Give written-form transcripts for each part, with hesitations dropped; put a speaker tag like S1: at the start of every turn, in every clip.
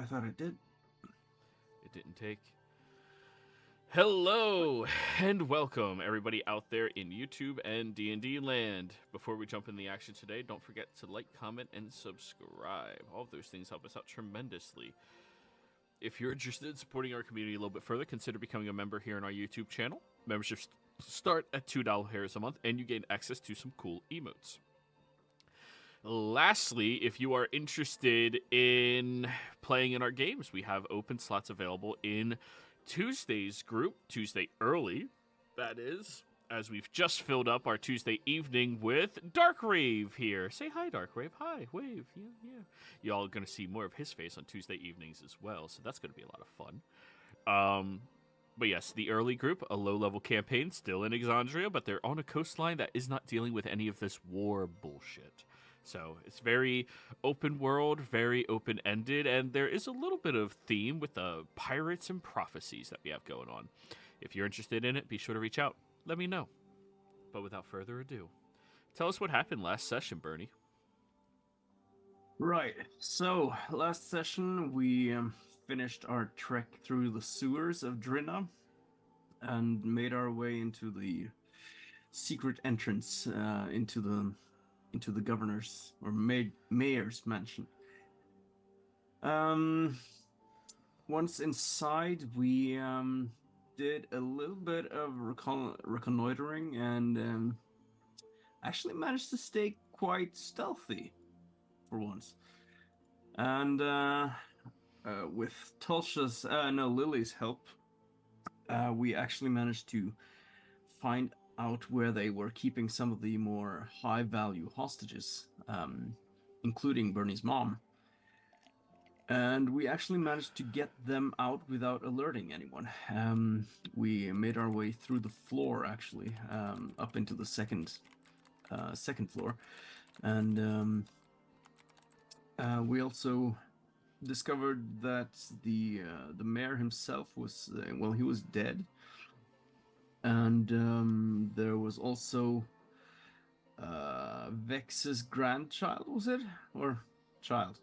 S1: thought it did.
S2: It didn't take. Hello and welcome everybody out there in YouTube and D&D land. Before we jump in the action today, don't forget to like, comment, and subscribe. All of those things help us out tremendously. If you're interested in supporting our community a little bit further, consider becoming a member here on our YouTube channel. Memberships start at $2 a month, and you gain access to some cool emotes. Lastly, if you are interested in playing in our games, we have open slots available in Tuesday's group, Tuesday early, that is, as we've just filled up our Tuesday evening with Dark Rave here. Say hi, Dark Rave. Hi, Wave. Yeah. Y'all are going to see more of his face on Tuesday evenings as well, so that's going to be a lot of fun. But yes, the early group, a low-level campaign, still in Exandria, but they're on a coastline that is not dealing with any of this war bullshit. So it's very open world, very open-ended, and there is a little bit of theme with the pirates and prophecies that we have going on. If you're interested in it, be sure to reach out. Let me know. But without further ado, tell us what happened last session, Bernie.
S1: Right. So, last session we finished our trek through the sewers of Drinna and made our way into the secret entrance into the governor's or mayor's mansion. Once inside, we did a little bit of reconnoitering and actually managed to stay quite stealthy for once. And with Lily's help, we actually managed to find out where they were keeping some of the more high-value hostages, including Bernie's mom. And we actually managed to get them out without alerting anyone. We made our way through the floor, actually, up into the second floor, and we also discovered that the mayor himself was he was dead. And there was also Vex's grandchild, was it? Or child?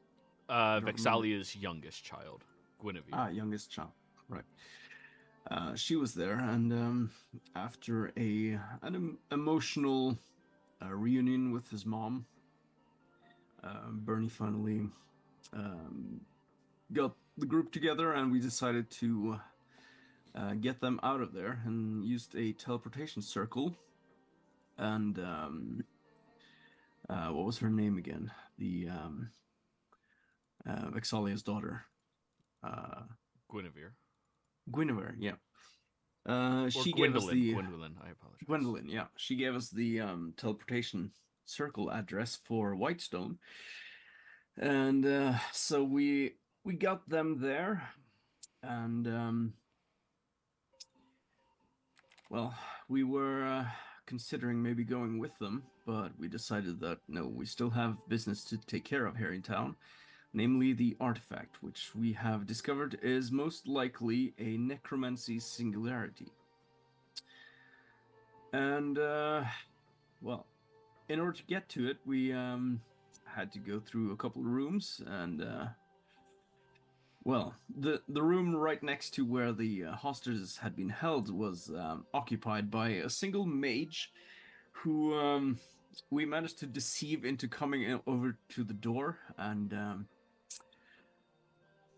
S2: Vexalia's youngest child, Guinevere.
S1: Youngest child, right. She was there, and after an emotional reunion with his mom, Bernie finally got the group together, and we decided to get them out of there and used a teleportation circle. And what was her name again? The Vexalia's daughter. Guinevere, yeah. She gave us the
S2: Gwendolyn, I apologize.
S1: Gwendolyn, yeah. She gave us the teleportation circle address for Whitestone. And so we got them there, and well, we were considering maybe going with them, but we decided that no, we still have business to take care of here in town, namely the artifact, which we have discovered is most likely a necromancy singularity. And, well, in order to get to it, we had to go through a couple of rooms, and well, the room right next to where the hostages had been held was occupied by a single mage who we managed to deceive into coming over to the door, and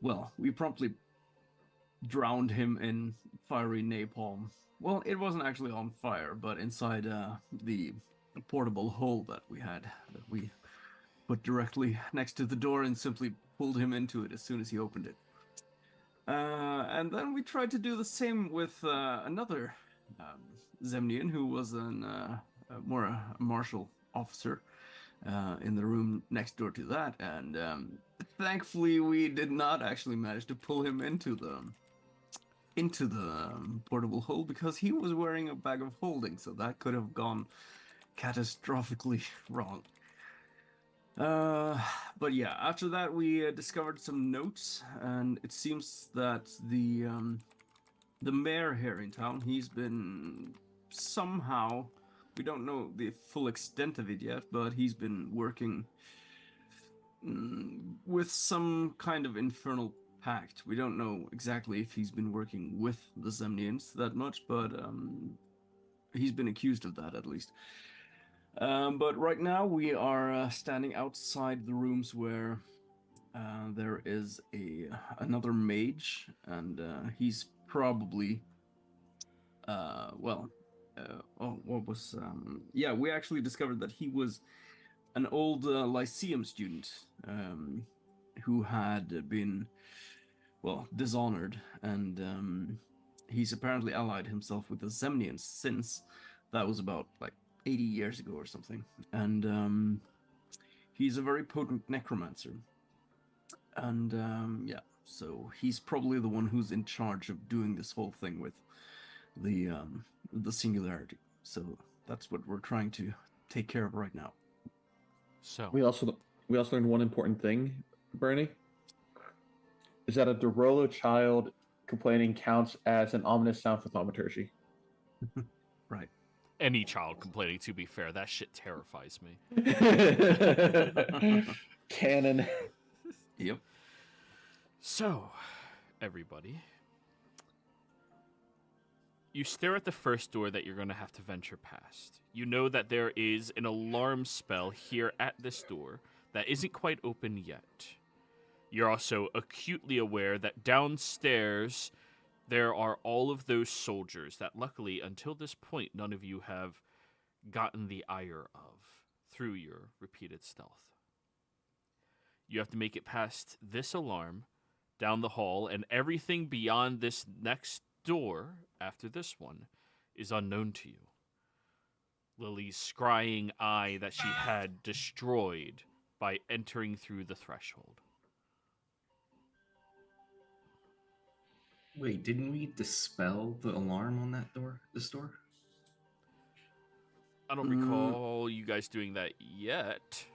S1: well, we promptly drowned him in fiery napalm. Well, it wasn't actually on fire, but inside the portable hole that we put directly next to the door and simply pulled him into it as soon as he opened it. And then we tried to do the same with another Zemnian who was a martial officer in the room next door to that, and thankfully we did not actually manage to pull him into the portable hole because he was wearing a bag of holding, so that could have gone catastrophically wrong. But yeah, after that we discovered some notes, and it seems that the mayor here in town, he's been somehow, we don't know the full extent of it yet, but he's been working with some kind of infernal pact. We don't know exactly if he's been working with the Zemnians that much, but he's been accused of that at least. But right now we are standing outside the rooms where there is another mage, and he's probably well. Oh, what was? Yeah, we actually discovered that he was an old Lyceum student who had been, well, dishonored, and he's apparently allied himself with the Zemnians since that was about like 80 years ago or something. And he's a very potent necromancer. And yeah, so he's probably the one who's in charge of doing this whole thing with the singularity. So that's what we're trying to take care of right now.
S2: So
S3: We also learned one important thing, Bernie, is that a Dorolo child complaining counts as an ominous sound for thaumaturgy.
S1: Right.
S2: any child complaining, to be fair, that shit terrifies me.
S3: Canon.
S1: Yep.
S2: So, everybody, you stare at the first door that you're going to have to venture past. You know that there is an alarm spell here at this door that isn't quite open yet. You're also acutely aware that downstairs there are all of those soldiers that luckily, until this point, none of you have gotten the ire of through your repeated stealth. You have to make it past this alarm, down the hall, and everything beyond this next door after this one is unknown to you. Lily's scrying eye that she had destroyed by entering through the threshold.
S4: Wait, didn't we dispel the alarm on that door? This door?
S2: I don't recall you guys doing that yet.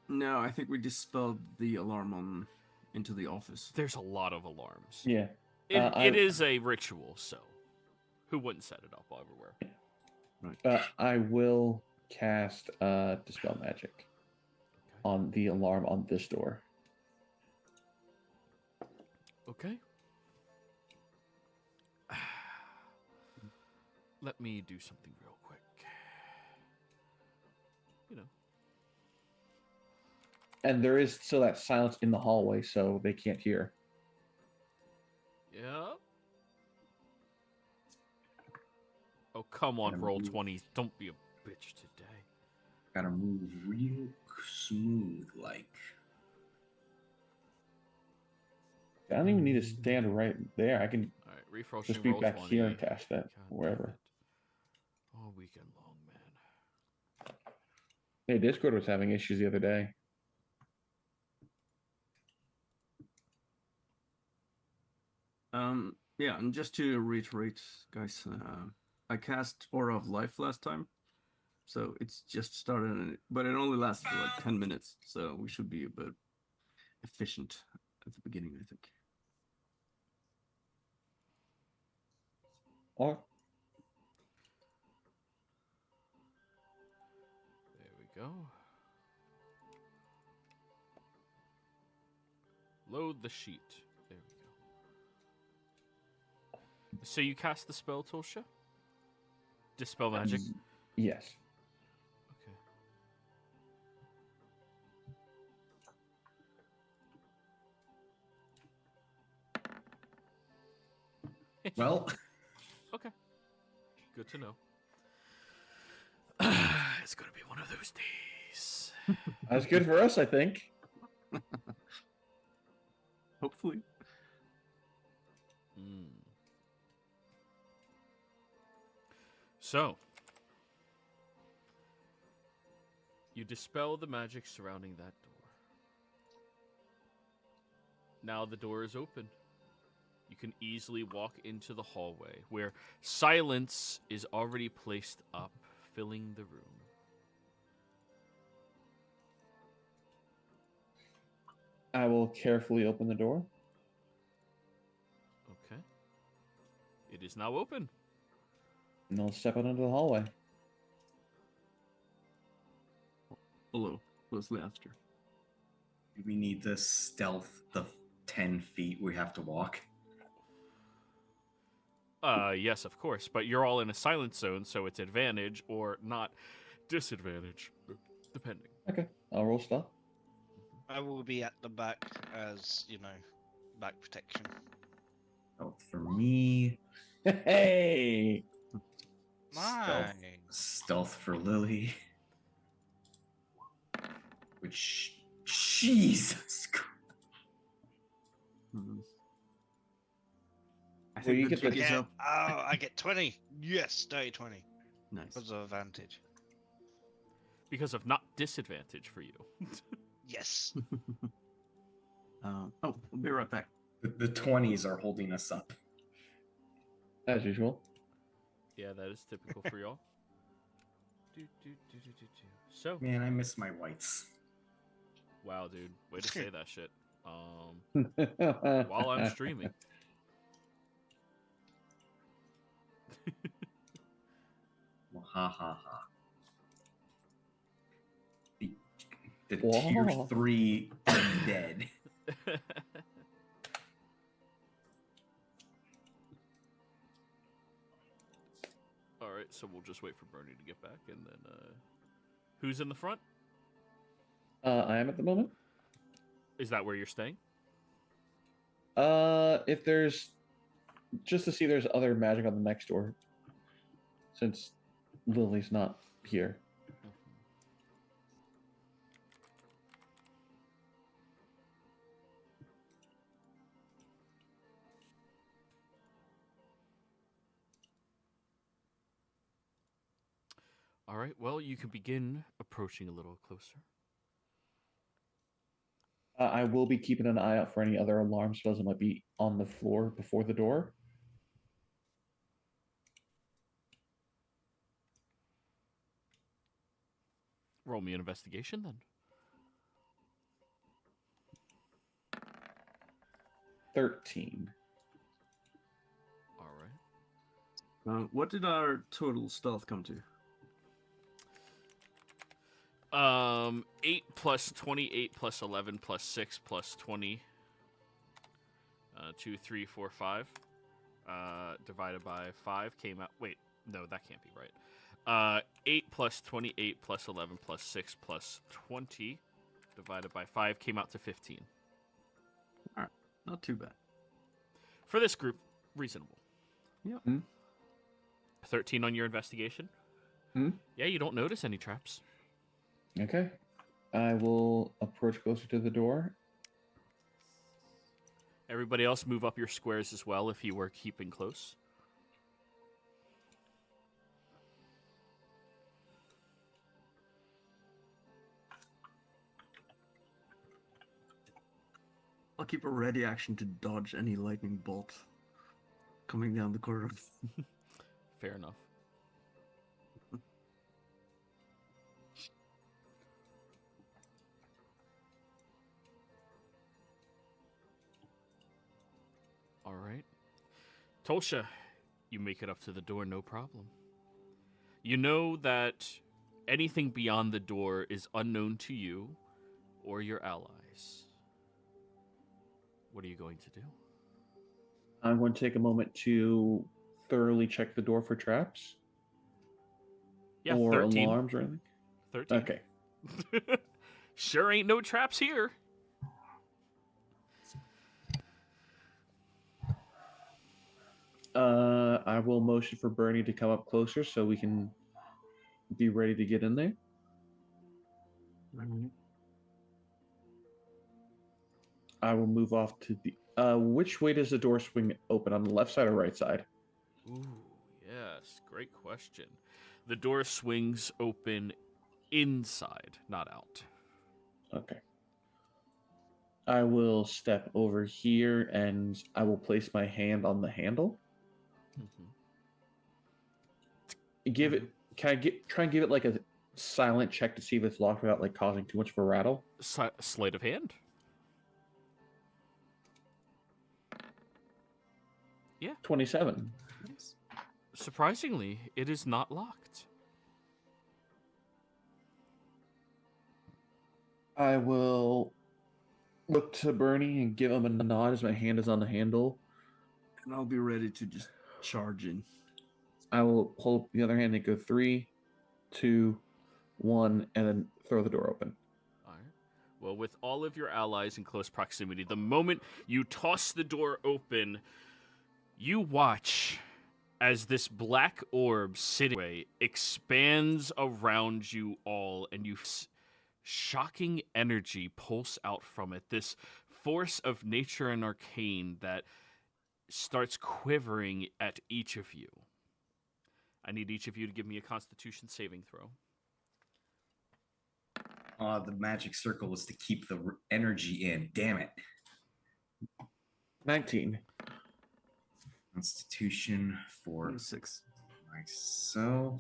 S1: No, I think we dispelled the alarm into the office.
S2: There's a lot of alarms.
S3: Yeah.
S2: It is a ritual, so who wouldn't set it up everywhere?
S1: Right.
S3: I will cast Dispel Magic on the alarm on this door.
S2: Okay. Let me do something real quick. You know.
S3: And there is still that silence in the hallway, so they can't hear.
S2: Yeah. Oh, come on, roll 20. Don't be a bitch today.
S4: Gotta move real smooth, like.
S3: I don't even need to stand right there. I can
S2: All right, refresh
S3: just
S2: and
S3: be
S2: roll
S3: back
S2: 20.
S3: here and cast that
S2: God
S3: wherever.
S2: damn it. All weekend long, man.
S3: Hey, Discord was having issues the other day.
S1: Yeah, and just to reiterate, guys, I cast Aura of Life last time, so it's just started, but it only lasted for like 10 minutes, so we should be a bit efficient at the beginning, I think.
S3: Oh,
S2: There we go. Load the sheet. There we go. So you cast the spell, Tosha? Dispel magic?
S3: yes.
S2: Okay.
S4: Well,
S2: Okay. Good to know. It's gonna be one of those days.
S3: That's good for us, I think.
S1: Hopefully.
S2: So, you dispel the magic surrounding that door. Now the door is open. You can easily walk into the hallway where silence is already placed up, filling the room.
S3: I will carefully open the door.
S2: Okay. It is now open.
S3: And I'll step out into the hallway.
S1: Hello, closely after.
S4: we need to stealth the 10 feet we have to walk?
S2: Yes, of course, but you're all in a silent zone, so it's advantage or not disadvantage, depending.
S3: Okay, I'll roll stealth.
S5: I will be at the back as, back protection.
S4: Oh, for me,
S3: Hey!
S5: Nice.
S4: stealth for Lily. Which, Jesus Christ.
S1: Hmm. I
S3: Well,
S1: think
S3: you
S1: the
S3: get the-
S1: jig is up.
S5: Oh, I get 20. Yes, dirty 20.
S1: Nice.
S5: Because of advantage.
S2: Because of not disadvantage for you.
S5: Yes.
S1: We'll be right back.
S4: The 20s are holding us up.
S3: As usual.
S2: Yeah, that is typical for y'all. So,
S4: Man, I miss my whites.
S2: wow, dude, way to say that shit. While I'm streaming.
S4: Well, ha ha ha. The tier
S3: Wow.
S4: 3 dead.
S2: All right, so we'll just wait for Bernie to get back, and then who's in the front?
S3: I am at the moment.
S2: Is that where you're staying?
S3: If there's just to see there's other magic on the next door, since Lily's not here.
S2: All right, well, you can begin approaching a little closer.
S3: I will be keeping an eye out for any other alarm spells that might be on the floor before the door.
S2: Roll me an investigation, then.
S3: 13.
S2: All right.
S1: What did our total stealth come to?
S2: 8 plus 28 plus 11 plus 6 plus 20. 2, 3, 4, 5. Divided by 5 came out. Wait, no, that can't be right. 8 plus 28 plus 11 plus 6 plus 20 divided by 5 came out to 15.
S1: All right, not too bad.
S2: For this group, reasonable.
S1: Yep.
S2: 13 on your investigation. Yeah, you don't notice any traps.
S3: Okay. I will approach closer to the door.
S2: Everybody else move up your squares as well if you were keeping close.
S1: I'll keep a ready action to dodge any lightning bolt coming down the corridor.
S2: Fair enough. All right. Tolsha, you make it up to the door, no problem. You know that anything beyond the door is unknown to you or your allies. What are you going to do?
S3: I'm going to take a moment to thoroughly check the door for traps
S2: Yeah,
S3: or
S2: 13.
S3: alarms or anything.
S2: 13.
S3: Okay.
S2: Sure ain't no traps here.
S3: I will motion for Bernie to come up closer so we can be ready to get in there. I will move off to the. Which way does the door swing open? On the left side or right side?
S2: Ooh, yes. Great question. The door swings open inside, not out.
S3: Okay. I will step over here and I will place my hand on the handle. Give it. Can I try and give it like a silent check to see if it's locked without like causing too much of a rattle?
S2: Sleight of hand? Yeah.
S3: 27.
S2: Surprisingly, it is not locked.
S3: I will look to Bernie and give him a nod as my hand is on the handle.
S1: And I'll be ready to just charge in.
S3: I will hold the other hand and go 3, 2, 1, and then throw the door open.
S2: All right. Well, with all of your allies in close proximity, the moment you toss the door open, you watch as this black orb sitting away expands around you all, and you shocking energy pulse out from it. This force of nature and arcane that starts quivering at each of you. I need each of you to give me a Constitution saving throw.
S4: The magic circle was to keep the energy in. Damn it.
S3: 19.
S4: Constitution for
S1: 26.
S4: myself.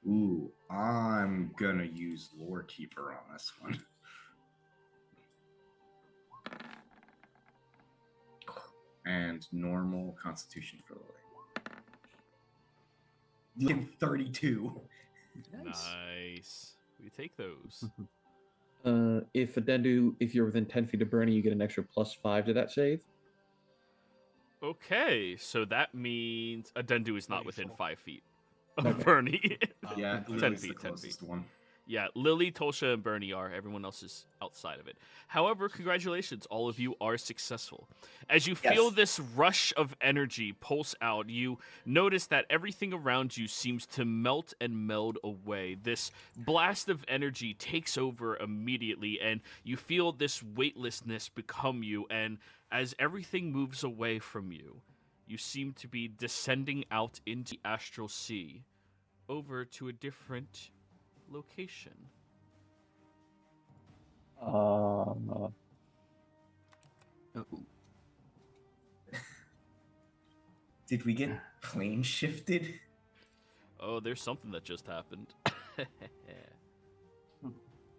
S4: Ooh, I'm gonna use Lore Keeper on this one. And normal Constitution for Lily. 32.
S2: Nice. We take those.
S3: If you're within 10 feet of Bernie, you get an extra +5 to that save.
S2: Okay, so that means Adendu is not within 5 feet of
S3: Okay.
S2: Bernie.
S4: Yeah,
S2: 10
S4: Lily's
S2: feet,
S4: the
S2: 10
S4: closest
S2: feet.
S4: one.
S2: Yeah, Lily, Tosha, and Bernie are. Everyone else is outside of it. However, congratulations. All of you are successful. As you feel this rush of energy pulse out, you notice that everything around you seems to melt and meld away. This blast of energy takes over immediately, and you feel this weightlessness become you. And as everything moves away from you, you seem to be descending out into the astral sea, over to a different location.
S4: Did we get plane shifted?
S2: Oh, there's something that just happened.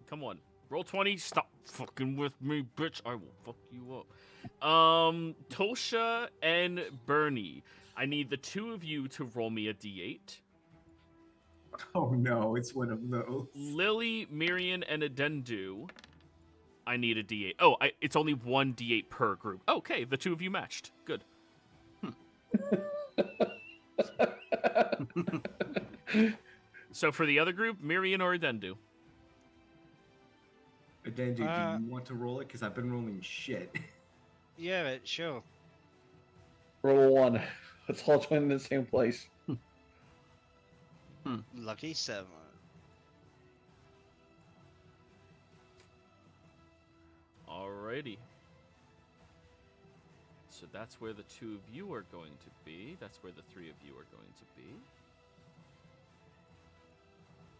S2: Come on. Roll 20. Stop fucking with me, bitch. I will fuck you up. Tosha and Bernie, I need the two of you to roll me a d8.
S4: Oh no, it's one of those.
S2: Lily, Miriam, and Adendu, I need a d8. Oh, it's only one d8 per group. Okay, the two of you matched. Good. So for the other group, Miriam or Adendu?
S4: Adendu, do you want to roll it? Because I've been rolling shit.
S5: Yeah, sure.
S3: Roll 1. Let's all join in the same place.
S5: Lucky 7.
S2: Alrighty. So that's where the two of you are going to be. That's where the three of you are going to be.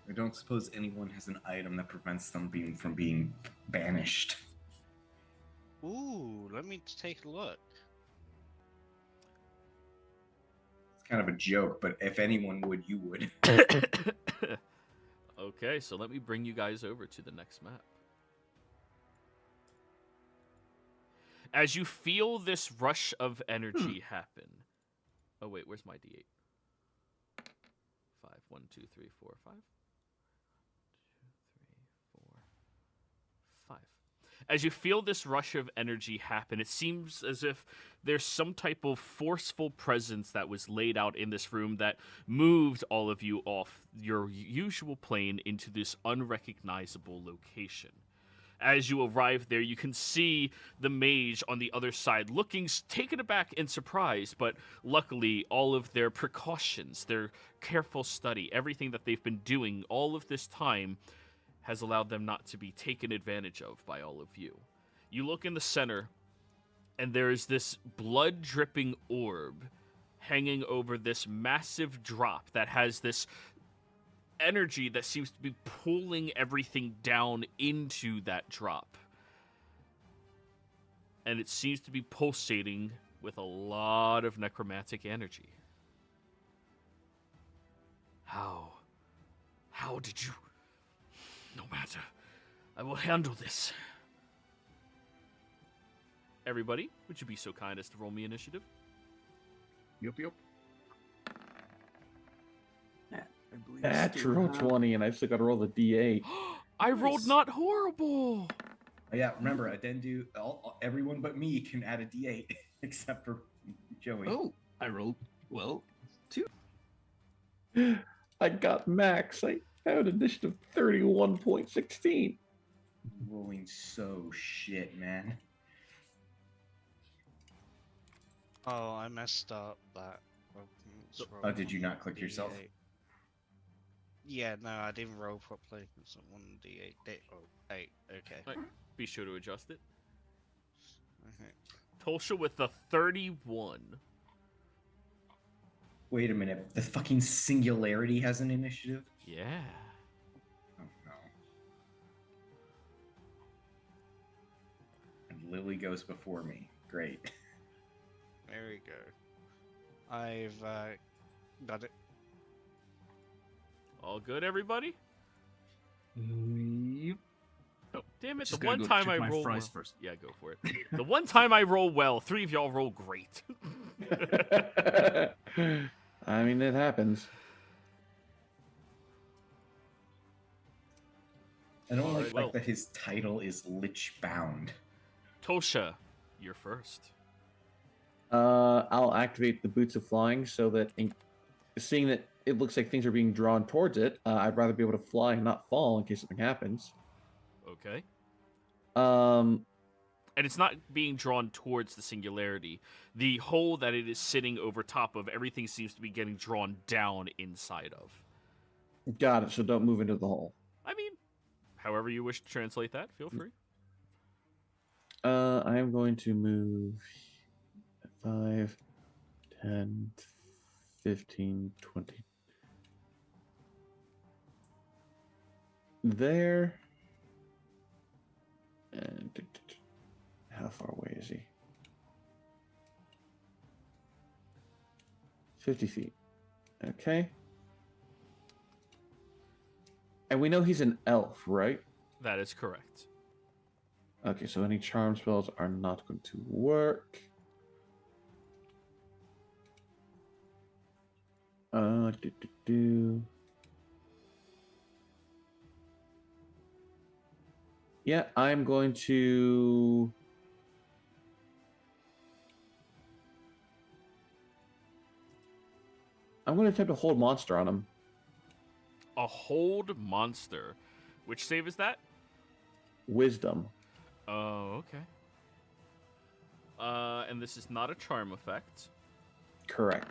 S4: I don't suppose anyone has an item that prevents them from being banished.
S5: Ooh, let me take a look.
S4: It's kind of a joke, but if anyone would, you would.
S2: Okay, so let me bring you guys over to the next map. As you feel this rush of energy happen. Oh wait, where's my d8? 5, 1, 2, 3, 4, 5. 2, 3, 4, 5. As you feel this rush of energy happen, it seems as if there's some type of forceful presence that was laid out in this room that moved all of you off your usual plane into this unrecognizable location. As you arrive there, you can see the mage on the other side looking taken aback and surprised, but luckily all of their precautions, their careful study, everything that they've been doing all of this time has allowed them not to be taken advantage of by all of you. You look in the center, and there is this blood-dripping orb hanging over this massive drop that has this energy that seems to be pulling everything down into that drop. And it seems to be pulsating with a lot of necromantic energy. How did you... No matter. I will handle this. Everybody, would you be so kind as to roll me initiative?
S1: Yup. I believe
S3: Natural 20, and I still got to roll the d8.
S2: I rolled
S1: Nice.
S2: not horrible.
S4: Yeah, remember, Adendu, everyone but me can add a D8 except for Joey.
S1: Oh, I rolled well. 2.
S3: I got max. I have an initiative 31.16.
S4: Rolling so shit, man.
S5: Oh, I messed up that.
S4: Oh, did you not click yourself?
S5: Yeah, no, I didn't roll properly. It's 1d8. Oh, 8. Okay.
S2: Right. Be sure to adjust it.
S5: Okay.
S2: Tulsha with the 31.
S4: Wait a minute. The fucking Singularity has an initiative?
S2: Yeah.
S4: Oh, no. And Lily goes before me. Great.
S5: There we go. I've got it.
S2: All good, everybody?
S1: Yep.
S2: Oh, damn it.
S1: Just
S2: The
S1: gotta
S2: one
S1: go
S2: time
S1: check
S2: I
S1: my
S2: roll
S1: fries
S2: well.
S1: first.
S2: Yeah, go for it. The one time I roll well, 3 of y'all roll great.
S3: I mean, it happens.
S4: I don't
S2: Alright,
S4: like
S2: well.
S4: that his title is Lich Bound.
S2: Tulsha, you're first.
S3: I'll activate the Boots of Flying so that, seeing that it looks like things are being drawn towards it, I'd rather be able to fly and not fall in case something happens.
S2: Okay.
S3: Um,
S2: And it's not being drawn towards the Singularity. The hole that it is sitting over top of, everything seems to be getting drawn down inside of.
S3: got it. So don't move into the hole.
S2: I mean, however you wish to translate that, feel free.
S3: I am going to move 5, 10, 15, 20. There. And how far away is he? 50 feet. Okay. And we know he's an elf, right?
S2: That is correct.
S3: Okay, so any charm spells are not going to work. Yeah, I'm going to... I'm going to attempt to hold monster on him.
S2: A hold monster. Which save is that?
S3: Wisdom.
S2: Oh, okay. And this is not a charm effect.
S3: Correct.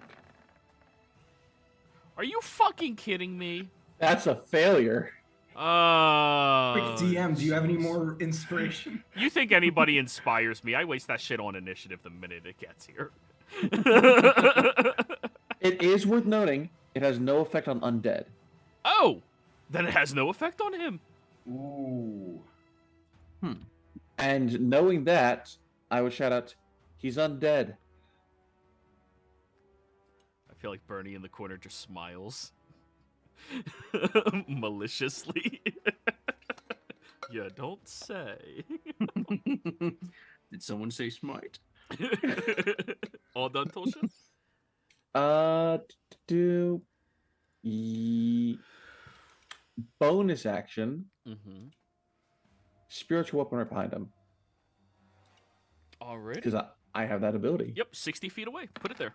S2: Are you fucking kidding me?
S3: That's a failure.
S4: Quick DM, do you have any
S2: jeez.
S4: more inspiration?
S2: You think anybody inspires me? I waste that shit on initiative the minute it gets here.
S3: It is worth noting, it has no effect on undead.
S2: Oh! Then it has no effect on him.
S4: Ooh.
S3: And knowing that, I would shout out, he's undead.
S2: I feel like Bernie in the corner just smiles. Maliciously. You don't say.
S1: Did someone say smite?
S2: All done, Tulsha?
S3: Bonus action,
S2: Mm-hmm.
S3: spiritual weapon right behind him.
S2: Alright.
S3: Because I have that ability.
S2: Yep, 60 feet away. Put it there.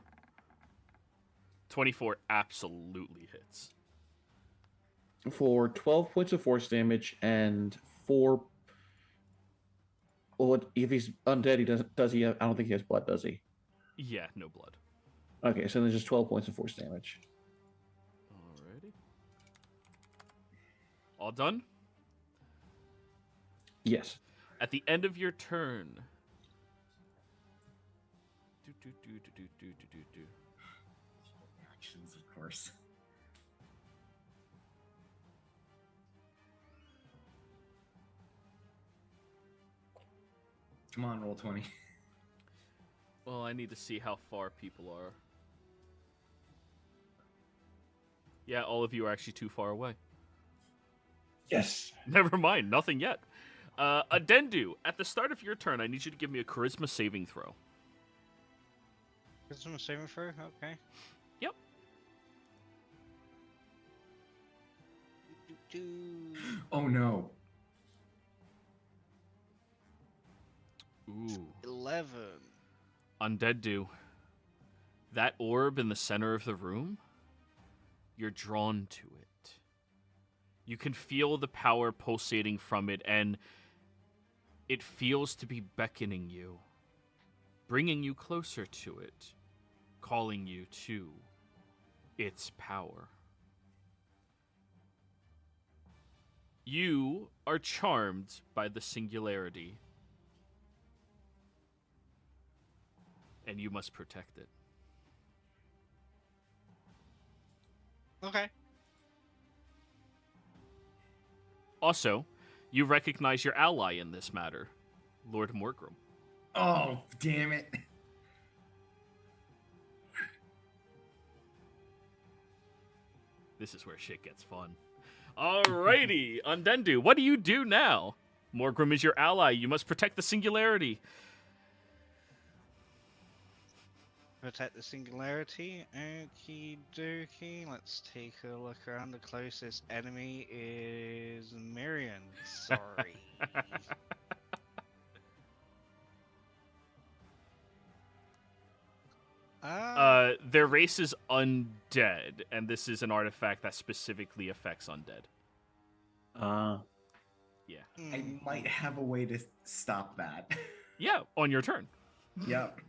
S2: 24 absolutely hits.
S3: For 12 points of force damage and 4. Well, if he's undead, he doesn't. Does he have? I don't think he has blood, does he?
S2: Yeah, no blood.
S3: Okay, so there's just 12 points of force damage.
S2: Alrighty. All done?
S3: Yes.
S2: At the end of your turn.
S4: Actions, of course. Come on, roll 20.
S2: Well, I need to see how far people are. Yeah, all of you are actually too far away.
S3: Yes.
S2: Never mind, nothing yet. Adendu, at the start of your turn, I need you to give me a charisma saving throw.
S5: Charisma saving throw? Okay.
S2: Yep.
S4: Oh no.
S2: Ooh.
S5: 11.
S2: Undead do. That orb in the center of the room, you're drawn to it. You can feel the power pulsating from it, and it feels to be beckoning you, bringing you closer to it, calling you to its power. You are charmed by the singularity, and you must protect it.
S5: Okay.
S2: Also, you recognize your ally in this matter, Lord Morgrim.
S4: Oh, damn it.
S2: This is where shit gets fun. Alrighty, Undendu, what do you do now? Morgrim is your ally. You must protect the singularity.
S5: Protect the singularity. Okie dokie. Let's take a look around. The closest enemy is Miriam. Sorry.
S2: Their race is undead, and this is an artifact that specifically affects undead. Yeah.
S4: I might have a way to stop that.
S2: Yeah, on your turn.
S4: Yep.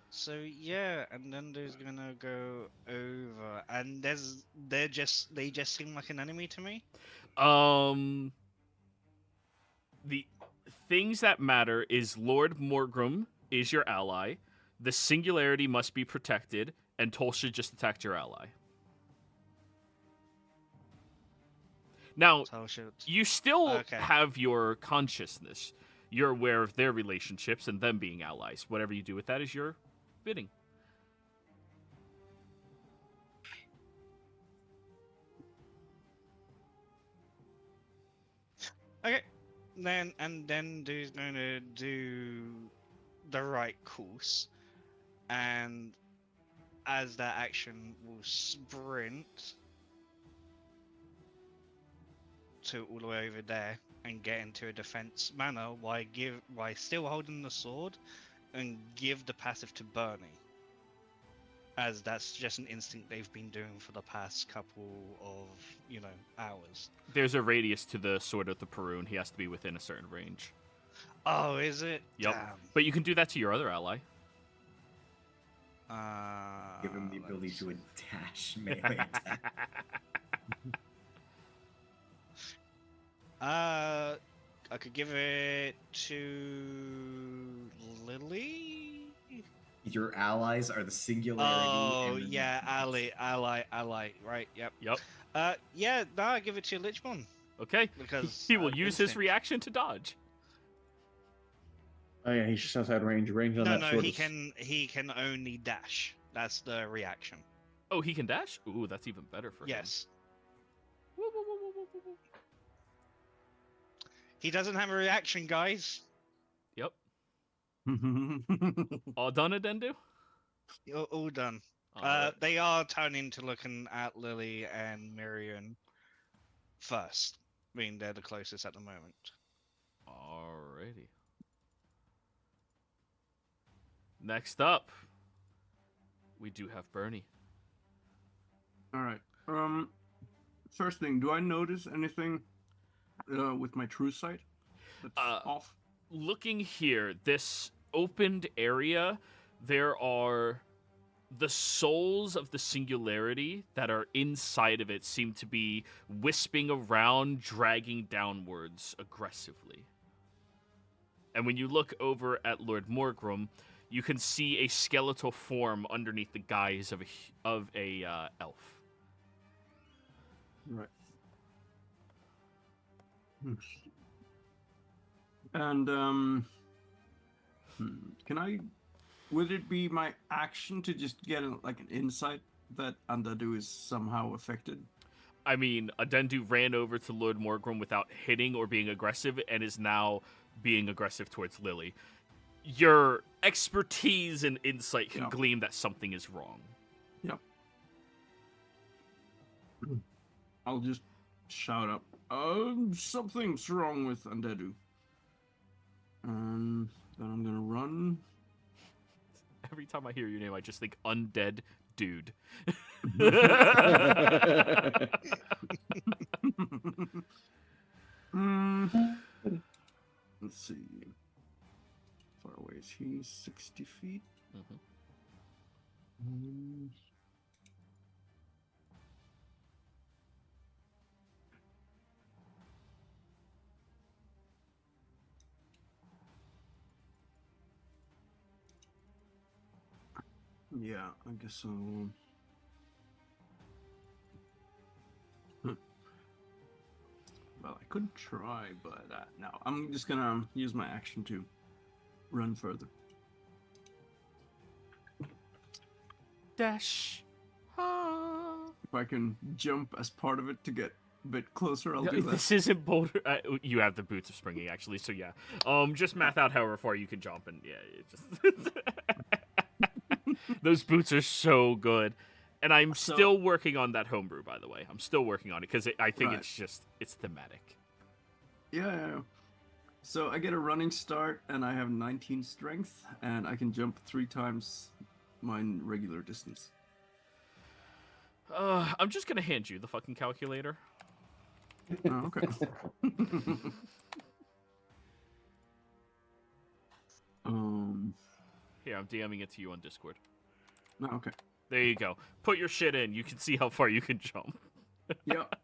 S5: So yeah, and then there's gonna go over, and they just seem like an enemy to me.
S2: The things that matter is Lord Morgrim is your ally, the singularity must be protected, and Tolsha just attacked your ally. Now, you still have your consciousness. You're aware of their relationships and them being allies. Whatever you do with that is your bidding.
S5: Okay. Then dude's going to do the right course, and as that action will sprint to all the way over there and get into a defense manner while still holding the sword, and give the passive to Bernie, as that's just an instinct they've been doing for the past couple of hours.
S2: There's a radius to the Sword of the Perun. He has to be within a certain range.
S5: Oh, is it?
S2: Yep.
S5: Damn.
S2: But you can do that to your other ally.
S4: Give him the ability to attach melee attack.
S5: I could give it to Lily.
S4: Your allies are the singularity.
S5: Oh,
S4: and
S5: yeah, ally, right, yep. Yeah, no, I give it to Lichmon.
S2: Okay.
S5: Because
S2: he will use his reaction to dodge.
S3: Oh yeah, he's just outside range. Range on that
S5: No,
S3: sword
S5: he can only dash. That's the reaction.
S2: Oh, he can dash? Ooh, that's even better for him.
S5: Yes. He doesn't have a reaction, guys.
S2: Yep. All done, Adendu?
S5: All done.
S2: Right.
S5: They are turning to looking at Lily and Miriam first. I mean, they're the closest at the moment.
S2: Alrighty. Next up, we do have Bernie.
S1: All right. First thing, do I notice anything with my true sight that's off?
S2: Looking here, this opened area, there are the souls of the singularity that are inside of it seem to be wisping around, dragging downwards aggressively. And when you look over at Lord Morgrim, you can see a skeletal form underneath the guise of a elf.
S1: Right. And can I? Would it be my action to just get an insight that Andadu is somehow affected?
S2: I mean, Adendu ran over to Lord Morgrim without hitting or being aggressive, and is now being aggressive towards Lily. Your expertise and insight can glean that something is wrong.
S1: Yep. I'll just shout up, something's wrong with Undeadu. Then I'm gonna run.
S2: Every time I hear your name, I just think undead dude.
S1: Let's see. Far away is he? 60 feet.
S2: Mhm.
S1: Yeah, I guess so. Well, I could try, but no. I'm just gonna use my action to run further.
S2: Dash.
S1: If I can jump as part of it to get a bit closer, I'll do that.
S2: This isn't boulder. You have the boots of springing, actually, so yeah. Just math out however far you can jump, and yeah, it just those boots are so good. And I'm still working on that homebrew, by the way. I'm still working on it because I think
S1: Right.
S2: it's thematic.
S1: Yeah. So I get a running start, and I have 19 strength, and I can jump 3 times my regular distance.
S2: I'm just gonna hand you the fucking calculator.
S1: Oh, okay.
S2: Here, I'm DMing it to you on Discord.
S1: Okay.
S2: There you go. Put your shit in. You can see how far you can jump.
S1: Yep.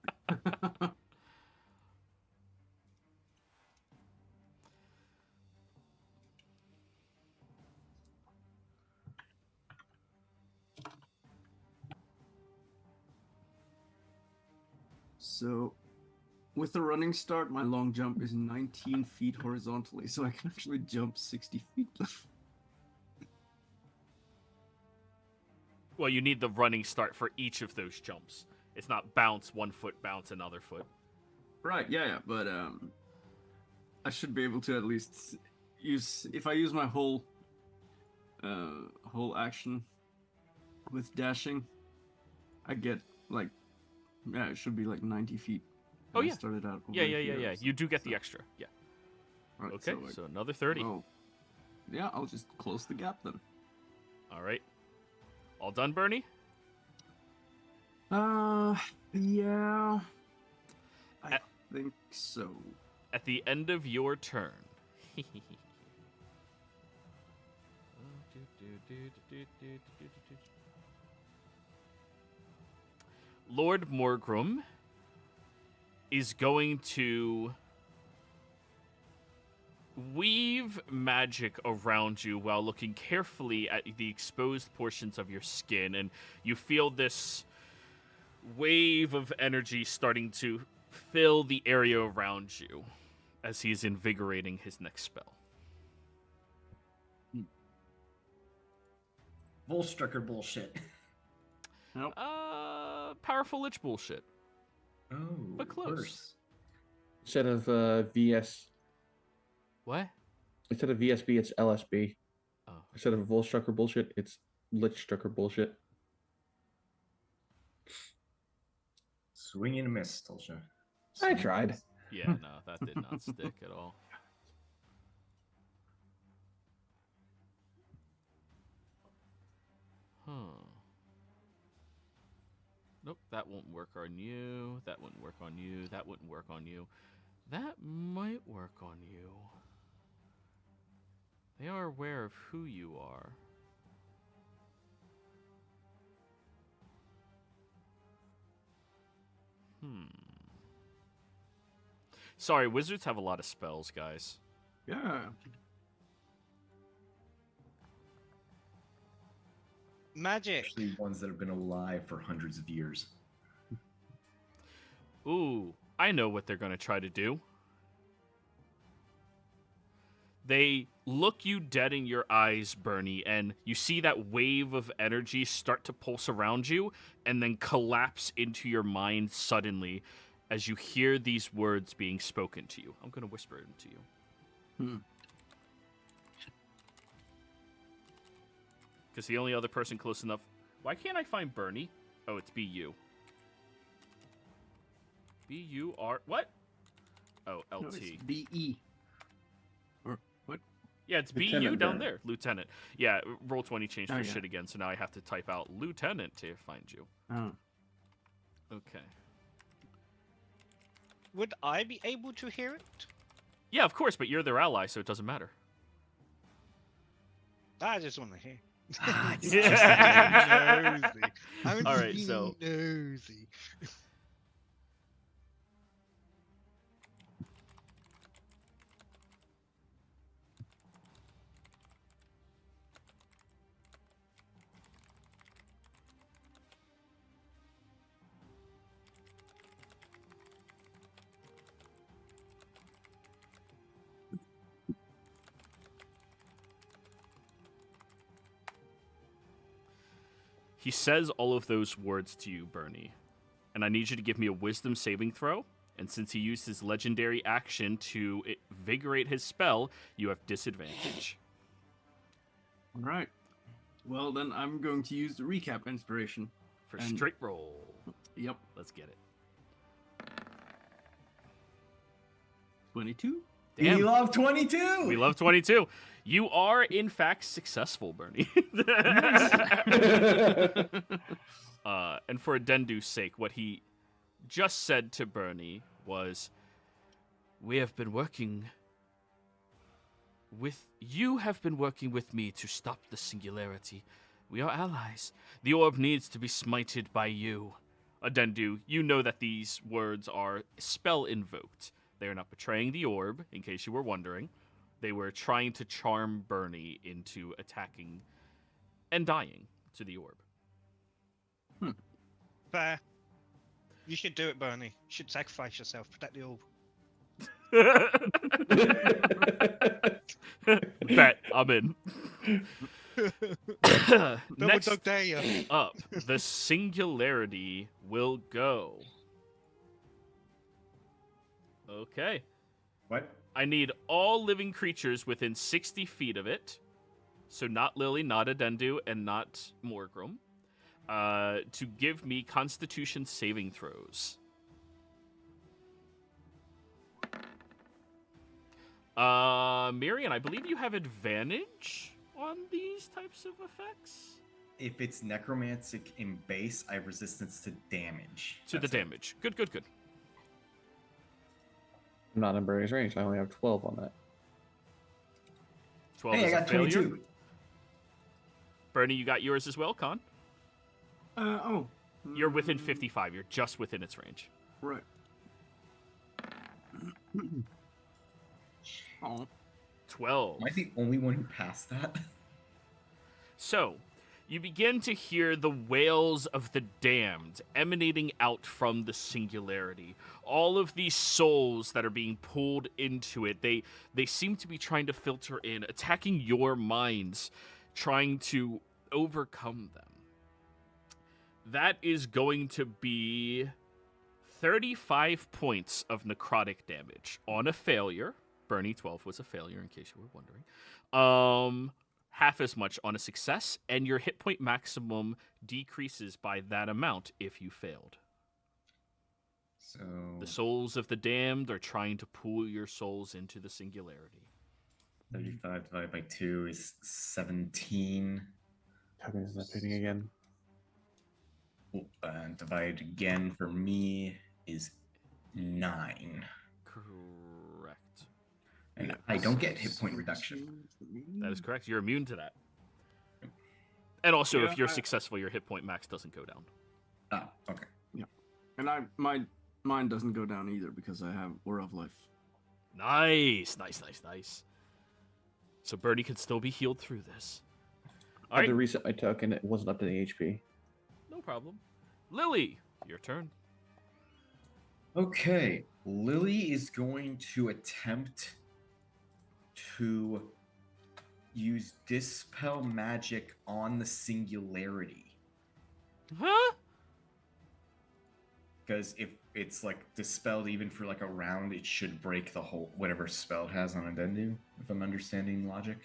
S1: So, with the running start, my long jump is 19 feet horizontally, so I can actually jump 60 feet.
S2: Well, you need the running start for each of those jumps. It's not bounce 1 foot, bounce another foot.
S1: Right, yeah, but I should be able to at least use, if I use my whole action with dashing, I get like, yeah, it should be like 90 feet.
S2: Oh,
S1: I
S2: yeah.
S1: started out over
S2: Yeah.
S1: here,
S2: You do get the
S1: so-
S2: extra. Yeah.
S1: Right,
S2: Okay,
S1: like,
S2: so another 30.
S1: oh, yeah, I'll just close the gap then.
S2: All right. All done, Bernie?
S1: Yeah, I
S2: At-
S1: think so.
S2: At the end of your turn. Lord Morgrim is going to weave magic around you while looking carefully at the exposed portions of your skin, and you feel this wave of energy starting to fill the area around you as he's invigorating his next spell.
S4: Volstrucker bullshit.
S1: Nope.
S2: Powerful Lich bullshit.
S4: Oh,
S2: But close.
S4: worse.
S3: Instead of
S2: What?
S3: instead of VSB, it's LSB.
S2: Oh.
S3: Instead of Volstrucker bullshit, it's Lichstrucker bullshit.
S4: Swing and a miss, told you.
S3: I tried.
S2: Yeah, no, that did not stick at all. Huh. Nope, that won't work on you. That wouldn't work on you. That wouldn't work on you. That might work on you. They are aware of who you are. Sorry, wizards have a lot of spells, guys.
S1: Yeah.
S5: Magic.
S4: Especially ones that have been alive for hundreds of years.
S2: Ooh, I know what they're going to try to do. They look you dead in your eyes, Bernie, and you see that wave of energy start to pulse around you and then collapse into your mind suddenly as you hear these words being spoken to you. I'm going to whisper them to you. Because the only other person close enough... Why can't I find Bernie? Oh, it's be you. B-U-R... What? Oh,
S1: No,
S2: LT.
S1: it's B-E. Or what?
S2: Yeah, it's
S3: Lieutenant
S2: B-U down
S3: Byrne.
S2: there. Lieutenant. Yeah, roll 20 changed for
S1: Oh, yeah.
S2: shit again, so now I have to type out Lieutenant to find you.
S1: Oh.
S2: Okay.
S5: Would I be able to hear it?
S2: Yeah, of course, but you're their ally, so it doesn't matter.
S5: I just want to hear.
S4: Ah, it's
S2: Yeah.
S5: Nosy. I'm
S2: All
S5: just
S2: right,
S5: being
S2: so-
S5: nosy.
S2: He says all of those words to you, Bernie. And I need you to give me a wisdom saving throw. And since he used his legendary action to invigorate his spell, you have disadvantage.
S1: All right. Well, then I'm going to use the recap inspiration.
S2: For
S1: And-
S2: straight roll.
S1: Yep.
S2: Let's get it.
S1: 22.
S4: We
S2: Damn.
S4: love 22.
S2: We love 22. You are, in fact, successful, Bernie. And for Adendu's sake, what he just said to Bernie was, "We have been working with... You have been working with me to stop the singularity. We are allies. The orb needs to be smited by you." Adendu, you know that these words are spell invoked. They are not betraying the orb, in case you were wondering. They were trying to charm Bernie into attacking and dying to the orb.
S5: Fair. You should do it, Bernie. You should sacrifice yourself, protect the orb.
S2: Bet, I'm in.
S5: Double
S2: Next
S5: dog dare you.
S2: up, the singularity will go. Okay.
S4: What?
S2: I need all living creatures within 60 feet of it. So not Lily, not Adendu, and not Morgrim. To give me Constitution saving throws. Mirian, I believe you have advantage on these types of effects.
S4: If it's necromantic in base, I have resistance to damage.
S2: To
S4: That's
S2: the
S4: it.
S2: damage. Good, good, good.
S3: I'm not in Bernie's range. I only have 12 on that.
S2: 12
S4: Hey, I
S2: is a
S4: got
S2: failure.
S4: 22.
S2: Bernie, you got yours as well, Con?
S1: Oh.
S2: You're within 55. You're just within its range.
S1: Right. Oh.
S2: 12.
S4: Am I the only one who passed that?
S2: So, you begin to hear the wails of the damned emanating out from the singularity. All of these souls that are being pulled into it, they seem to be trying to filter in, attacking your minds, trying to overcome them. That is going to be 35 points of necrotic damage on a failure. Bernie 12 was a failure, in case you were wondering. Half as much on a success, and your hit point maximum decreases by that amount if you failed.
S4: So
S2: The souls of the damned are trying to pull your souls into the singularity.
S4: 35 divided by 2 is 17.
S3: Tokens not hitting again.
S4: Divided again for me is 9.
S2: Correct.
S4: And I don't get hit point reduction.
S2: That is correct. You're immune to that. And also,
S1: Yeah,
S2: if you're
S1: I-
S2: successful, your hit point max doesn't go down.
S4: Ah, okay.
S1: And mine doesn't go down either because I have Aura of Life.
S2: Nice, nice, nice, nice. So Bernie can still be healed through this.
S3: I
S2: All
S3: had
S2: right,
S3: to reset my token. It wasn't up to the HP.
S2: no problem. Lily, your turn.
S4: Okay. Lily is going to attempt to use Dispel Magic on the Singularity.
S2: Huh?
S4: Because if it's like dispelled even for like a round, it should break the whole whatever spell it has on Adendu, if I'm understanding logic.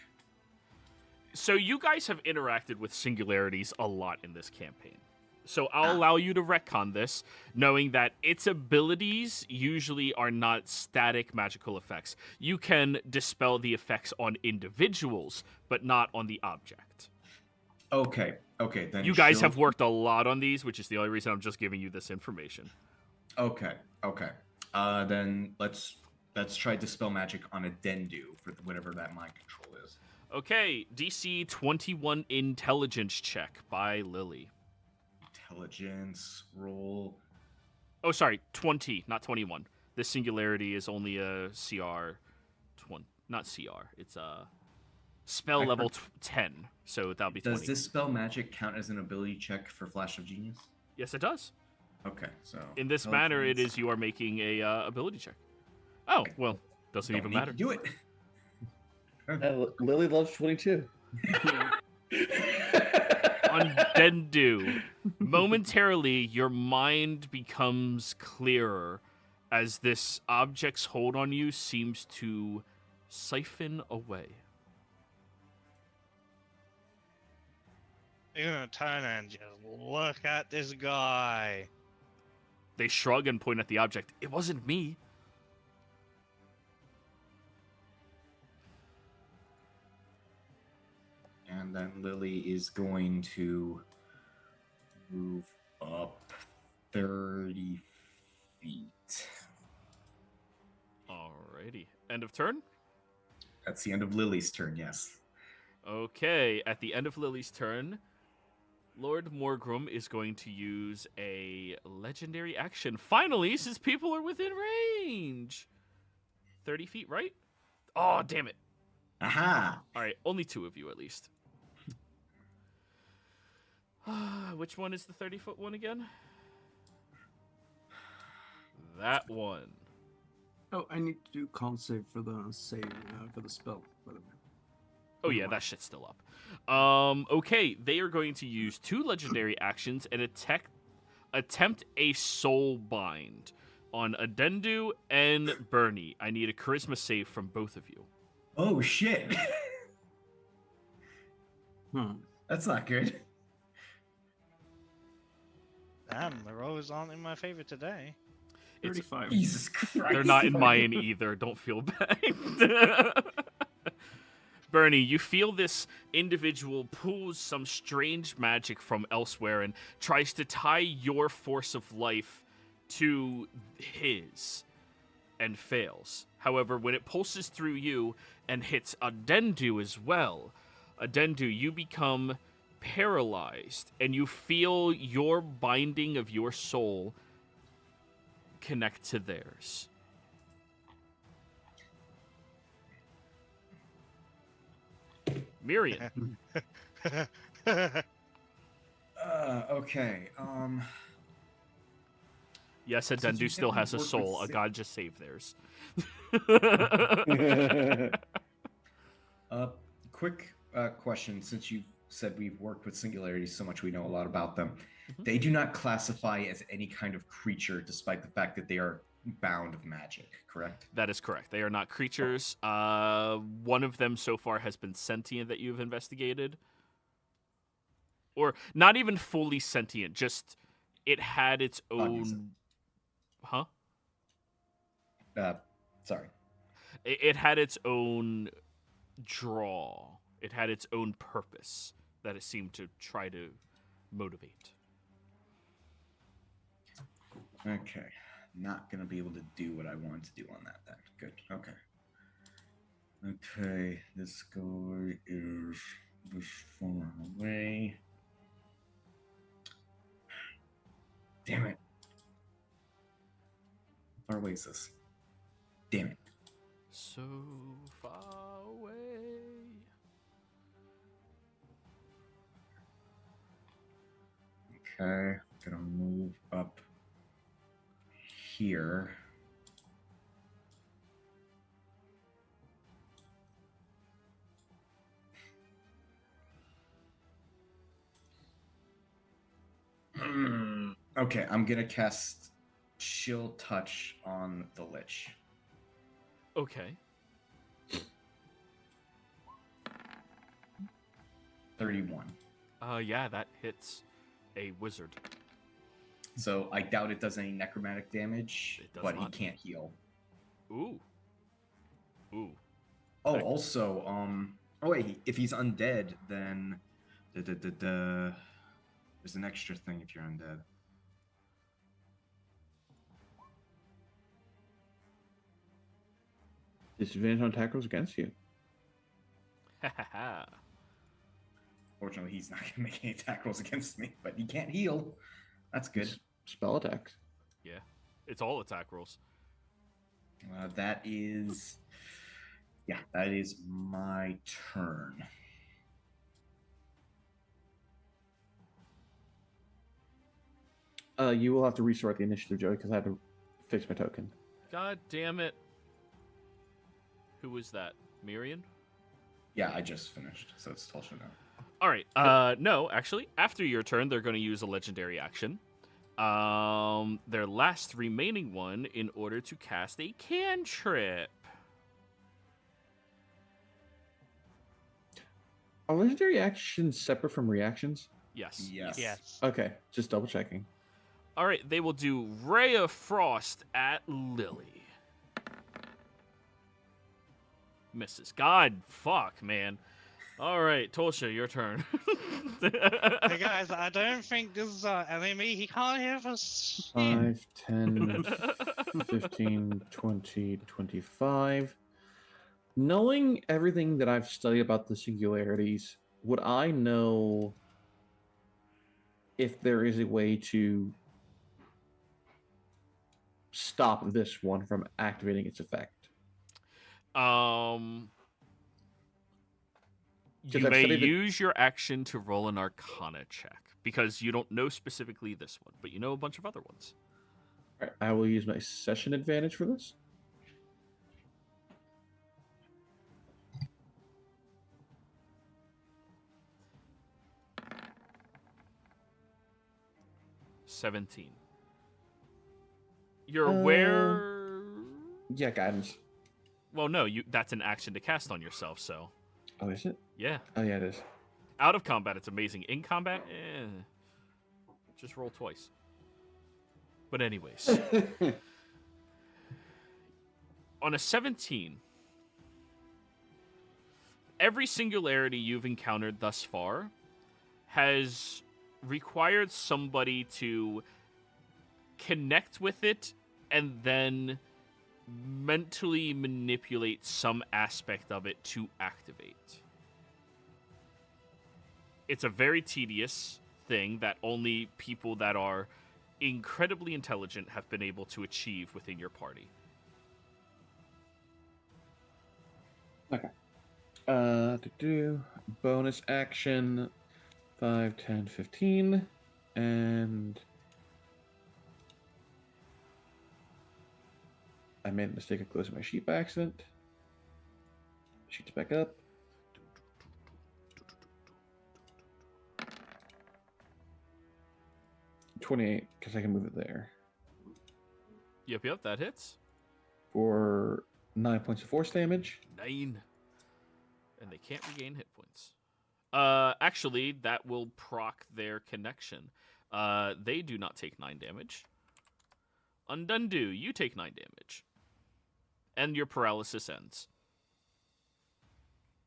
S2: So you guys have interacted with singularities a lot in this campaign. So I'll allow you to retcon this, knowing that its abilities usually are not static magical effects. You can dispel the effects on individuals, but not on the object.
S4: Okay, then
S2: You guys
S4: she'll-
S2: have worked a lot on these, which is the only reason I'm just giving you this information.
S4: Okay. Then let's try dispel magic on a Dendu for whatever that mind control is.
S2: Okay, DC 21 intelligence check by Lily.
S4: Intelligence roll.
S2: Oh, sorry, 20, not 21. This singularity is only a CR 20, not CR. It's a spell
S4: I
S2: level 10, so that'll be 20.
S4: Does dispel magic count as an ability check for Flash of Genius?
S2: Yes, it does.
S4: Okay, so
S2: In this manner, it is you are making a ability check. Oh, well, doesn't
S4: Don't
S2: even
S4: need
S2: matter.
S4: to do it.
S3: Lily loves 22.
S2: On Dendu, momentarily your mind becomes clearer as this object's hold on you seems to siphon away.
S5: You're gonna turn and just look at this guy.
S2: They shrug and point at the object. It wasn't me.
S4: And then Lily is going to move up 30 feet.
S2: Alrighty. End of turn?
S4: That's the end of Lily's turn, yes.
S2: Okay, at the end of Lily's turn, Lord Morgrim is going to use a legendary action. Finally, since people are within range. 30 feet, right? Oh, damn it.
S4: Aha!
S2: Alright, only 2 of you at least. Which one is the 30-foot one again? That one.
S1: Oh, I need to do con save for the for the spell, by the way.
S2: Oh yeah, that shit's still up. Okay, they are going to use 2 legendary actions and attempt a soul bind on Adendu and Bernie. I need a charisma save from both of you.
S4: Oh, shit. That's not good.
S5: Damn, the rolls aren't in my favor today.
S1: 35.
S4: Jesus Christ.
S2: They're not in mine either. Don't feel bad. Bernie, you feel this individual pulls some strange magic from elsewhere and tries to tie your force of life to his and fails. However, when it pulses through you and hits Adendu as well, Adendu, you become paralyzed and you feel your binding of your soul connect to theirs. Miriam.
S4: Okay.
S2: Yes,
S4: Since
S2: Adendu
S4: you
S2: still
S4: haven't
S2: has a
S4: worked
S2: soul.
S4: with
S2: A god just saved theirs.
S4: Quick question. Since you said we've worked with singularities so much, we know a lot about them. They do not classify as any kind of creature, despite the fact that they are bound of magic. Correct?
S2: That is correct. They are not creatures. One of them so far has been sentient that you've investigated. Or not even fully sentient, just it had its
S4: Cognizant.
S2: own... Huh?
S4: Sorry.
S2: It had its own draw. It had its own purpose that it seemed to try to motivate.
S4: Okay. Not gonna be able to do what I wanted to do on that then. Good. Okay. Okay. This guy is this far away. Damn it. How far away is this? Damn it.
S2: So far away.
S4: Okay. Gonna move up here. Okay, I'm gonna cast Chill Touch on the Lich.
S2: Okay.
S4: 31.
S2: Yeah, that hits. A wizard.
S4: So I doubt it does any necromantic damage,
S2: It does
S4: but he
S2: not.
S4: can't heal.
S2: Ooh. Ooh.
S4: Oh,
S2: Okay.
S4: also, oh wait, if he's undead, then there's an extra thing if you're undead.
S3: Disadvantage on attack rolls against you.
S2: Ha ha ha.
S4: Fortunately, he's not gonna make any attack rolls against me, but he can't heal. That's good.
S3: Spell attacks.
S2: Yeah. It's all attack rolls.
S4: That is my turn.
S3: You will have to restart the initiative, Joey, because I had to fix my token.
S2: God damn it. Who was that? Miriam?
S4: Yeah, I just finished, so it's Tulsa now.
S2: All right. No, actually, after your turn, they're going to use a legendary action. Their last remaining one in order to cast a cantrip.
S3: Are legendary actions separate from reactions?
S2: Yes.
S5: Yes.
S3: Okay, just double checking.
S2: All right, they will do Ray of Frost at Lily. Misses. God, fuck, man. All right, Tolsha, your turn.
S5: Hey guys, I don't think this is our enemy. He can't hear us.
S3: 5, 10, 15, 20, 25. Knowing everything that I've studied about the singularities, would I know if there is a way to stop this one from activating its effect?
S2: You
S3: 'Cause I've
S2: may
S3: studied it-
S2: use your action to roll an Arcana check because you don't know specifically this one, but you know a bunch of other ones.
S3: All right, I will use my session advantage for this.
S2: $17. You're aware.
S3: Yeah, guidance.
S2: Well, no, that's an action to cast on yourself. So,
S3: Oh, is it?
S2: yeah.
S3: Oh, yeah, it is.
S2: Out of combat, it's amazing. In combat, just roll twice. But anyways, on a 17, every singularity you've encountered thus far has required somebody to connect with it and then mentally manipulate some aspect of it to activate. It's a very tedious thing that only people that are incredibly intelligent have been able to achieve within your party.
S3: Okay. Bonus action 5, 10, 15. And I made a mistake of closing my sheet by accident. Sheet's back up. $28, because I can move it there.
S2: Yep, that hits.
S3: For 9 points of force damage.
S2: 9. And they can't regain hit points. Actually, that will proc their connection. They do not take 9 damage. Undundu, you take 9 damage. And your paralysis ends.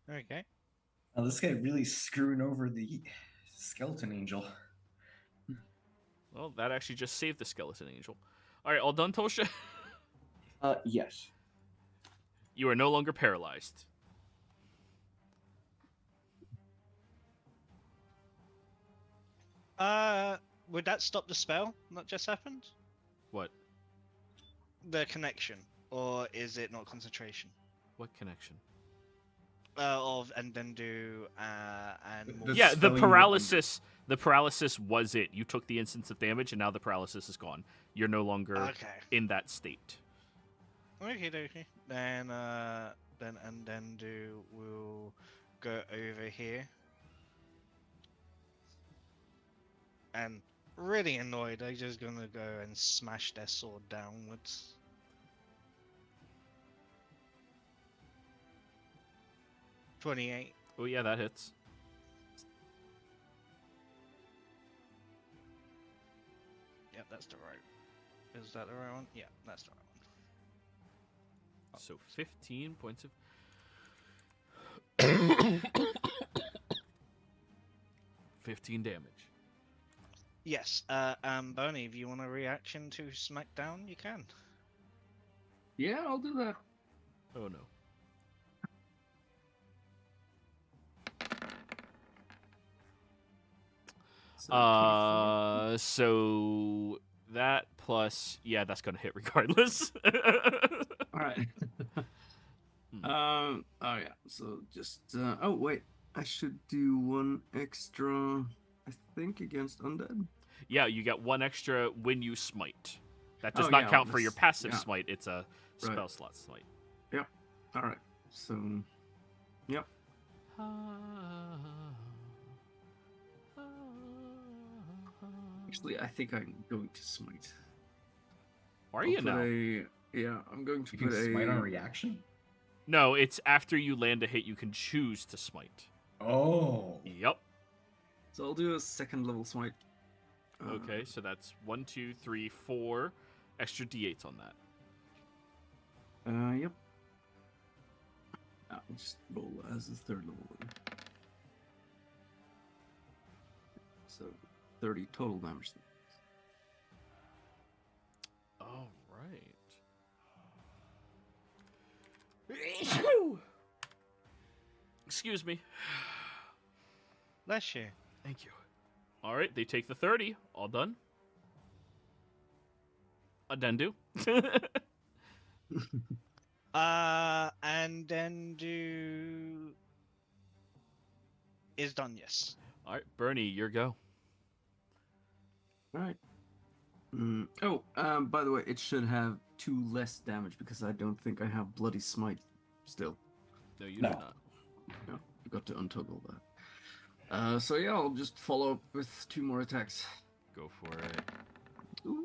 S5: Okay.
S4: Now this guy really screwing over the skeleton angel.
S2: Well, that actually just saved the skeleton angel. All right, all done, Tosha?
S3: Yes.
S2: You are no longer paralyzed.
S5: Would that stop the spell that just happened?
S2: What?
S5: The connection, or is it not concentration?
S2: What connection?
S5: Of and then do and
S4: The
S2: Yeah, the
S4: spelling
S2: paralysis. The paralysis was it. You took the instance of damage, and now the paralysis is gone. You're no longer
S5: okay.
S2: in that state.
S5: Okay. Then and then do we'll go over here. And really annoyed, they're just gonna go and smash their sword downwards. $28.
S2: Oh yeah, that hits.
S5: That's the right. Is that the right one? Yeah, that's the right one.
S2: So 15 points of 15 damage.
S5: Yes. Bernie, if you want a reaction to Smackdown, you can.
S1: Yeah, I'll do that.
S2: Oh no.
S1: So 24.
S2: So that plus, yeah, that's gonna hit regardless.
S1: All right. Oh yeah. So just. Oh wait, I should do one extra. I think against undead.
S2: Yeah, you get one extra when you smite. That does
S1: Oh,
S2: not
S1: yeah,
S2: count for your
S1: that's-
S2: passive
S1: yeah.
S2: smite. It's a
S1: Right.
S2: spell slot smite.
S1: Yep. All right. So. Yep. Actually, I think I'm going to smite.
S2: Are
S1: I'll
S2: you
S1: put
S2: now?
S1: Yeah, I'm going to
S4: You can
S1: put
S4: smite on reaction.
S2: No, it's after you land a hit, you can choose to smite.
S4: Oh.
S2: Yep.
S1: So I'll do a second level smite.
S2: Okay, so that's 1, 2, 3, 4 extra d8s on that.
S1: Yep. I'll just roll as a third level one. So 30 total damage.
S2: All right. Excuse me.
S5: Bless you.
S2: Thank you. All right, they take the 30. All done. Adendu.
S5: And then do is done. Yes.
S2: All right, Bernie, your go.
S1: All right. By the way, it should have 2 less damage because I don't think I have bloody smite still.
S2: No, you
S3: No.
S2: do not.
S1: No, I got to untoggle that. So yeah, I'll just follow up with 2 more attacks.
S2: Go for it.
S1: Ooh.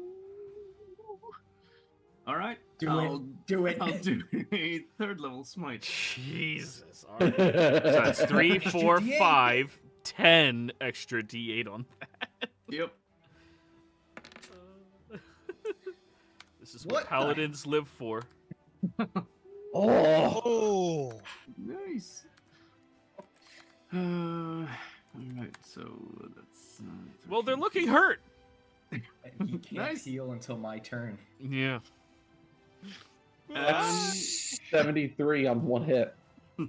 S1: All right.
S4: Do
S1: I'll
S4: it.
S1: I'll do a third level smite.
S2: Jesus. All right. So that's 3,
S4: Extra
S2: 4,
S4: D8.
S2: 5, 10 extra d8 on that.
S1: Yep.
S2: This is
S4: What
S2: what
S4: the-
S2: paladins live for.
S3: Oh,
S5: Oh.
S1: Nice. All right. So that's.
S2: Well, they're
S1: 13.
S2: looking hurt.
S4: You can't
S1: Nice.
S4: heal until my turn.
S2: Yeah.
S3: that's 73 on one hit.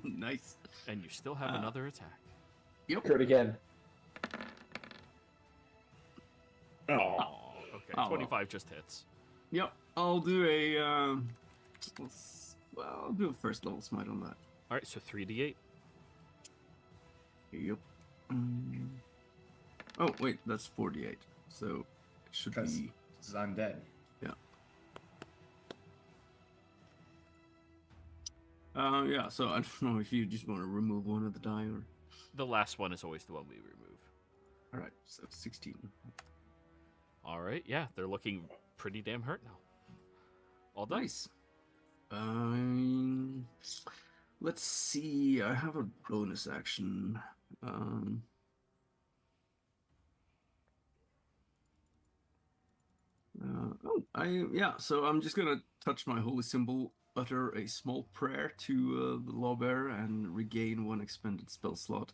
S1: Nice.
S2: And you still have another attack.
S1: Yep.
S3: Crit again.
S2: Oh, okay.
S1: well.
S2: 25 just hits.
S1: Yep. I'll do a. I'll do a first level smite on that.
S2: All right, so 3d8.
S1: Yep. Oh wait, that's 48. So it should
S4: Because
S1: be.
S4: it's undead.
S1: Yeah. So I don't know if you just want to remove one of the die or.
S2: The last one is always the one we remove.
S1: All right. So 16.
S2: All right, yeah, they're looking pretty damn hurt now. All done.
S1: Nice. Let's see. I have a bonus action. So I'm just gonna touch my holy symbol, utter a small prayer to the lawbearer, and regain 1 expended spell slot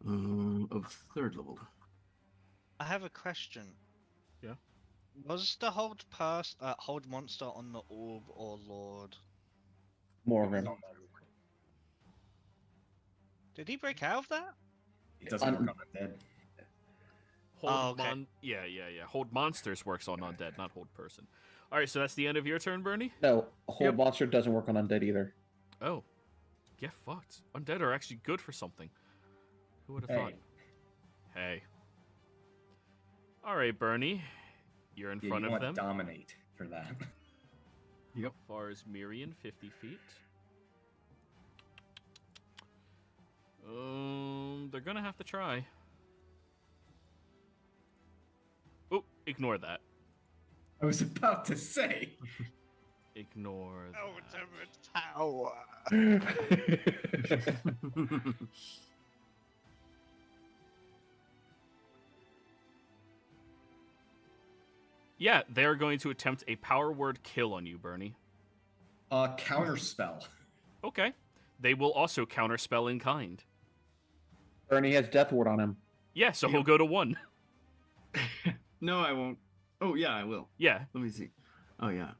S1: of 3rd level.
S5: I have a question.
S2: Yeah?
S5: Was the hold monster on the orb or lord?
S3: Morgan.
S5: Did he break out of that?
S4: It doesn't work on undead.
S2: Hold
S5: okay.
S2: Yeah. Hold monsters works on undead, not hold person. All right, so that's the end of your turn, Bernie?
S3: No, a whole
S1: Yep.
S3: monster doesn't work on undead either.
S2: Oh. Get fucked. Undead are actually good for something. Who would have thought? Hey. All right, Bernie. You're in
S4: Yeah,
S2: front
S4: you
S2: of
S4: want
S2: them.
S4: dominate for that.
S1: Yep.
S2: As far as Mirian, 50 feet. They're gonna have to try. Oh, ignore that.
S4: I was about to say.
S2: Ignore that.
S5: Power.
S2: Yeah, they're going to attempt a power word kill on you, Bernie.
S4: Counter spell.
S2: Okay. They will also counterspell in kind.
S3: Bernie has Death Ward on him.
S2: Yeah, so
S1: Yep.
S2: he'll go to 1.
S1: No, I won't. Oh yeah, I will.
S2: Yeah.
S1: Let me see. Oh yeah.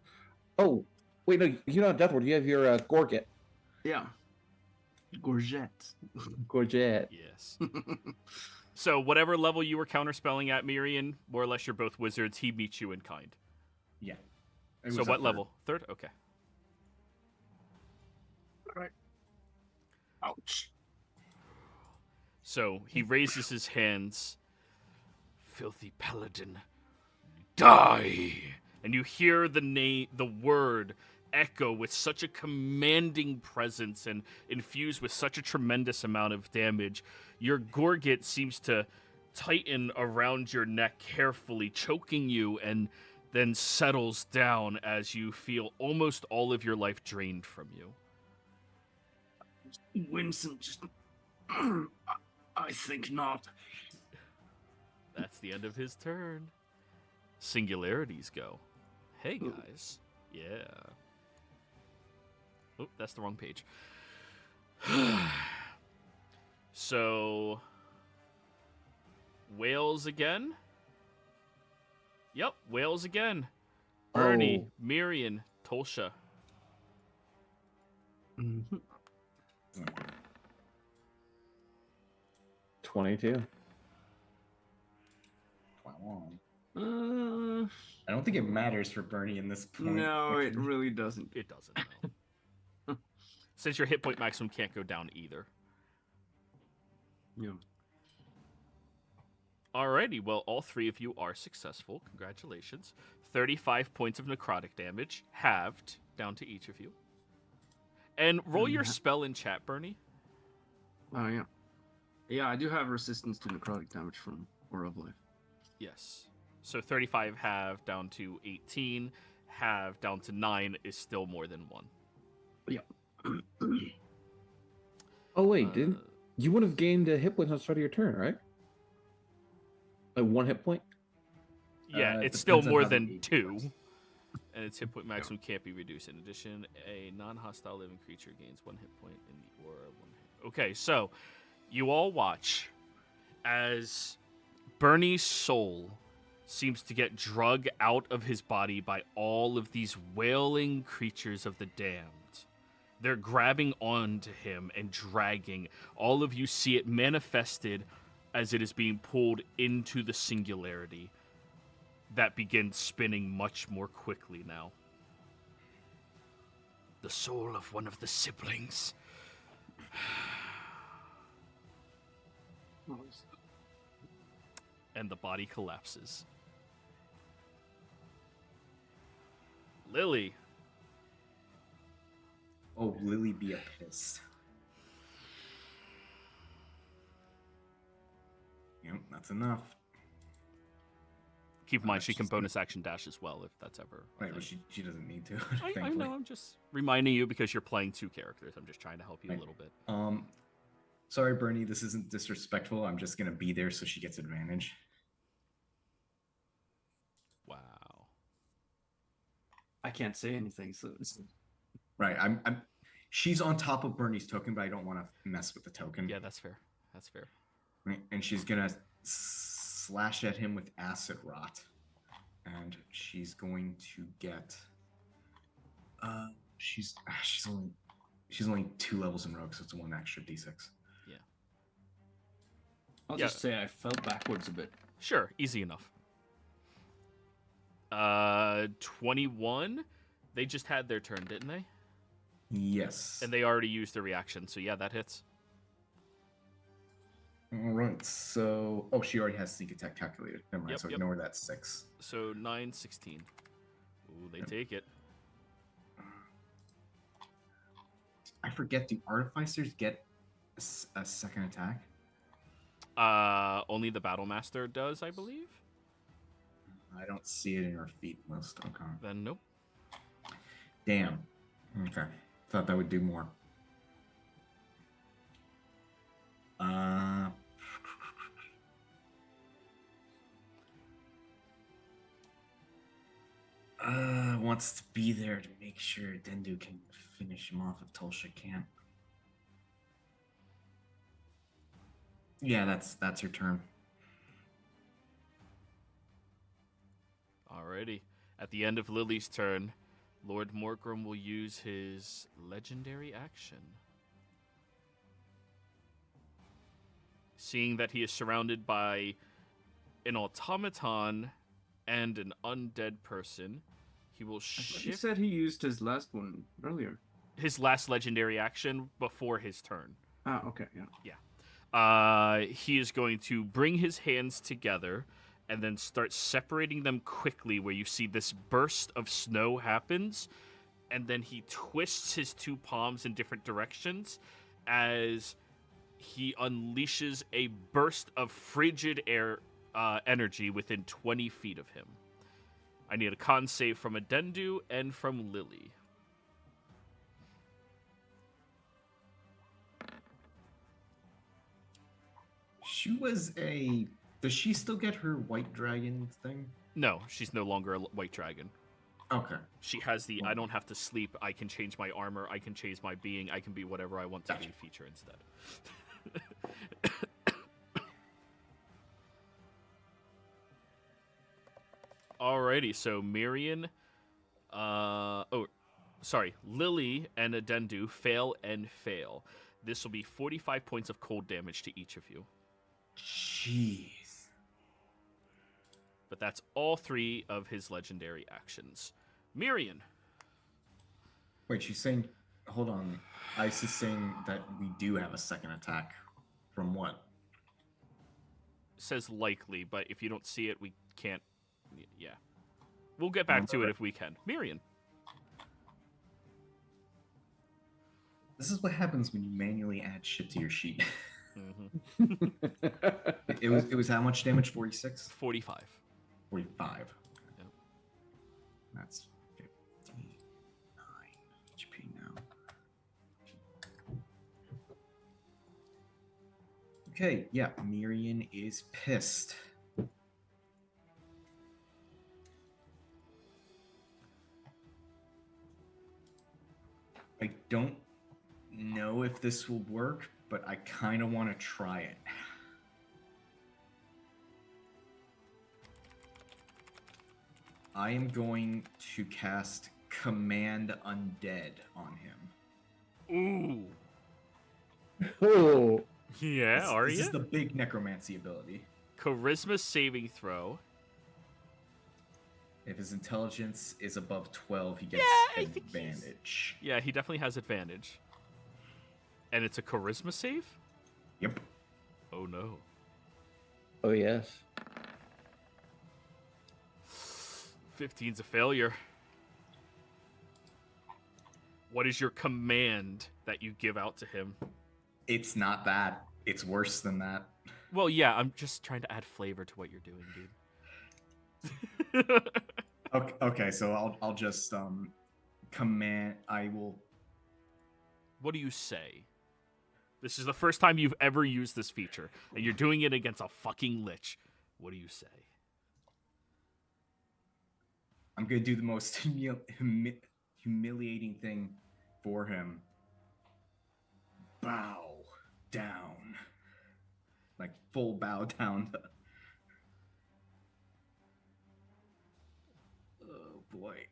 S3: Oh, wait, no, you don't have Death Ward. You have your Gorget.
S1: Yeah. Gorget.
S3: Gorget.
S2: Yes. So whatever level you were counterspelling at, Miriam, more or less you're both wizards. He meets you in kind.
S4: Yeah.
S2: So
S4: was
S2: what
S4: a third.
S2: level? 3rd? Okay.
S1: Right. Ouch.
S2: So he raises his hands. Filthy paladin, die! And you hear the word echo with such a commanding presence and infused with such a tremendous amount of damage. Your gorget seems to tighten around your neck carefully, choking you, and then settles down as you feel almost all of your life drained from you.
S1: Winston, just. I think not.
S2: That's the end of his turn. Singularities go. Hey, guys. Yeah. Oh, that's the wrong page. So, whales again? Yep, whales again. Bernie,
S3: Oh.
S2: Miriam, Tolsha.
S1: Mm-hmm.
S3: 22.
S4: I don't think it matters for Bernie in this point.
S1: No, it really doesn't.
S2: It doesn't, no. Since your hit point maximum can't go down either.
S1: Yeah.
S2: Alrighty, well, all 3 of you are successful. Congratulations. 35 points of necrotic damage, halved, down to each of you. And roll your spell in chat, Bernie.
S1: Oh yeah. Yeah, I do have resistance to necrotic damage from Aura of Life.
S2: Yes. So 35 halved down to 18, halved down to 9 is still more than 1.
S1: Yeah.
S3: Oh, wait, didn't you would have gained a hit point on the start of your turn, right? Like 1 hit point?
S2: Yeah,
S4: It
S2: it's still
S4: depends on
S2: more
S4: how the
S2: than
S4: age
S2: 2.
S4: works.
S2: And its hit point maximum can't be reduced. In addition, a non-hostile living creature gains 1 hit point in the aura. 1 hit. Okay, so you all watch as Bernie's soul seems to get drug out of his body by all of these wailing creatures of the damned. They're grabbing onto him and dragging. All of you see it manifested as it is being pulled into the singularity that begins spinning much more quickly now. The soul of one of the siblings. And the body collapses. Lily.
S4: Oh, Lily be a pissed. Yep, that's enough.
S2: Keep in mind, she can
S4: she's
S2: bonus action dash as well if that's ever. a
S4: Right, but
S2: thing.
S4: she doesn't need to.
S2: I
S4: thankfully.
S2: know, I'm just reminding you because you're playing 2 characters. I'm just trying to help you a
S4: Right.
S2: little bit.
S4: Sorry, Bernie, this isn't disrespectful. I'm just gonna be there so she gets advantage.
S2: Wow.
S1: I can't say anything, so it's...
S4: Right, I'm. She's on top of Bernie's token, but I don't want to mess with the token.
S2: Yeah, that's fair. That's fair.
S4: Right, and she's gonna slash at him with acid rot, and she's going to get. She's only 2 levels in rogue, so it's 1 extra d6.
S1: I'll
S2: Yeah.
S1: just say I fell backwards a bit.
S2: Sure, easy enough. 21. They just had their turn, didn't they?
S4: Yes.
S2: And they already used their reaction, so yeah, that hits.
S4: All right. So, she already has sneak attack calculated. Never mind.
S2: Yep,
S4: so
S2: yep.
S4: ignore that 6.
S2: So 9, 16. Ooh, they take it.
S4: I forget. Do artificers get a second attack?
S2: Only the Battle Master does, I believe.
S4: I don't see it in her feet list. Okay.
S2: Then nope.
S4: Damn. Okay. Thought that would do more. wants to be there to make sure Dendu can finish him off if Tulsha can't. Yeah, that's your turn.
S2: Alrighty. At the end of Lily's turn, Lord Morgrim will use his legendary action. Seeing that he is surrounded by an automaton and an undead person, he will
S1: He
S2: shift
S1: said he used his last one earlier.
S2: his last legendary action before his turn.
S1: Ah, okay, yeah.
S2: He is going to bring his hands together and then start separating them quickly, where you see this burst of snow happens, and then he twists his two palms in different directions as he unleashes a burst of frigid air energy within 20 feet of him. I need a con save from Adendu and from Lily.
S4: She was a. Does she still get her white dragon thing?
S2: No, she's no longer a white dragon.
S4: Okay.
S2: She has the I don't have to sleep, I can change my armor, I can change my being, I can be whatever I want to be feature instead. Alrighty, so Mirian, Lily and Adendu fail and fail. This will be 45 points of cold damage to each of you.
S4: Jeez.
S2: But that's all three of his legendary actions. Mirian.
S4: Wait, she's saying. Hold on. Ice is saying that we do have a second attack. From what?
S2: Says likely, but if you don't see it, we can't. Yeah. We'll get back to it if we can. Mirian.
S4: This is what happens when you manually add shit to your sheet.
S2: Mm-hmm.
S4: It was how much damage? 46?
S2: 45.
S4: 45.
S2: Yep.
S4: That's 59 HP now. Okay, yeah, Mirian is pissed. I don't know if this will work, but I kind of want to try it. I am going to cast Command Undead on him.
S2: Ooh.
S3: Oh,
S2: Yeah, are
S4: This
S2: you?
S4: is the big necromancy ability.
S2: Charisma saving throw.
S4: If his intelligence is above 12, he gets
S2: I think
S4: advantage.
S2: Yeah, he definitely has advantage. And it's a charisma save?
S4: Yep.
S2: Oh no.
S3: oh yes.
S2: 15's a failure. What is your command that you give out to him?
S4: It's not that. It's worse than that.
S2: Well, yeah, I'm just trying to add flavor to what you're doing, dude.
S4: Okay, so I'll just command. I will.
S2: What do you say? This is the first time you've ever used this feature, and you're doing it against a fucking lich. What do you say?
S4: I'm gonna do the most humiliating thing for him. Bow down, like full bow down. Oh boy.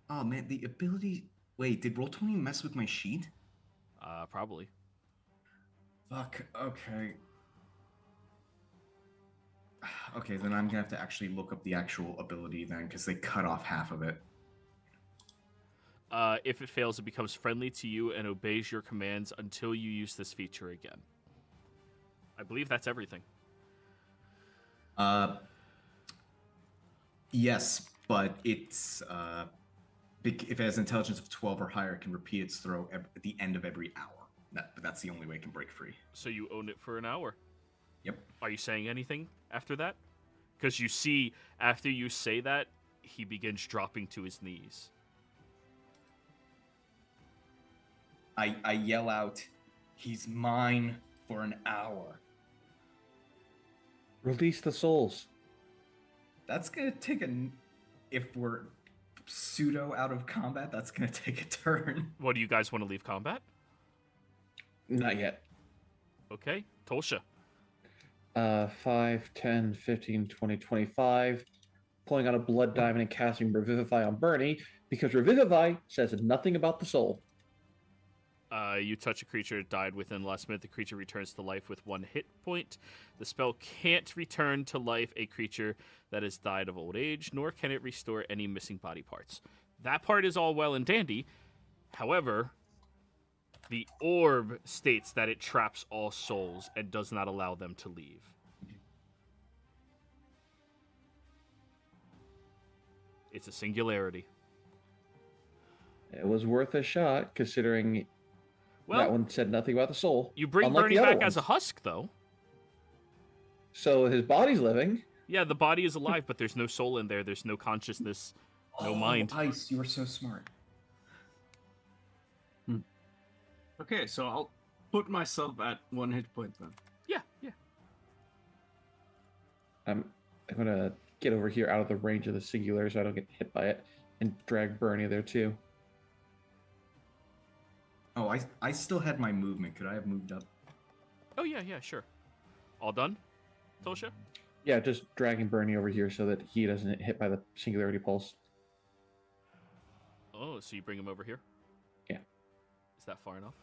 S4: Oh man, the ability. Wait, did Roll20 mess with my sheet?
S2: Probably.
S4: Fuck. Okay. Okay, then I'm gonna have to actually look up the actual ability then, because they cut off half of it.
S2: If it fails, it becomes friendly to you and obeys your commands until you use this feature again. I believe that's everything.
S4: Yes, but it's if it has intelligence of 12 or higher, it can repeat its throw at the end of every hour. But that's the only way it can break free.
S2: So you own it for an hour.
S4: Yep.
S2: Are you saying anything after that? Because you see, after you say that, he begins dropping to his knees.
S4: I yell out, "He's mine for an hour."
S3: Release the souls.
S4: That's gonna take if we're pseudo out of combat, that's gonna take a turn.
S2: What do you guys want to leave combat?
S3: Not yet.
S2: Okay, Tolsha.
S3: 5, 10, 15, 20, 25. Pulling out a blood diamond and casting Revivify on Bernie, because Revivify says nothing about the soul.
S2: You touch a creature that died within the last minute. The creature returns to life with 1 hit point. The spell can't return to life a creature that has died of old age, nor can it restore any missing body parts. That part is all well and dandy. However, the orb states that it traps all souls and does not allow them to leave. It's a singularity.
S3: It was worth a shot, considering that one said nothing about the soul.
S2: You bring
S3: unlike
S2: Bernie
S3: the other
S2: back as a
S3: ones.
S2: husk, though.
S3: So his body's living.
S2: Yeah, the body is alive, but there's no soul in there. There's no consciousness, no mind.
S4: Ice, you are so smart.
S1: Okay, so I'll put myself at 1 hit point then.
S2: Yeah.
S3: I'm gonna get over here out of the range of the singular so I don't get hit by it, and drag Bernie there too.
S4: Oh, I still had my movement. Could I have moved up?
S2: Oh, yeah, sure. All done, Tolsha?
S3: Yeah, just dragging Bernie over here so that he doesn't get hit by the singularity pulse.
S2: Oh, so you bring him over here?
S3: Yeah.
S2: Is that far enough?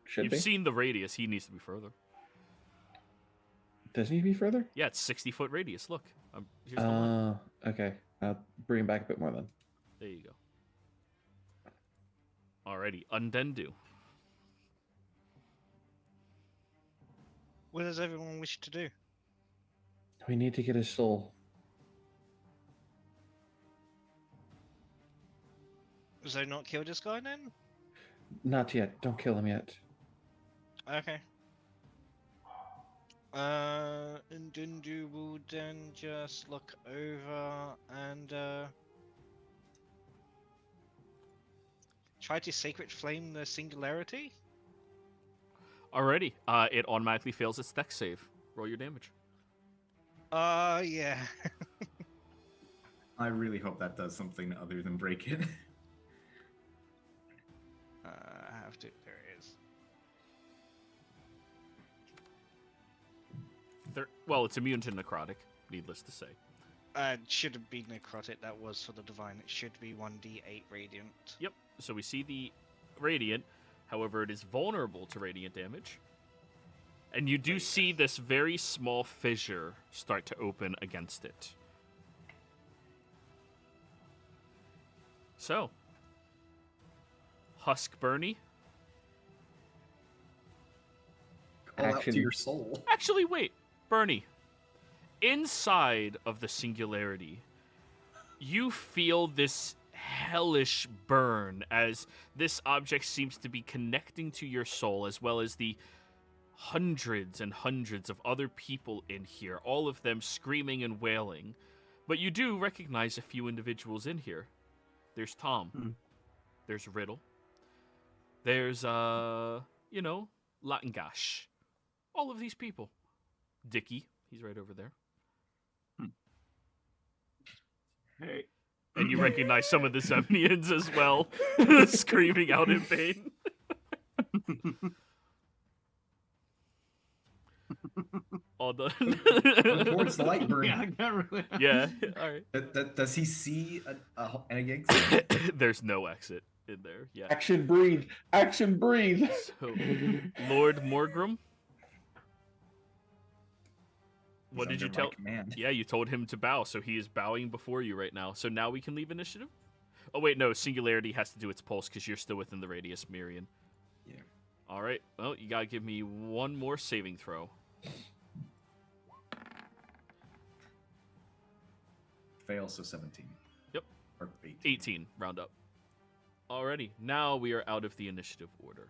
S3: Should
S2: You've
S3: be.
S2: seen the radius. He needs to be further.
S3: Does he need to be further?
S2: Yeah, it's 60-foot radius. Look. Here's the line.
S3: Okay. I'll bring him back a bit more then.
S2: There you go. Alrighty, Undendu.
S5: What does everyone wish to do?
S3: We need to get his soul.
S5: So not kill this guy then?
S3: Not yet. Don't kill him yet.
S5: Okay. And Dundu will then just look over and try to sacred flame the singularity.
S2: Alrighty, it automatically fails its dex save. Roll your damage.
S5: Yeah.
S4: I really hope that does something other than break it.
S5: I have to. There it is.
S2: Well, it's immune to necrotic, needless to say.
S5: It should have been necrotic. That was for the divine. It should be 1d8 radiant.
S2: Yep, so we see the radiant. However, it is vulnerable to radiant damage. And you do see this very small fissure start to open against it. So, Husk Bernie.
S4: Call out
S3: Action.
S4: to your soul.
S2: Actually, wait, Bernie. Inside of the singularity, you feel this hellish burn as this object seems to be connecting to your soul, as well as the hundreds and hundreds of other people in here, all of them screaming and wailing. But you do recognize a few individuals in here. There's Tom. There's Riddle. There's, Latingash. All of these people. Dickie, he's right over there.
S1: Hey.
S2: And you recognize some of the Zemnians as well, screaming out in pain. All done.
S4: Towards the light burn.
S1: Yeah, I can't really.
S2: Yeah, all right.
S4: Does he see an exit?
S2: There's no exit in there. Yeah.
S3: Action breathe. Action breathe.
S2: So, Lord Morgrim, what
S4: He's
S2: did you
S4: under my
S2: tell?
S4: command.
S2: Yeah, you told him to bow, so he is bowing before you right now. So now we can leave initiative? Oh, wait, no. Singularity has to do its pulse because you're still within the radius, Mirian.
S4: Yeah.
S2: All right. Well, you got to give me one more saving throw.
S4: Fail, so 17.
S2: Yep.
S4: Or 18.
S2: 18, round up. Alrighty. Now we are out of the initiative order.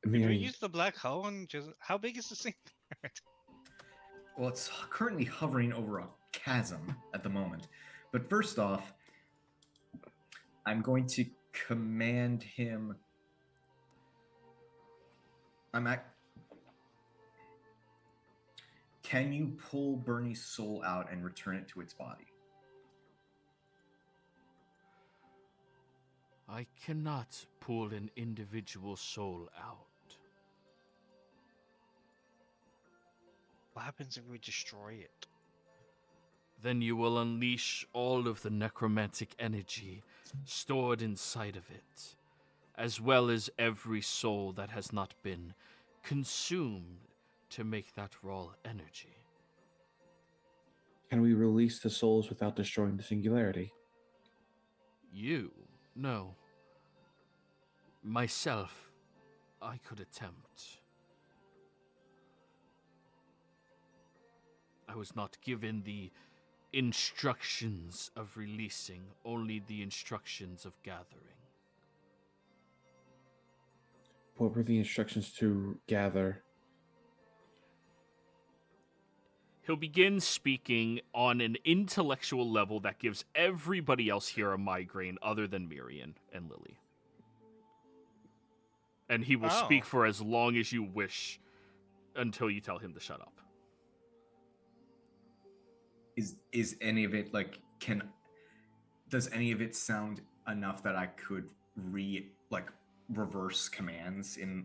S3: I
S5: Can we
S3: mean,
S5: use the black hole and just... How big is the singularity?
S4: Well, it's currently hovering over a chasm at the moment. But first off, I'm going to command him I'm at. Can you pull Bernie's soul out and return it to its body?
S2: I cannot pull an individual soul out.
S5: What happens if we destroy it?
S2: Then you will unleash all of the necromantic energy stored inside of it, as well as every soul that has not been consumed to make that raw energy.
S3: Can we release the souls without destroying the singularity?
S2: You? No. Myself, I could attempt. I was not given the instructions of releasing, only the instructions of gathering.
S3: What were the instructions to gather?
S2: He'll begin speaking on an intellectual level that gives everybody else here a migraine other than Miriam and Lily. And he will speak for as long as you wish until you tell him to shut up.
S4: Is any of it like does any of it sound enough that I could reverse commands in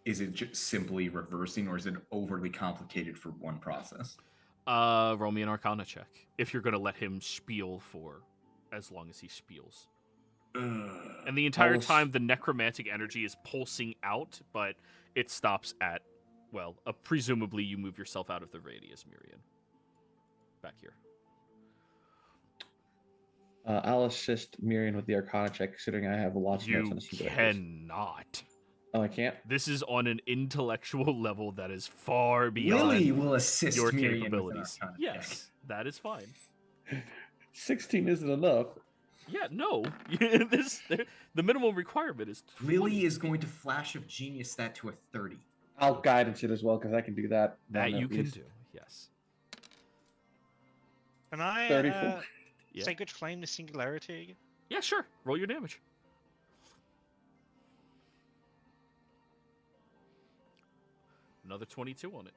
S4: is it just simply reversing, or is it overly complicated for one process?
S2: Roll me an Arcana check if you're gonna let him spiel for as long as he spiels. And the entire time, the necromantic energy is pulsing out, but it stops at, well, presumably you move yourself out of the radius, Miriam. Back here.
S3: I'll assist Miriam with the Arcana check, considering I have lots of notes on the
S2: You
S3: singularities.
S2: cannot.
S3: Oh, I can't?
S2: This is on an intellectual level that is far beyond
S4: Lily will assist
S2: your
S4: Miriam
S2: capabilities.
S4: with an Arcana
S2: Yes,
S4: check.
S2: that is fine.
S3: 16 isn't enough.
S2: Yeah, no. The minimum requirement is 20.
S4: Lily is going to flash of genius that to a 30.
S3: I'll guidance it as well, because I can do that.
S2: That
S3: one
S2: you
S3: at
S2: can
S3: least.
S2: do, yes.
S5: Can I
S3: 34.
S2: Yeah.
S5: Sacred Flame the singularity again?
S2: Yeah, sure. Roll your damage. Another 22 on it.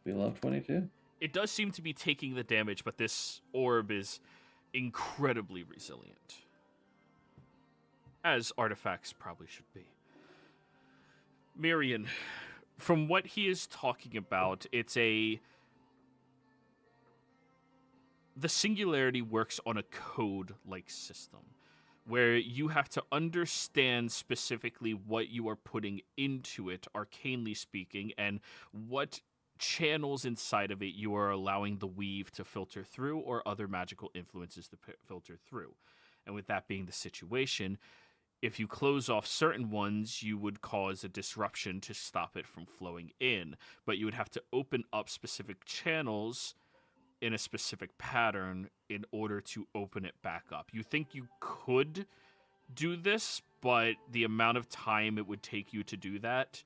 S3: We love 22.
S2: It does seem to be taking the damage, but this orb is incredibly resilient. As artifacts probably should be. Miriam, from what he is talking about, the singularity works on a code-like system, where you have to understand specifically what you are putting into it, arcanely speaking, and what channels inside of it you are allowing the weave to filter through or other magical influences to filter through. And with that being the situation, if you close off certain ones, you would cause a disruption to stop it from flowing in. But you would have to open up specific channels in a specific pattern in order to open it back up. You think you could do this, but the amount of time it would take you to do that,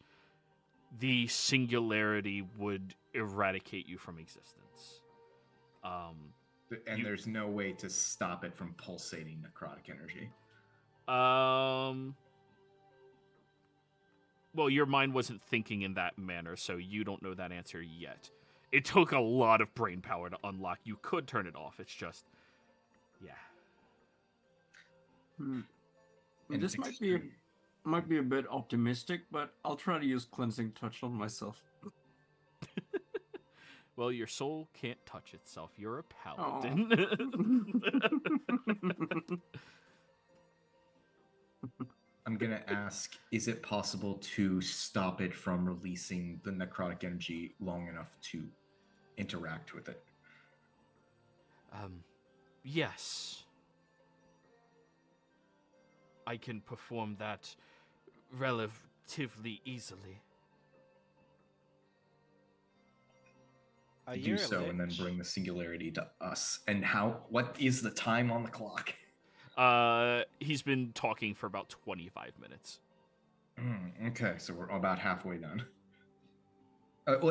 S2: the singularity would eradicate you from existence.
S4: And there's no way to stop it from pulsating necrotic energy.
S2: Well, your mind wasn't thinking in that manner, so you don't know that answer yet. It took a lot of brain power to unlock. You could turn it off. It's just, yeah.
S1: This might be a bit optimistic, but I'll try to use cleansing touch on myself.
S2: Well, your soul can't touch itself. You're a paladin.
S4: I'm going to ask, is it possible to stop it from releasing the necrotic energy long enough to interact with it?
S2: Yes. I can perform that relatively easily.
S4: Do so and then bring the singularity to us. And what is the time on the clock?
S2: He's been talking for about 25 minutes.
S4: Okay, so we're about halfway done.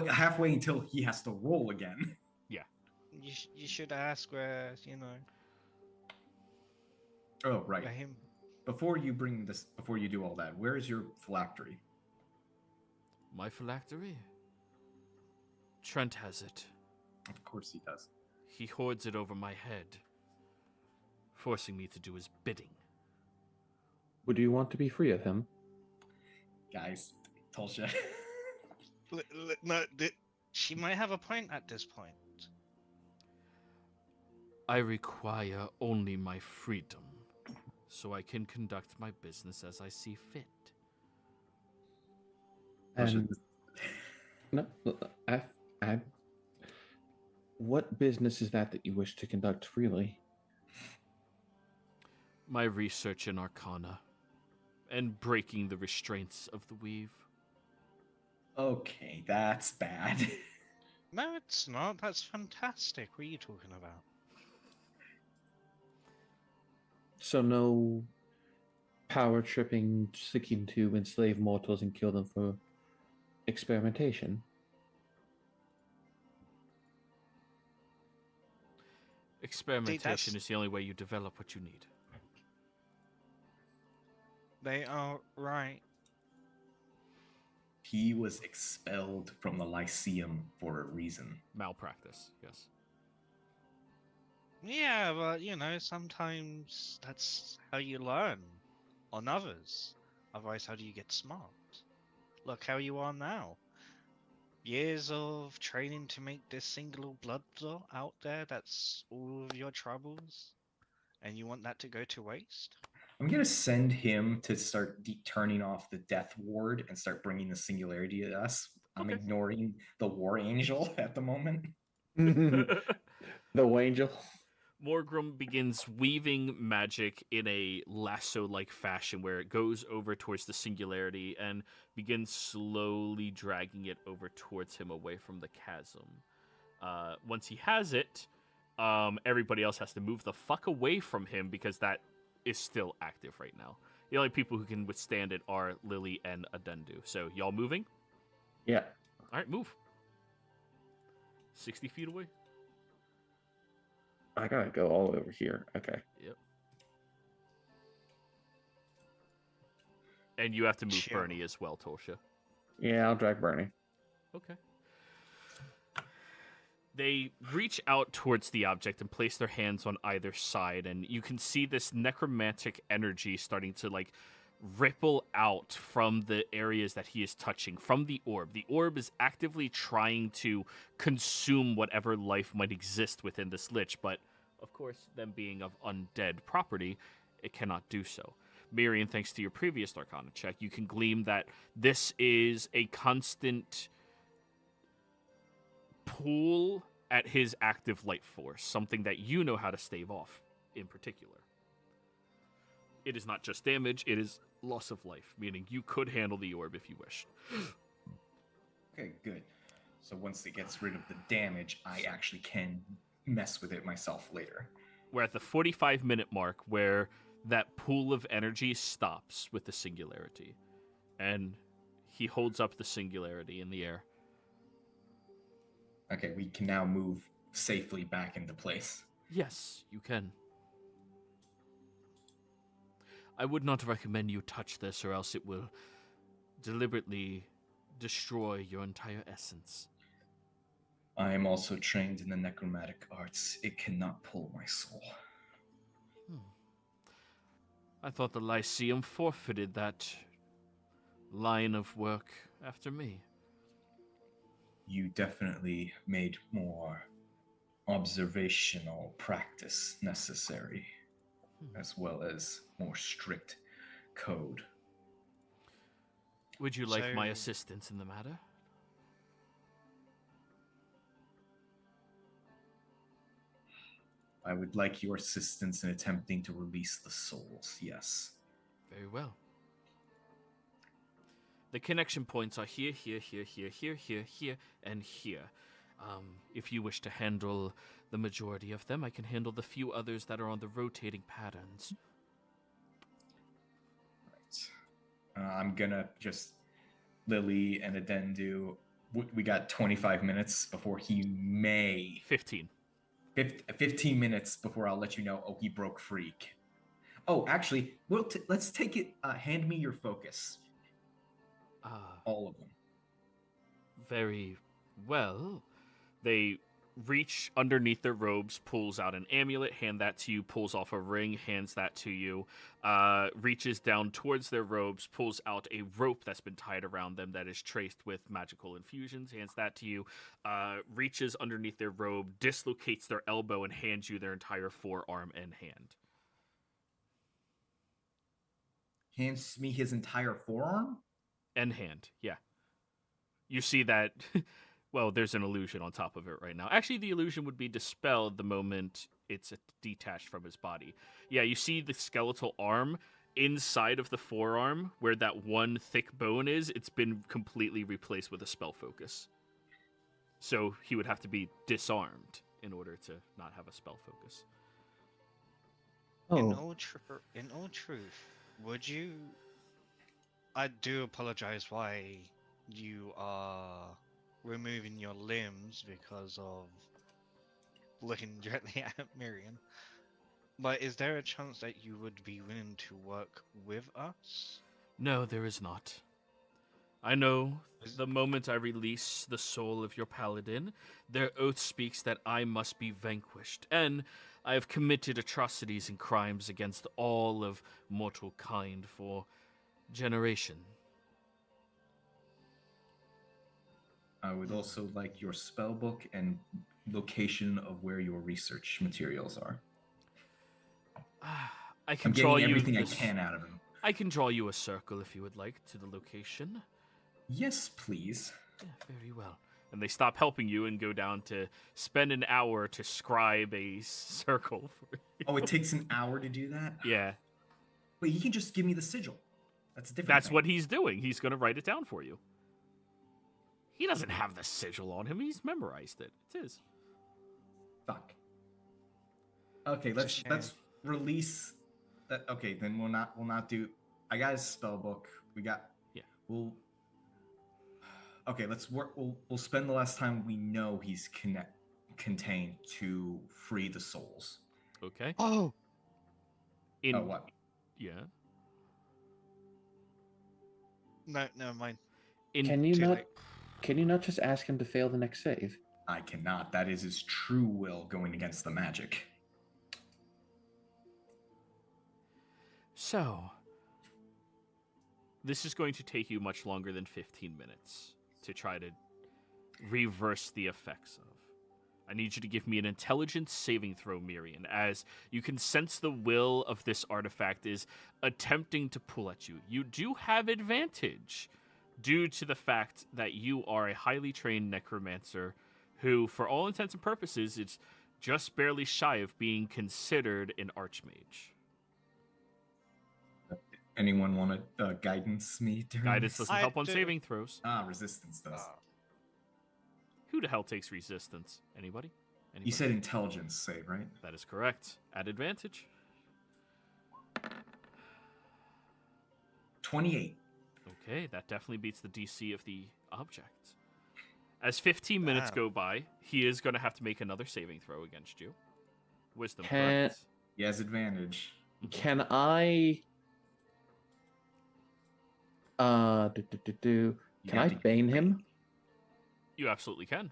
S4: Halfway until he has to roll again.
S2: Yeah.
S5: You should ask where,
S4: Oh, right.
S5: where him.
S4: before you do all that, where is your phylactery?
S2: My phylactery? Trent has it.
S4: Of course he does.
S2: He hoards it over my head, forcing me to do his bidding.
S3: Would you want to be free of him?
S4: Guys, told you.
S5: No, she might have a point at this point.
S2: I require only my freedom, so I can conduct my business as I see fit.
S3: And no, what business is that you wish to conduct freely?
S2: My research in Arcana, and breaking the restraints of the weave.
S4: Okay, that's bad.
S5: No, it's not. That's fantastic. What are you talking about?
S3: So no power tripping, seeking to enslave mortals and kill them for experimentation.
S2: Experimentation is the only way you develop what you need.
S5: They are right.
S4: He was expelled from the Lyceum for a reason.
S2: Malpractice, yes.
S5: Yeah, but sometimes that's how you learn on others. Otherwise, how do you get smart? Look how you are now. Years of training to make this single blood dot out there, that's all of your troubles? And you want that to go to waste?
S4: I'm going to send him to start turning off the death ward and start bringing the singularity to us. I'm ignoring the war angel at the moment.
S3: The Wangel.
S2: Morgrim begins weaving magic in a lasso-like fashion where it goes over towards the singularity and begins slowly dragging it over towards him away from the chasm. Once he has it, everybody else has to move the fuck away from him because that is still active right now. The only people who can withstand it are Lily and Adendu. So, y'all moving?
S3: Yeah.
S2: All right, move. 60 feet away?
S3: I gotta go all over here. Okay.
S2: Yep. And you have to move
S5: Sure.
S2: Bernie as well, Tosha.
S3: Yeah, I'll drag Bernie.
S2: Okay. They reach out towards the object and place their hands on either side, and you can see this necromantic energy starting to, ripple out from the areas that he is touching, from the orb. The orb is actively trying to consume whatever life might exist within this lich, but, of course, them being of undead property, it cannot do so. Miriam, thanks to your previous Arcana check, you can glean that this is a constant pull at his active light force, something that you know how to stave off in particular. It is not just damage, it is loss of life, meaning you could handle the orb if you wished.
S4: Okay, good. So once it gets rid of the damage, I actually can mess with it myself later.
S2: We're at the 45-minute mark where that pool of energy stops with the singularity. And he holds up the singularity in the air.
S4: Okay, we can now move safely back into place.
S2: Yes, you can. I would not recommend you touch this, or else it will deliberately destroy your entire essence.
S4: I am also trained in the necromantic arts. It cannot pull my soul.
S2: I thought the Lyceum forfeited that line of work after me.
S4: You definitely made more observational practice necessary, as well as more strict code.
S2: Would you like my
S5: So-
S2: assistance in the matter?
S4: I would like your assistance in attempting to release the souls, yes.
S2: Very well. The connection points are here, here, here, here, here, here, here, and here. If you wish to handle the majority of them, I can handle the few others that are on the rotating patterns.
S4: Right. I'm gonna just... Lily and Adendu, we got 25 minutes before he may...
S2: 15.
S4: 15 minutes before I'll let you know, oh, he broke free. Oh, actually, let's take it. Hand me your focus. All of them.
S2: Very well. They reach underneath their robes, pulls out an amulet, hand that to you, pulls off a ring, hands that to you, reaches down towards their robes, pulls out a rope that's been tied around them that is traced with magical infusions, hands that to you, reaches underneath their robe, dislocates their elbow, and hands you their entire forearm and hand.
S4: Hands me his entire forearm?
S2: And hand, yeah. You see that... Well, there's an illusion on top of it right now. Actually, the illusion would be dispelled the moment it's detached from his body. Yeah, you see the skeletal arm inside of the forearm where that one thick bone is. It's been completely replaced with a spell focus. So he would have to be disarmed in order to not have a spell focus.
S5: In
S3: Oh,
S5: all truth, would you... I do apologize why you are removing your limbs because of looking directly at Miriam. But is there a chance that you would be willing to work with us?
S2: No, there is not. I know the moment I release the soul of your paladin, their oath speaks that I must be vanquished, and I have committed atrocities and crimes against all of mortal kind for generation.
S4: I would also like your spell book and location of where your research materials are.
S2: I can
S4: I'm
S2: draw
S4: getting
S2: you
S4: everything I
S2: this-
S4: can out of him.
S2: I can draw you a circle if you would like to the location.
S4: Yes, please.
S2: Yeah, very well. And they stop helping you and go down to spend an hour to scribe a circle for you.
S4: Oh, it takes an hour to do that?
S2: Yeah,
S4: Wait, he can just give me the sigil. That's a different
S2: that's
S4: thing.
S2: what he's doing. He's going to write it down for you. He doesn't have the sigil on him. He's memorized it. It's his.
S4: Fuck. Okay,
S5: It's a shame.
S4: let's release that. Okay, then we'll not do. I got his spell book. We got.
S2: Yeah.
S4: We'll. Okay, let's work. We'll spend the last time we know he's contained to free the souls.
S2: Okay.
S5: Oh!
S2: In,
S4: Oh, what?
S2: Yeah.
S5: No, never mind.
S2: In,
S3: can you
S5: too
S3: not?
S5: late.
S3: Can you not just ask him to fail the next save?
S4: I cannot. That is his true will going against the magic.
S2: So, this is going to take you much longer than 15 minutes to try to reverse the effects of. I need you to give me an intelligence saving throw, Miriam, as you can sense the will of this artifact is attempting to pull at you. You do have advantage due to the fact that you are a highly trained necromancer who, for all intents and purposes, is just barely shy of being considered an archmage.
S4: Anyone want to guidance me during
S2: Guidance
S4: this?
S2: doesn't
S5: I
S2: help on
S5: do.
S2: saving throws.
S4: Resistance does.
S2: Who the hell takes resistance? Anybody?
S4: You said intelligence save, right?
S2: That is correct. At advantage.
S4: 28.
S2: Okay, that definitely beats the DC of the object. As 15 minutes
S5: Wow.
S2: go by, he is going to have to make another saving throw against you. Wisdom,
S3: Can-
S2: correct?
S4: He has advantage.
S3: Can I?
S4: You
S3: Can
S4: have
S3: I
S4: to-
S3: bane him?
S2: You absolutely can.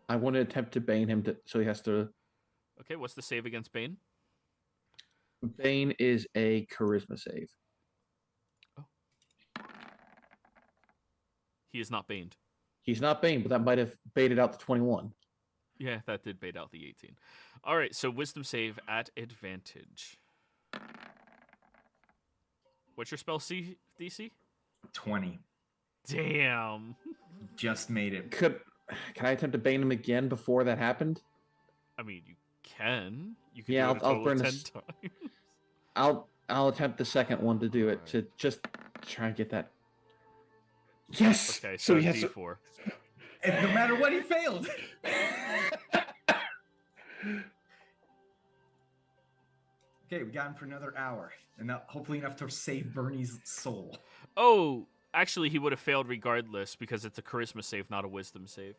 S3: I want to attempt to bane him, so he has to.
S2: Okay, what's the save against Bane?
S3: Bane is a charisma save.
S2: He is not baned.
S3: He's not bane, but that might have baited out the 21.
S2: Yeah, that did bait out the 18. All right, so wisdom save at advantage. What's your spell DC?
S4: 20.
S2: Damn.
S4: Just made it.
S3: Can I attempt to bane him again before that happened?
S2: I mean, you can. You can
S3: Yeah,
S2: do it a
S3: I'll
S2: total
S3: burn
S2: of 10
S3: this-
S2: times.
S3: I'll attempt the second one to do it
S2: Alright.
S3: to just try and get that. Yes.
S2: Okay, so
S3: he has to-
S2: D4.
S4: And no matter what, he failed. Okay, we got him for another hour, and that hopefully enough to save Bernie's soul.
S2: Oh, actually, he would have failed regardless because it's a charisma save, not a wisdom save.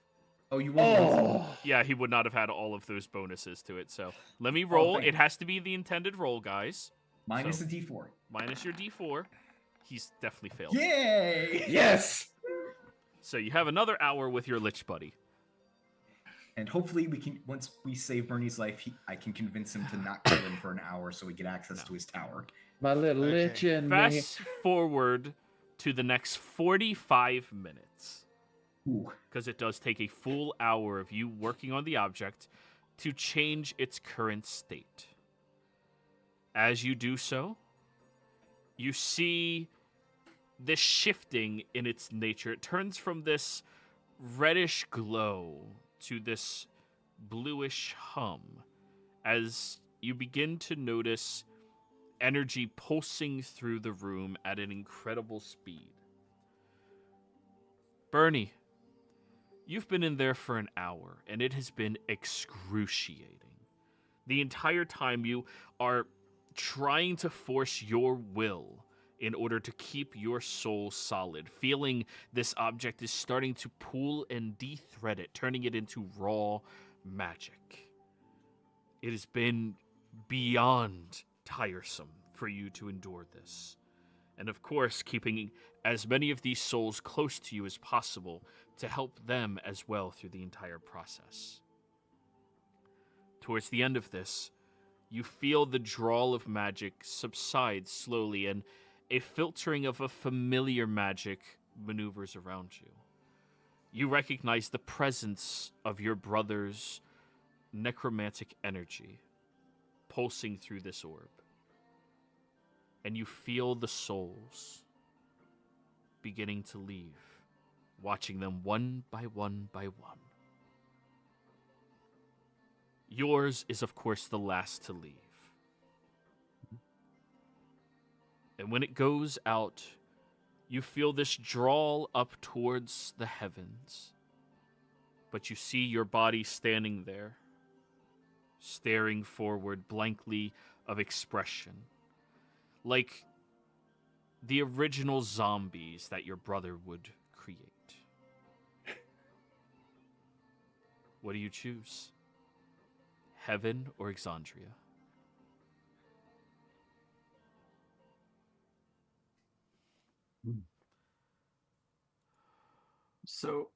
S4: Oh, you won't.
S3: Oh.
S2: Yeah, he would not have had all of those bonuses to it. So let me roll.
S4: thank
S2: It
S4: you.
S2: has to be the intended roll, guys.
S4: Minus
S2: So-
S4: a D4.
S2: Minus your D4. He's definitely failed.
S4: Yay!
S3: Yes.
S2: So you have another hour with your Lich buddy.
S4: And hopefully we can, once we save Bernie's life, I can convince him to not kill him for an hour so we get access to his tower.
S3: My little
S5: Okay.
S3: lich and me.
S2: Fast forward to the next 45 minutes.
S4: Ooh.
S2: Because it does take a full hour of you working on the object to change its current state. As you do so, you see this shifting in its nature. It turns from this reddish glow to this bluish hum as you begin to notice energy pulsing through the room at an incredible speed. Bernie, you've been in there for an hour, and it has been excruciating. The entire time you are trying to force your will in order to keep your soul solid, feeling this object is starting to pull and de-thread it, turning it into raw magic. It has been beyond tiresome for you to endure this. And of course, keeping as many of these souls close to you as possible to help them as well through the entire process. Towards the end of this, you feel the drawl of magic subside slowly, and a filtering of a familiar magic maneuvers around you. You recognize the presence of your brother's necromantic energy pulsing through this orb. And you feel the souls beginning to leave, watching them one by one by one. Yours is, of course, the last to leave. And when it goes out, you feel this drawl up towards the heavens. But you see your body standing there, staring forward blankly of expression, like the original zombies that your brother would create. What do you choose? Heaven or Exandria?
S1: So,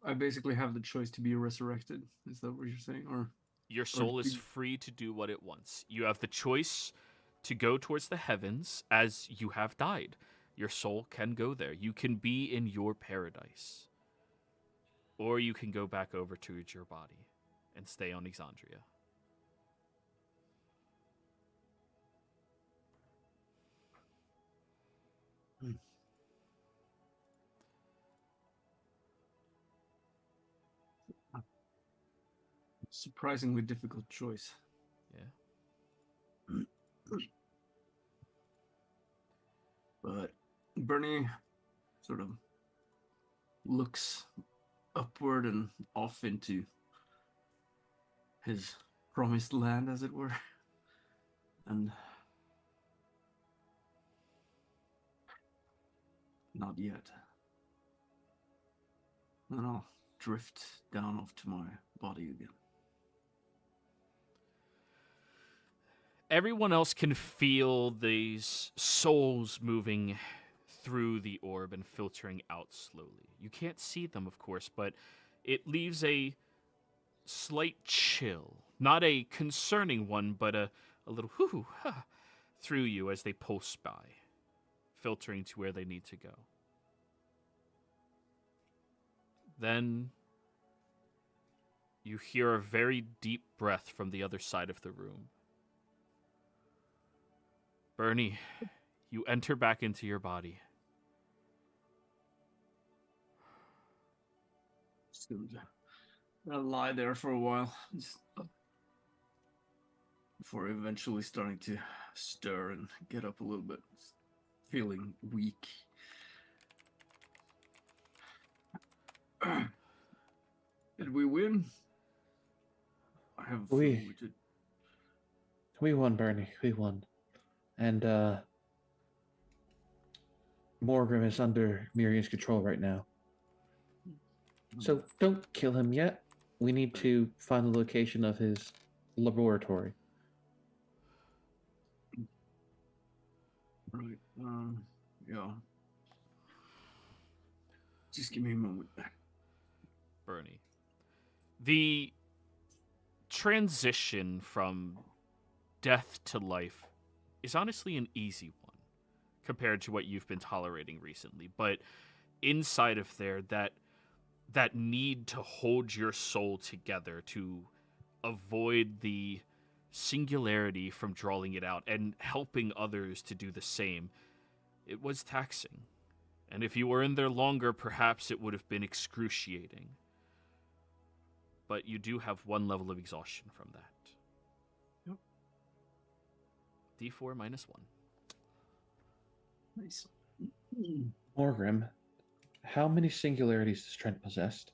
S1: I basically have the choice to be resurrected. Is that what you're saying? Or
S2: Your soul is
S1: do-
S2: free to do what it wants. You have the choice to go towards the heavens as you have died. Your soul can go there. You can be in your paradise. Or you can go back over to your body and stay on Exandria.
S1: surprisingly difficult choice.
S2: Yeah.
S1: But Bernie sort of looks upward and off into his promised land, as it were. And not yet. Then I'll drift down off to my body again.
S2: Everyone else can feel these souls moving through the orb and filtering out slowly. You can't see them, of course, but it leaves a slight chill. Not a concerning one, but a little hoo-hoo through you as they pulse by, filtering to where they need to go. Then you hear a very deep breath from the other side of the room. Bernie, you enter back into your body.
S1: Just gonna lie there for a while. Before eventually starting to stir and get up a little bit. Feeling weak. Did we win? I have a feeling we did.
S3: We won, Bernie. We won. And Morgrim is under Miriam's control right now. So don't kill him yet. We need to find the location of his laboratory.
S1: Right. Yeah. Just give me a moment.
S2: Bernie. The transition from death to life is honestly an easy one compared to what you've been tolerating recently. But inside of there, that need to hold your soul together to avoid the singularity from drawing it out and helping others to do the same, it was taxing. And if you were in there longer, perhaps it would have been excruciating. But you do have one level of exhaustion from that.
S1: Yep.
S2: D4 minus 1.
S1: Nice.
S3: Morgrim, how many singularities does Trent possess?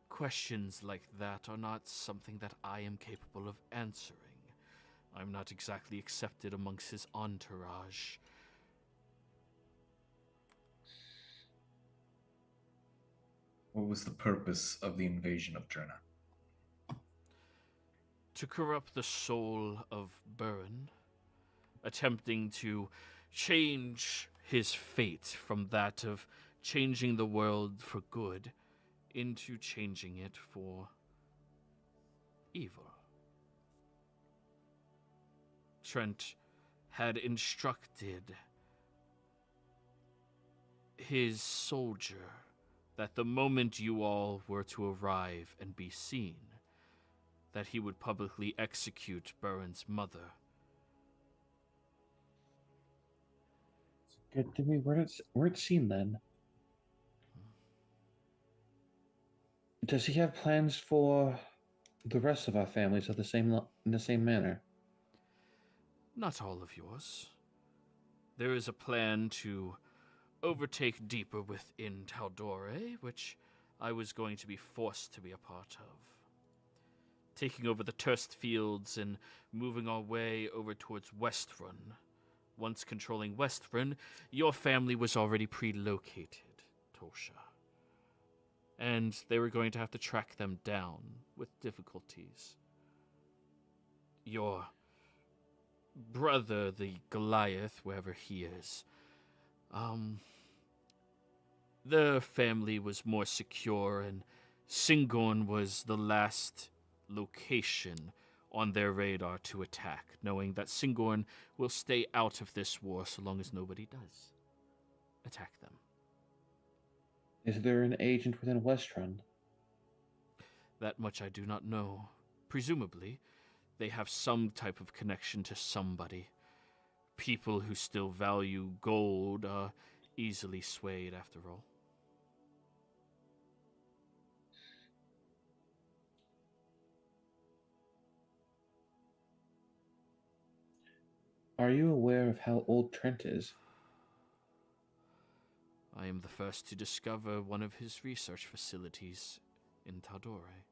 S2: Questions like that are not something that I am capable of answering. I'm not exactly accepted amongst his entourage.
S4: What was the purpose of the invasion of Drena?
S2: To corrupt the soul of Burin, attempting to change his fate from that of changing the world for good into changing it for evil. Trent had instructed his soldier that the moment you all were to arrive and be seen, that he would publicly execute Burin's mother.
S3: Good. Did we weren't seen then? Does he have plans for the rest of our families of the same in the same manner?
S2: Not all of yours. There is a plan to overtake deeper within Tal'Dorei, which I was going to be forced to be a part of. Taking over the Turst Fields and moving our way over towards Westrun. Once controlling Westrun, your family was already pre-located, Tosha. And they were going to have to track them down with difficulties. Your brother, the Goliath, wherever he is, the family was more secure, and Singorn was the last location on their radar to attack, knowing that Singorn will stay out of this war so long as nobody does attack them.
S3: Is there an agent within Westrun?
S2: That much I do not know. Presumably, they have some type of connection to somebody. People who still value gold are easily swayed, after all.
S3: Are you aware of how old Trent is?
S2: I am the first to discover one of his research facilities in Tal'Dorei.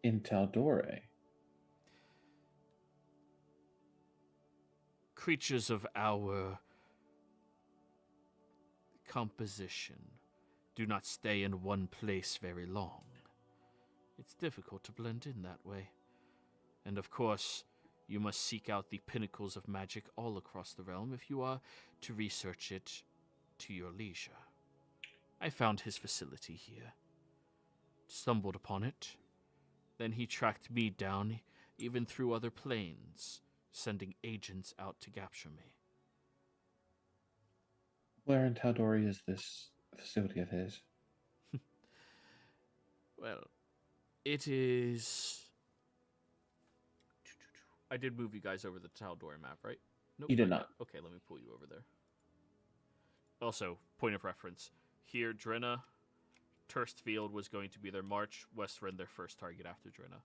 S3: In Tal'Dorei?
S2: Creatures of our composition do not stay in one place very long. It's difficult to blend in that way. And of course, you must seek out the pinnacles of magic all across the realm if you are to research it to your leisure. I found his facility here. Stumbled upon it. Then he tracked me down, even through other planes, sending agents out to capture me.
S3: Where in Tal'Dorei is this facility of his?
S2: Well, it is... I did move you guys over the Tal'Dorei map, right? Nope,
S3: You did not.
S2: Okay, let me pull you over there. Also, point of reference. Here, Drena, Turst Field was going to be their march. Westrun, their first target after Drena.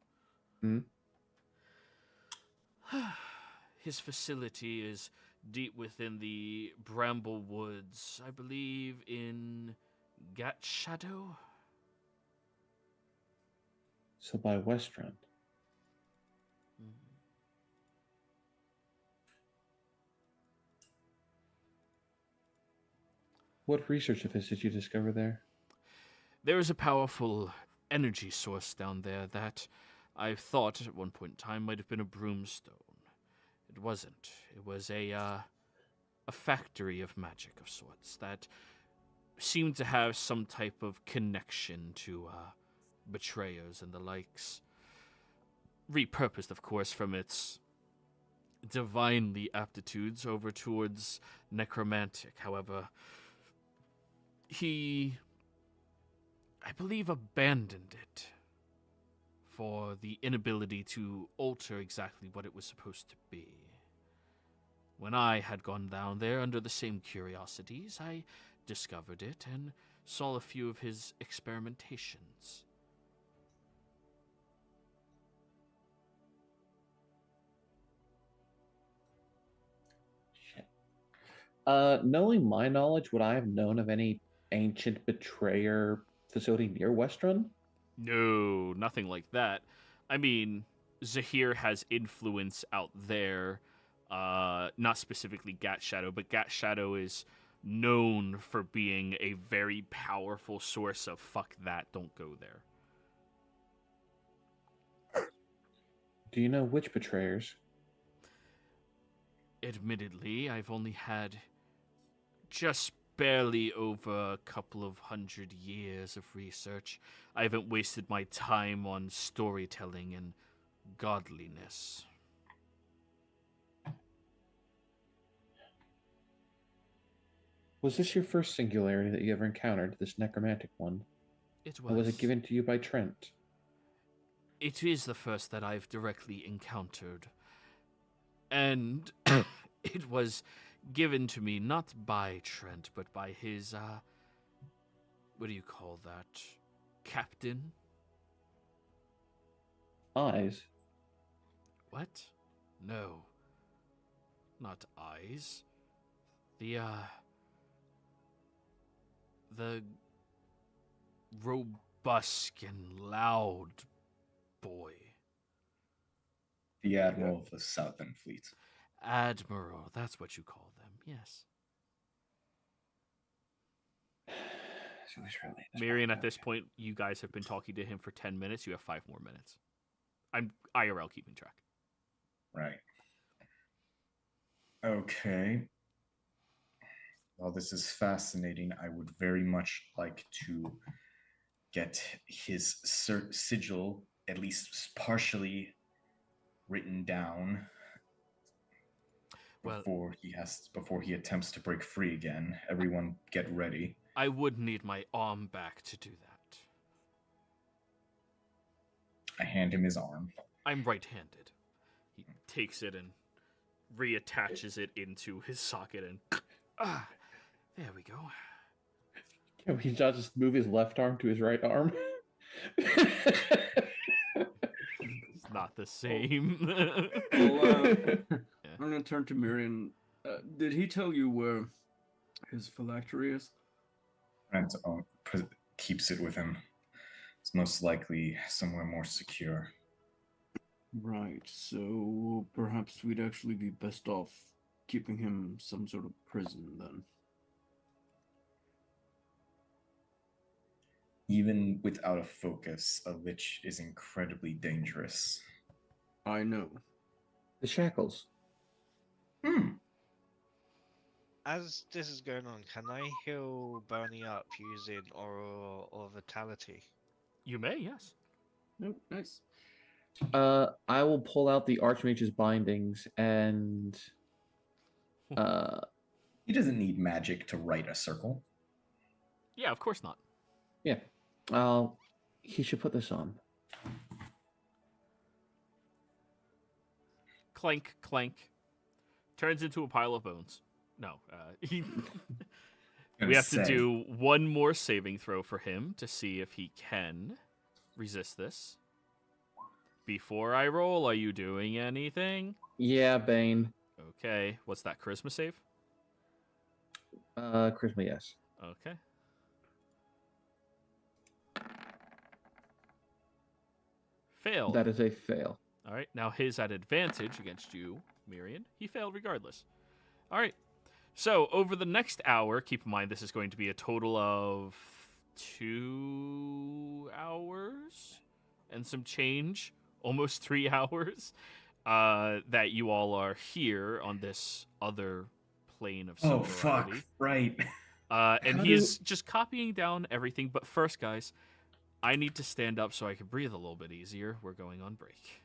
S2: His facility is deep within the Bramble Woods, I believe in Gat Shadow.
S3: So by Westrun. What research of his did you discover there?
S2: There is a powerful energy source down there that I thought at one point in time might have been a broomstone. It wasn't. It was a factory of magic of sorts that seemed to have some type of connection to betrayers and the likes. Repurposed, of course, from its divinely aptitudes over towards necromantic. However, he, I believe, abandoned it for the inability to alter exactly what it was supposed to be. When I had gone down there under the same curiosities, I discovered it and saw a few of his experimentations.
S3: Knowing my knowledge, would I have known of any ancient betrayer facility near Westrun?
S2: No, nothing like that. I mean, Zahir has influence out there, not specifically Gat Shadow, but Gat Shadow is known for being a very powerful source of fuck that, don't go there.
S3: Do you know which betrayers?
S2: Admittedly, I've only had just barely over a couple of 100 years of research. I haven't wasted my time on storytelling and godliness.
S3: Was this your first singularity that you ever encountered, this necromantic one?
S2: It
S3: Or was it given to you by Trent?
S2: It is the first that I've directly encountered. And it was given to me not by Trent, but by his, what do you call that? Captain?
S3: Eyes?
S2: What? No. Not eyes. The robust and loud boy.
S4: The Admiral of the Southern Fleet.
S2: Admiral, that's what you call them, yes. Marion, at this point, you guys have been talking to him for 10 minutes. You have 5 more minutes. I'm IRL keeping track.
S4: Right. Okay. While this is fascinating, I would very much like to get his sigil at least partially written down before he attempts to break free again. Everyone get ready.
S2: I would need my arm back to do that.
S4: I hand him his arm.
S2: I'm right-handed. He takes it and reattaches it into his socket and there we go.
S3: Can we just move his left arm to his right arm?
S2: It's not the same.
S1: Well, I'm going to turn to Miriam. Did he tell you where his phylactery is?
S4: Trent keeps it with him. It's most likely somewhere more secure.
S1: Right, so perhaps we'd actually be best off keeping him some sort of prison then.
S4: Even without a focus, a lich is incredibly dangerous.
S1: I know.
S3: The shackles.
S5: As this is going on, can I heal Bernie up using Aura or Vitality?
S2: You may, yes.
S1: Oh, nice.
S3: I will pull out the Archmage's bindings and
S4: He doesn't need magic to write a circle.
S2: Yeah, of course not.
S3: yeah. He should put this on.
S2: Clank, clank. Turns into a pile of bones. No, we have to do one more saving throw for him to see if he can resist this. Before I roll, are you doing anything?
S3: Yeah, Bane.
S2: Okay, what's that, charisma save?
S3: Charisma, yes.
S2: Okay. Failed.
S3: That is a fail.
S2: All right, now his at advantage against you, Miriam. He failed regardless. All right, so over the next hour, keep in mind this is going to be a total of 2 hours and some change, almost 3 hours. that you all are here on this other plane of
S4: Oh fuck!
S2: singularity.
S4: Right.
S2: And
S3: How
S2: he
S3: do-
S2: is just copying down everything. But first, guys, I need to stand up so I can breathe a little bit easier. We're going on break.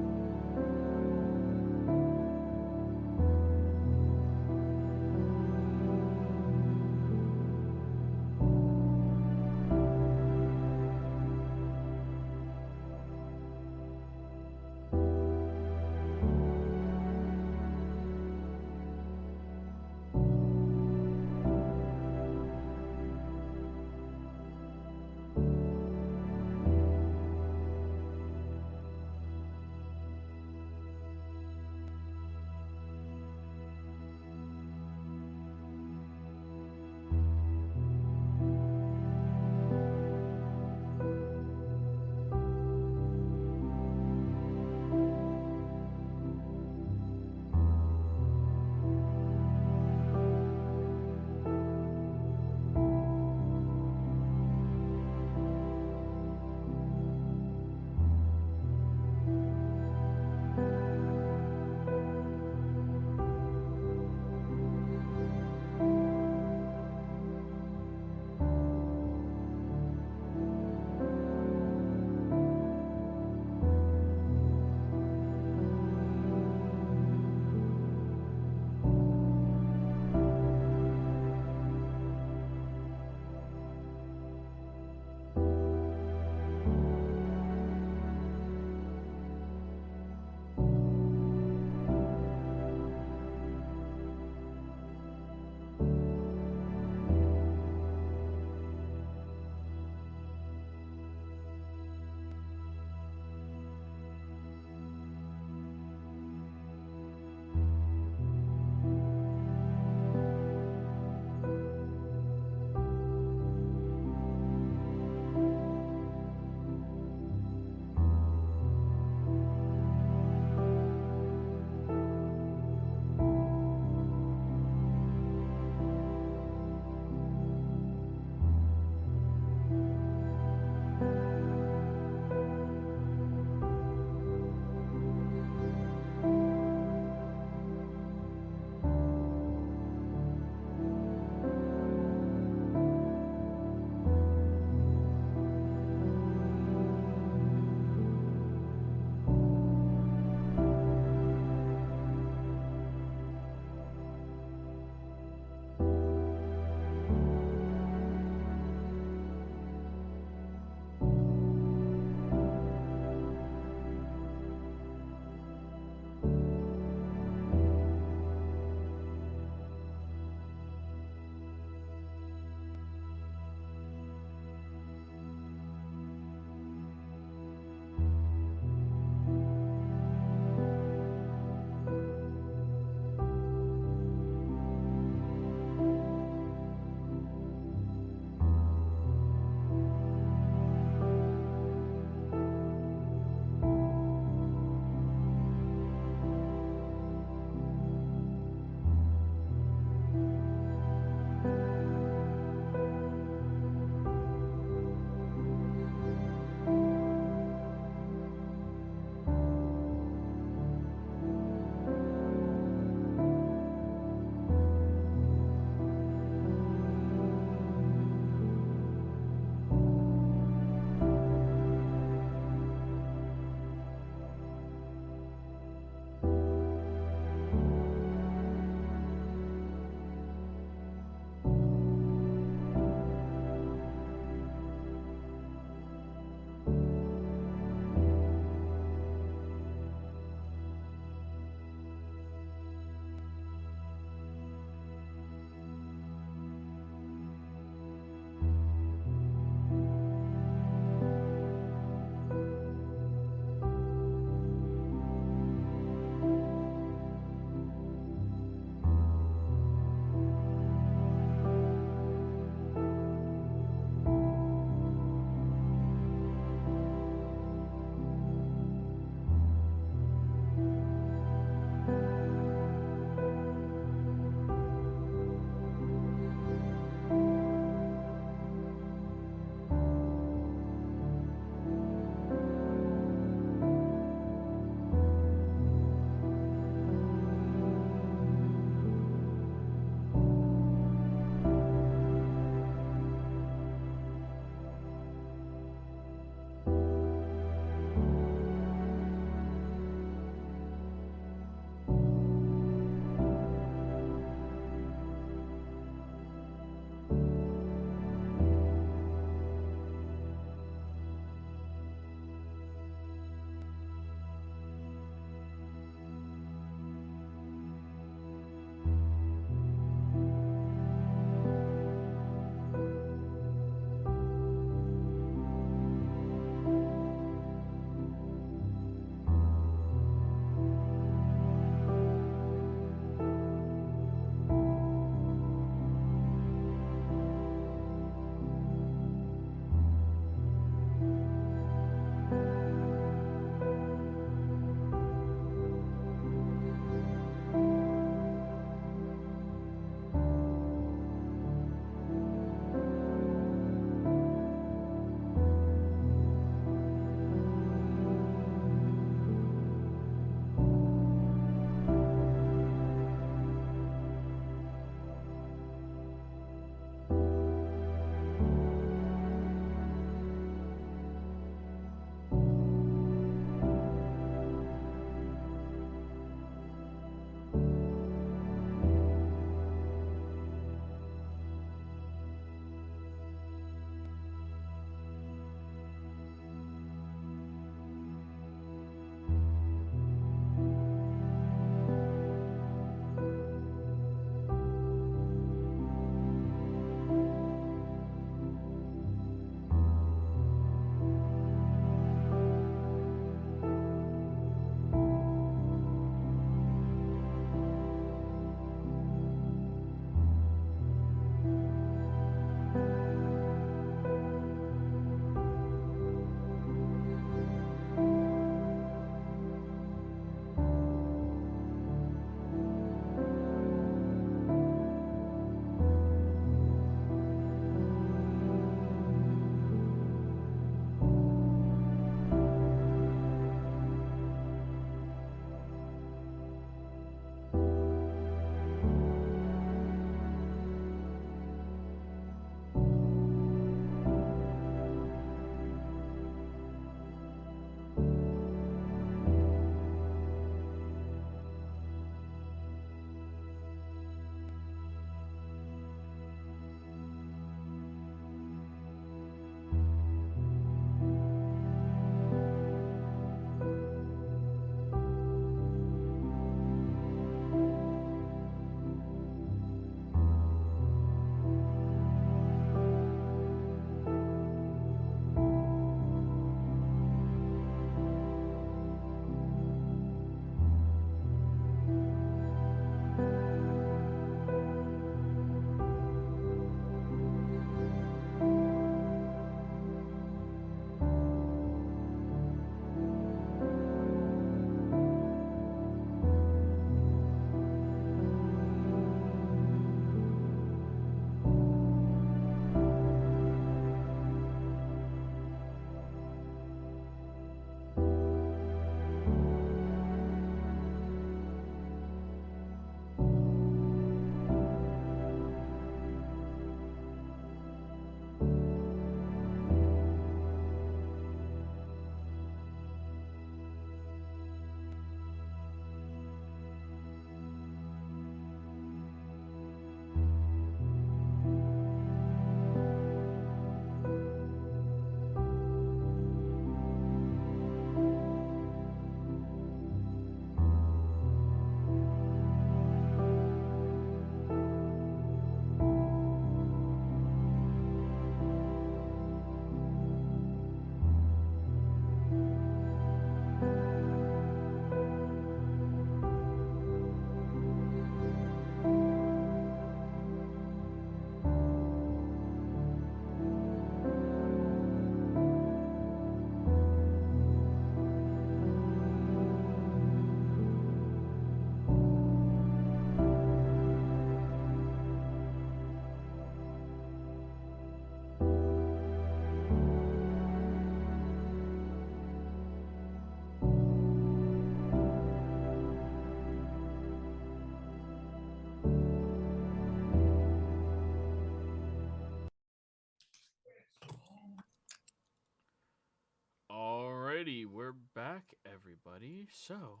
S2: we're back, everybody. So,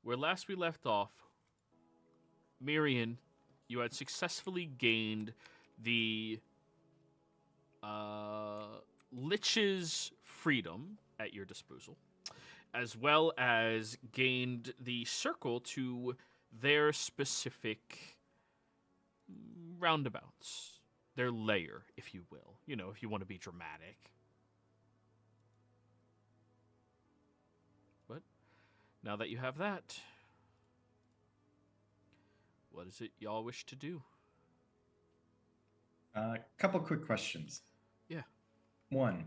S2: where last we left off, Mirian, you had successfully gained the Lich's freedom at your disposal, as well as gained the circle to their specific roundabouts, their lair, if you will. You know, if you want to be dramatic. But now that you have that, what is it y'all wish to do?
S4: Couple quick questions.
S2: Yeah.
S4: 1,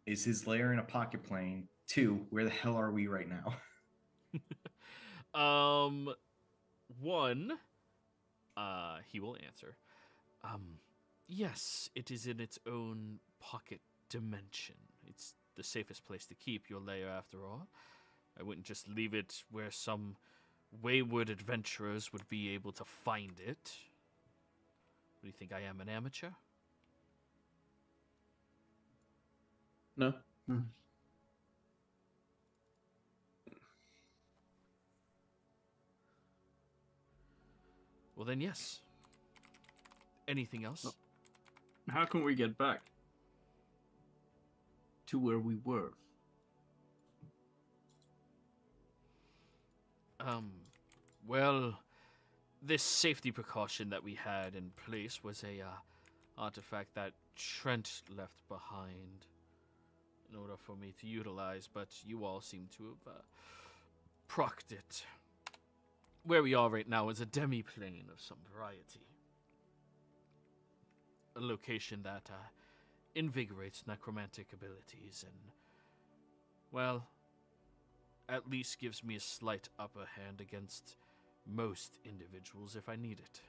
S4: is his lair in a pocket plane? 2, where the hell are we right now?
S2: 1, he will answer. Yes, it is in its own pocket dimension. It's the safest place to keep your lair, after all. I wouldn't just leave it where some wayward adventurers would be able to find it. What do you think, I am an amateur?
S3: No.
S2: Well then, yes. Anything else?
S1: Oh. How can we get back to where we were?
S2: Well, this safety precaution that we had in place was a artifact that Trent left behind in order for me to utilize, but you all seem to have procced it. Where we are right now is a demi-plane of some variety. A location that invigorates necromantic abilities and, well, at least gives me a slight upper hand against most individuals if I need it.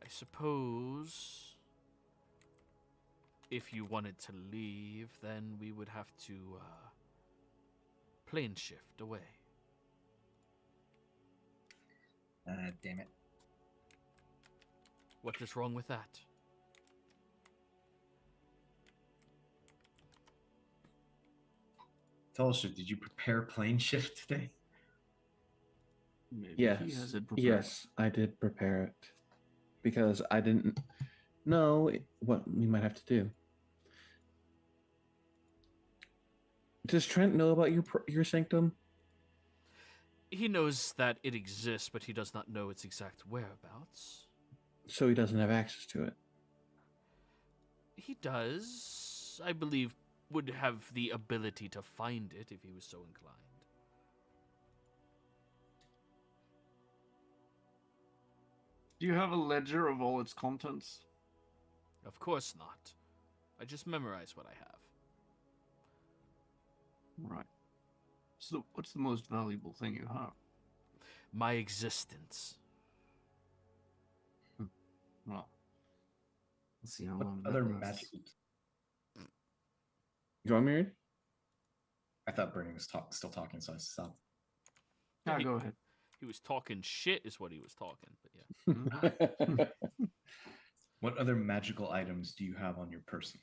S2: I suppose if you wanted to leave, then we would have to plane shift away.
S4: Damn it.
S2: What is wrong with that?
S4: Tulsa, did you prepare plane shift today?
S1: Maybe
S3: Yes.
S1: he has it prepared.
S3: Yes, I did prepare it because I didn't know what we might have to do. Does Trent know about your sanctum?
S2: He knows that it exists, but he does not know its exact whereabouts.
S3: So he doesn't have access to it.
S2: He does, I believe, would have the ability to find it if he was so inclined.
S1: Do you have a ledger of all its contents?
S2: Of course not. I just memorize what I have.
S1: Right. So, what's the most valuable thing you have?
S2: My existence.
S1: Well, let's see how
S4: What
S1: long that
S4: other
S1: lasts.
S4: magic?
S3: You want married?
S4: I thought Bernie was still talking, so I stopped.
S1: Ah, go ahead.
S2: He was talking shit is what he was talking, but yeah.
S4: What other magical items do you have on your person?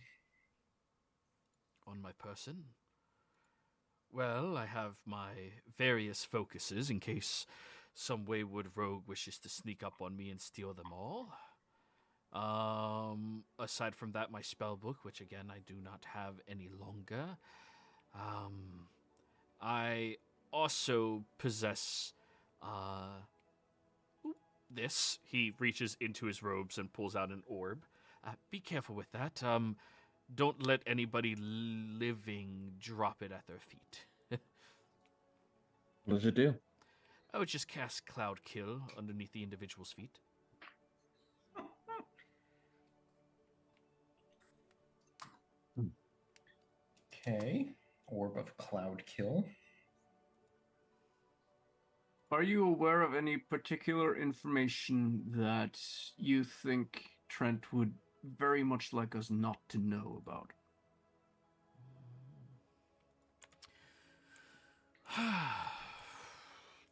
S2: On my person? Well, I have my various focuses in case some wayward rogue wishes to sneak up on me and steal them all. Aside from that, my spell book, which again I do not have any longer. I also possess this. He reaches into his robes and pulls out an orb. Be careful with that. Don't let anybody living drop it at their feet.
S3: What does it do?
S2: I would just cast Cloud Kill underneath the individual's feet.
S4: Okay. Orb of Cloud Kill.
S1: Are you aware of any particular information that you think Trent would very much like us not to know about?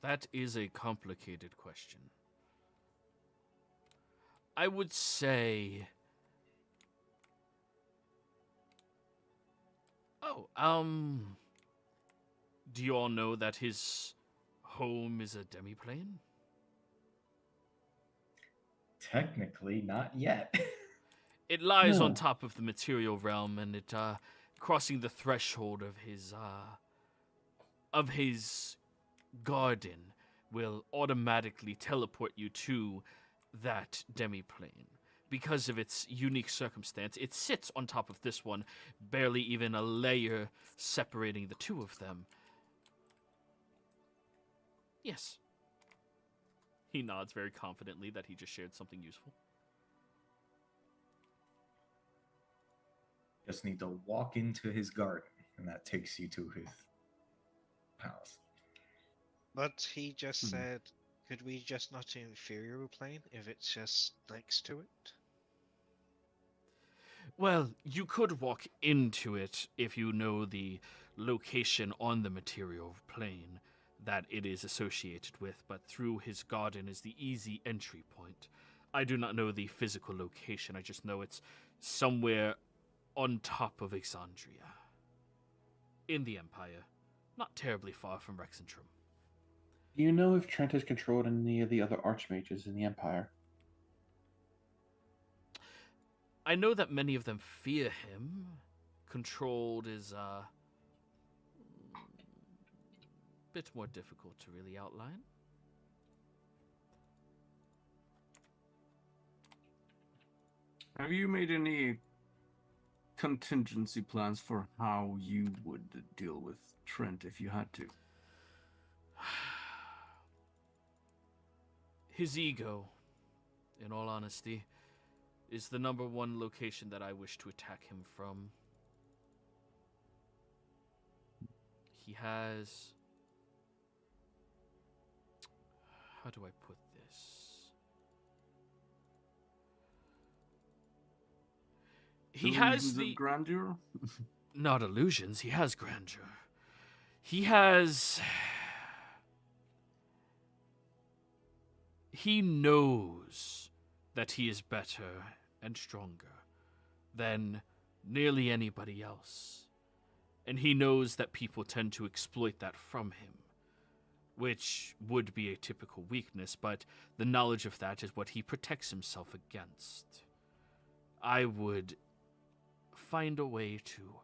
S2: That is a complicated question. I would say Oh, do you all know that his home is a demiplane?
S4: Technically, not yet.
S2: It lies on
S3: No.
S2: top of the material realm, and it crossing the threshold of his garden will automatically teleport you to that demiplane. Because of its unique circumstance, it sits on top of this one, barely even a layer separating the two of them. Yes. He nods very confidently that he just shared something useful.
S4: Just need to walk into his garden, and that takes you to his palace.
S5: But he just
S1: Hmm.
S5: said, could we just not inferior plane if it's just next to it?
S2: Well, you could walk into it if you know the location on the material plane that it is associated with, but through his garden is the easy entry point. I do not know the physical location, I just know it's somewhere on top of Exandria. In the Empire, not terribly far from Rexentrum.
S3: Do you know if Trent has controlled any of the other archmages in the Empire?
S2: I know that many of them fear him. Controlled is a bit more difficult to really outline.
S1: Have you made any contingency plans for how you would deal with Trent if you had to?
S2: His ego, in all honesty, is the number one location that I wish to attack him from. He has... How do I put this? He has
S1: Illusions
S2: the...
S1: of grandeur?
S2: Not illusions, he has grandeur. He has... He knows that he is better and stronger than nearly anybody else. And he knows that people tend to exploit that from him, which would be a typical weakness, but the knowledge of that is what he protects himself against. I would find a way to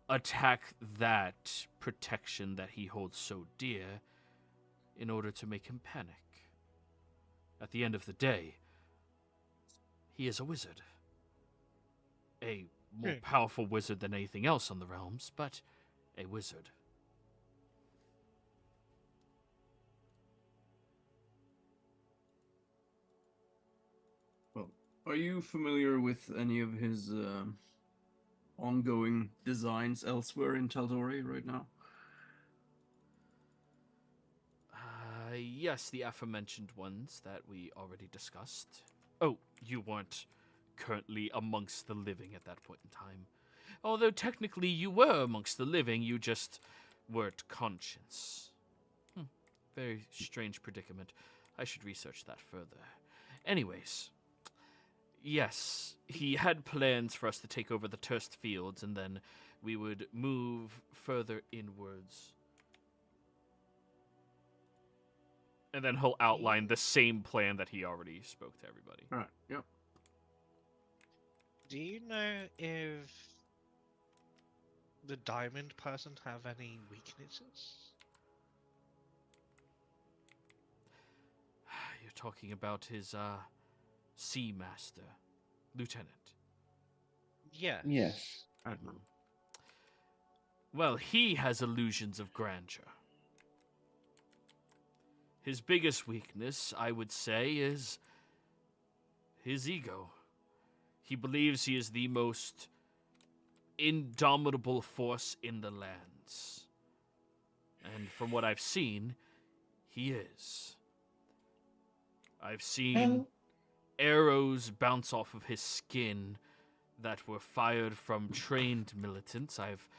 S2: attack that protection that he holds so dear in order to make him panic. At the end of the day, he is a wizard. A more powerful wizard than anything else on the realms, but a wizard.
S1: Well, are you familiar with any of his ongoing designs elsewhere in Tal'Dorei right now?
S2: Yes, the aforementioned ones that we already discussed. Oh, you weren't currently amongst the living at that point in time. Although technically you were amongst the living, you just weren't conscious. Very strange predicament. I should research that further. Anyways, yes, he had plans for us to take over the Turst Fields, and then we would move further inwards. And then he'll outline the same plan that he already spoke to everybody.
S1: All right. Yep.
S5: Do you know if the diamond person have any weaknesses?
S2: You're talking about his, Sea Master, Lieutenant.
S5: Yes.
S3: Yes.
S1: Admiral.
S2: Well, he has illusions of grandeur. His biggest weakness, I would say, is his ego. He believes he is the most indomitable force in the lands. And from what I've seen, he is. I've seen arrows bounce off of his skin that were fired from trained militants. I've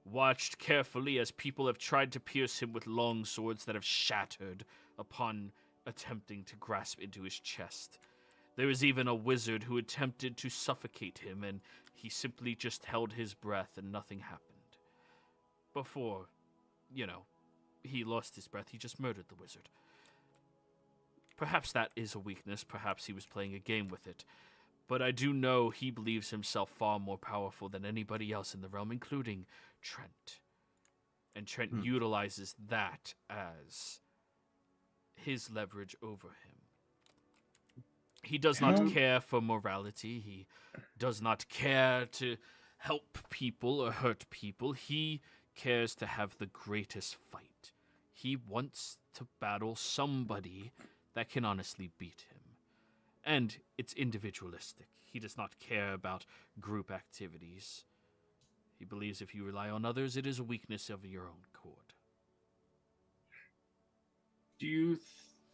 S2: watched carefully as people have tried to pierce him with long swords that have shattered upon attempting to grasp into his chest. There was even a wizard who attempted to suffocate him, and he simply just held his breath and nothing happened. before, he lost his breath, he just murdered the wizard. Perhaps that is a weakness, perhaps he was playing a game with it. But I do know he believes himself far more powerful than anybody else in the realm, including Trent. And Trent utilizes that as his leverage over him. He does not care for morality. He does not care to help people or hurt people. He cares to have the greatest fight. He wants to battle somebody that can honestly beat him. And it's individualistic. He does not care about group activities. He believes if you rely on others, it is a weakness of your own accord.
S1: Do you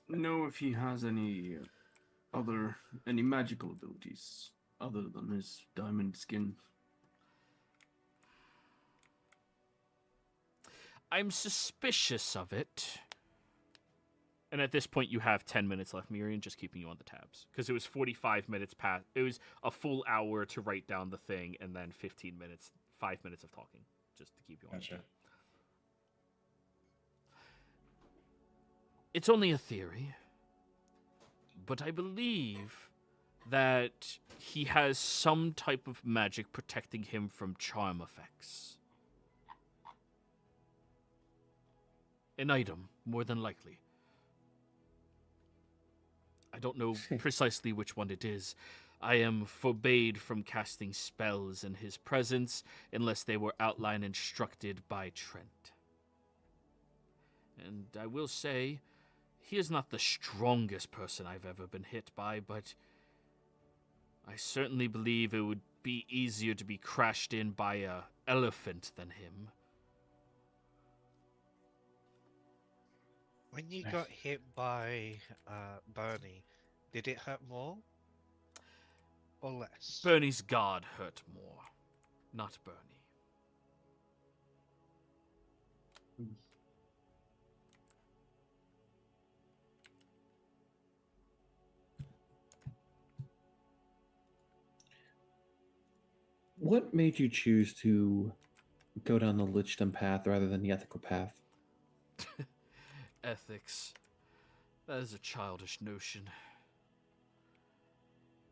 S1: know if he has any magical abilities other than his diamond skin?
S2: I'm suspicious of it. And at this point, you have 10 minutes left, Miriam, just keeping you on the tabs. Because it was 45 minutes past. It was a full hour to write down the thing, and then 15 minutes, 5 minutes of talking, just to keep you on.
S4: Gotcha.
S2: It's only a theory, but I believe that he has some type of magic protecting him from charm effects. An item, more than likely. I don't know precisely which one it is. I am forbade from casting spells in his presence unless they were outlined and instructed by Trent. And I will say, he is not the strongest person I've ever been hit by, but I certainly believe it would be easier to be crashed in by an elephant than him.
S5: When you got hit by Bernie, did it hurt more or less?
S2: Bernie's guard hurt more, not Bernie.
S3: What made you choose to go down the Lichdom path rather than the ethical path?
S2: Ethics. That is a childish notion.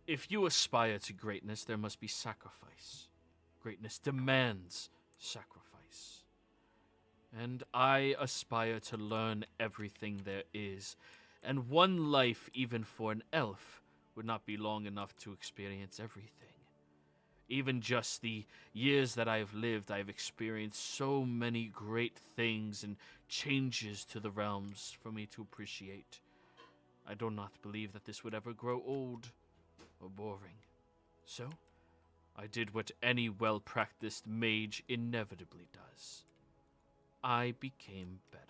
S2: If you aspire to greatness, there must be sacrifice. Greatness demands sacrifice. And I aspire to learn everything there is. And one life, even for an elf, would not be long enough to experience everything. Even just the years that I've lived, I've experienced so many great things and changes to the realms for me to appreciate. I do not believe that this would ever grow old or boring. So, I did what any well-practiced mage inevitably does. I became better.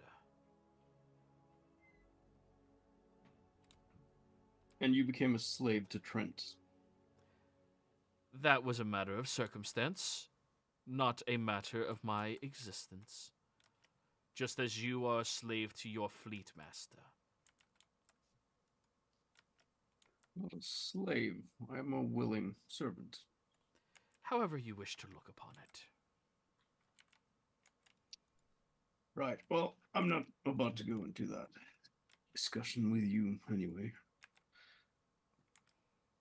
S1: And you became a slave to Trent.
S2: That was a matter of circumstance, not a matter of my existence. Just as you are a slave to your fleet master.
S1: Not a slave. I am a willing servant.
S2: However you wish to look upon it.
S1: Right. Well, I'm not about to go into that discussion with you anyway.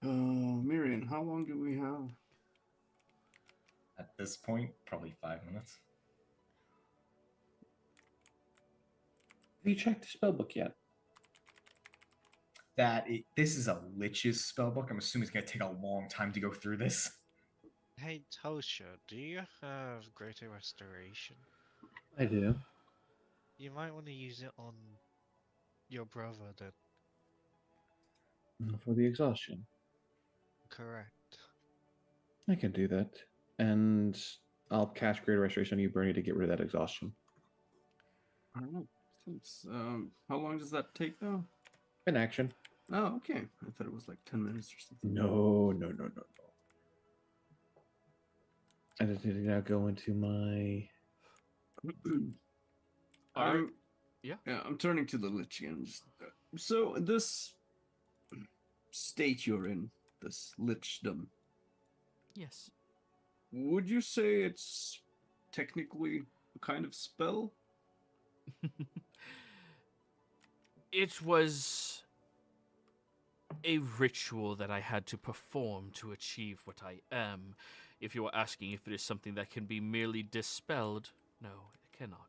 S1: Miriam, how long do we have?
S4: At this point, probably 5 minutes.
S3: Have you checked the spellbook yet?
S4: This is a Lich's spellbook. I'm assuming it's going to take a long time to go through this.
S5: Hey, Tosha, do you have Greater Restoration?
S3: I do.
S5: You might want to use it on your brother then.
S3: For the exhaustion.
S5: Correct.
S3: I can do that. And I'll cast Greater Restoration on you, Bernie, to get rid of that exhaustion.
S1: I don't know. Since, how long does that take, though?
S3: In action.
S1: Oh, okay. I thought it was like 10 minutes or something.
S3: No. I just need to now go into my...
S1: I'm turning to the Lich again. So, this state you're in, this Lichdom,
S2: Yes.
S1: would you say it's technically kind of spell?
S2: It was a ritual that I had to perform to achieve what I am. If you are asking if it is something that can be merely dispelled, no, it cannot.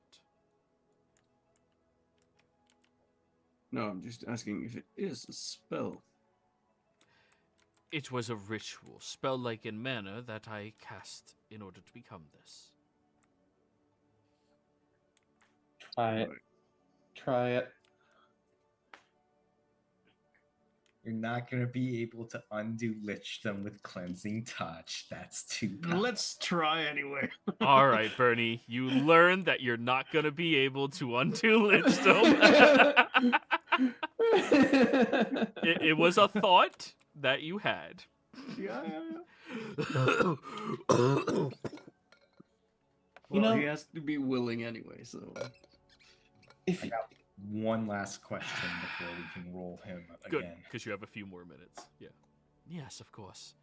S1: No, I'm just asking if it is a spell.
S2: It was a ritual, spell-like in manner, that I cast in order to become this.
S3: Try it.
S1: Right.
S3: Try it.
S4: You're not gonna be able to undo lichdom with cleansing touch. That's too powerful.
S1: Let's try anyway.
S2: All right, Bernie, you learned that you're not going to be able to undo Lichdom. It was a thought that you had.
S1: Yeah.
S3: You
S1: Well,
S3: know-
S1: he has to be willing anyway, so.
S3: If
S4: I got one last question before we can roll him
S2: Good,
S4: again.
S2: because you have a few more minutes. Yeah. Yes, of course.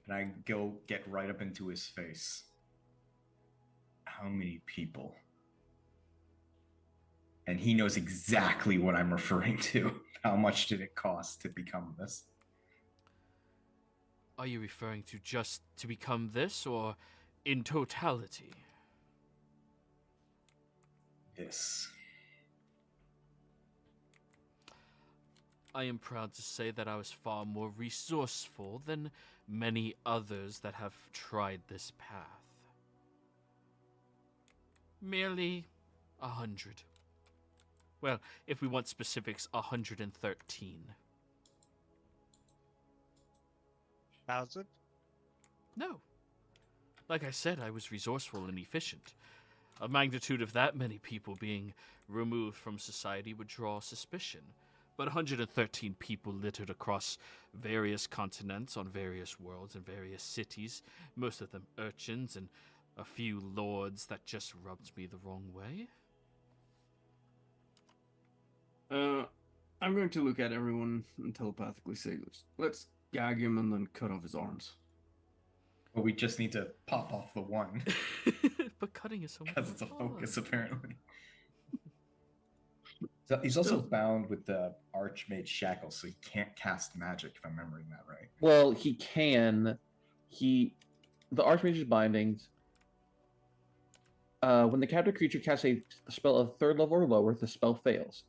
S4: And I go get right up into his face. How many people? And he knows exactly what I'm referring to. How much did it cost to become this?
S2: Are you referring to just to become this, or in totality?
S4: This.
S2: I am proud to say that I was far more resourceful than many others that have tried this path. Merely 100. Well, if we want specifics, 113.
S5: 1,000?
S2: No. Like I said, I was resourceful and efficient. A magnitude of that many people being removed from society would draw suspicion. But 113 people littered across various continents, on various worlds, and various cities, most of them urchins, and a few lords that just rubbed me the wrong way.
S1: I'm going to look at everyone and telepathically say, let's gag him and then cut off his arms.
S4: But we just need to pop off the one.
S2: But cutting is so much
S4: Because it's a
S2: fun.
S4: focus, apparently. So he's also
S1: Still.
S4: bound with the Archmage shackles, so he can't cast magic, if I'm remembering that right.
S3: well, he can. The Archmage's bindings. When the captive creature casts a spell of 3rd level or lower, the spell fails.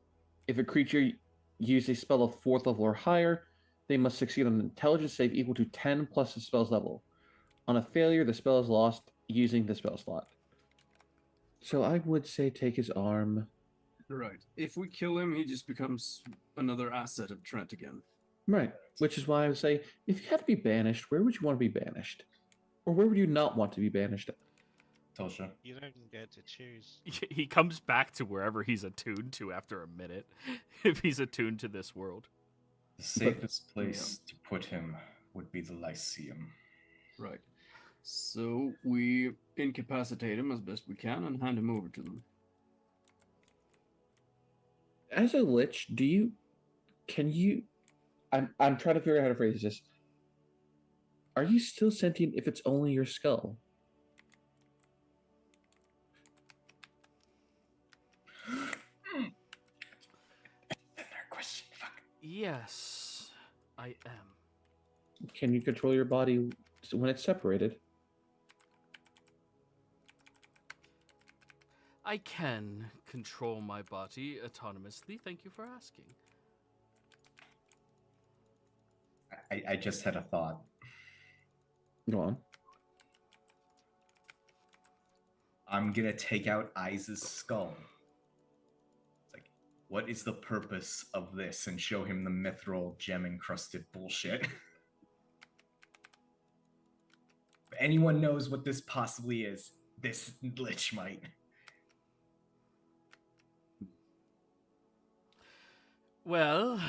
S3: If a creature uses a spell of 4th level or higher, they must succeed on an intelligence save equal to 10 plus the spell's level. On a failure, the spell is lost using the spell slot. So I would say take his arm.
S1: Right. If we kill him, he just becomes another asset of Trent again.
S3: Right. Which is why I would say, if you had to be banished, where would you want to be banished? Or where would you not want to be banished?
S4: Tosha.
S5: You don't get to choose.
S2: He comes back to wherever he's attuned to after a minute, if he's attuned to this world.
S4: The safest place to put him would be the Lyceum.
S1: Right. So we incapacitate him as best we can and hand him over to them.
S3: As a lich, I'm trying to figure out how to phrase this. Are you still sentient if it's only your skull?
S4: Question. Fuck.
S2: Yes, I am.
S3: Can you control your body when it's separated?
S2: I can control my body autonomously. Thank you for asking.
S4: I just had a thought.
S3: Go on.
S4: I'm gonna take out Iz's skull. It's like, what is the purpose of this? And show him the mithril gem encrusted bullshit. If anyone knows what this possibly is, this lich might.
S2: Well,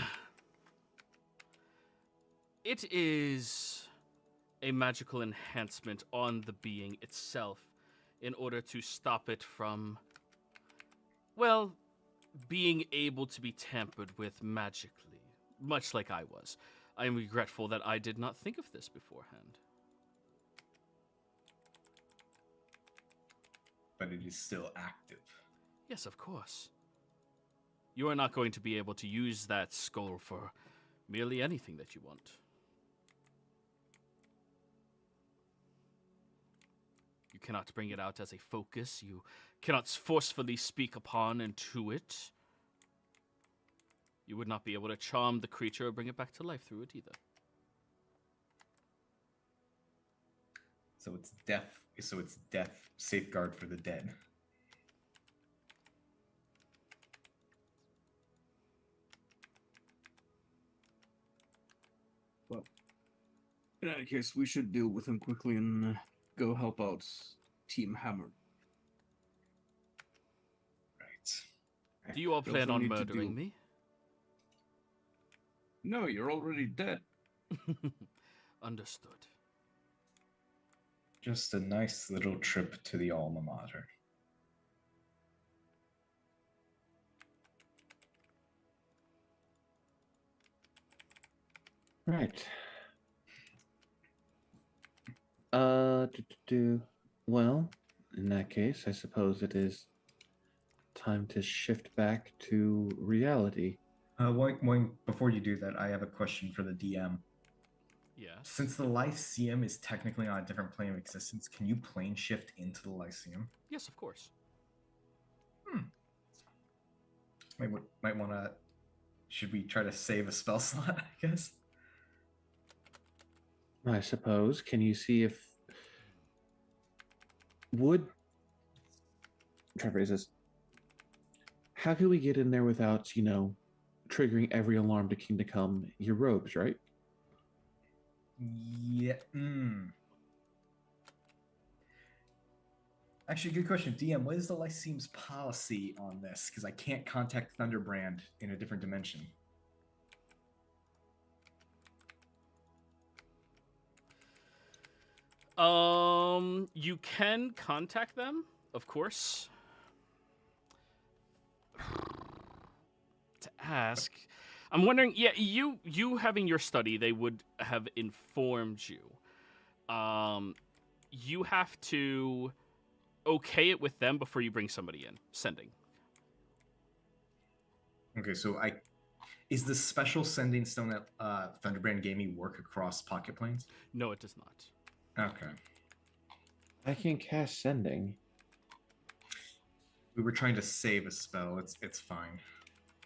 S2: it is a magical enhancement on the being itself in order to stop it from, well, being able to be tampered with magically, much like I was. I am regretful that I did not think of this beforehand.
S4: but it is still active.
S2: Yes, of course. You are not going to be able to use that skull for merely anything that you want. You cannot bring it out as a focus. You cannot forcefully speak upon and to it. You would not be able to charm the creature or bring it back to life through it either.
S4: So it's death. So it's death safeguard for the dead.
S1: Well, in any case, we should deal with him quickly and go help out Team Hammer.
S4: Right.
S2: Do you all
S1: We
S2: plan
S1: also
S2: on
S1: need to
S2: murdering
S1: do-
S2: me?
S1: No, you're already dead.
S2: Understood.
S4: Just a nice little trip to the alma mater.
S3: Right. Well, in that case, I suppose it is time to shift back to reality.
S4: Before you do that, I have a question for the DM.
S2: Yes.
S4: Since the Lyceum is technically on a different plane of existence, can you plane shift into the Lyceum?
S2: Yes, of course.
S4: Might want to. Should we try to save a spell slot? I guess.
S3: I suppose. Can you see if would try to phrase this? How can we get in there without, triggering every alarm to Kingdom Come? Your robes, right?
S4: Yeah. Actually, good question. DM, what is the Lyceum's policy on this? Because I can't contact Thunderbrand in a different dimension.
S2: You can contact them, of course. To ask, I'm wondering. Yeah, you having your study, they would have informed you. You have to okay it with them before you bring somebody in. Sending.
S4: Okay, so is the special sending stone that Thunderbrand gave me work across pocket planes?
S2: No, it does not.
S4: Okay.
S3: I can cast sending.
S4: We were trying to save a spell. It's fine.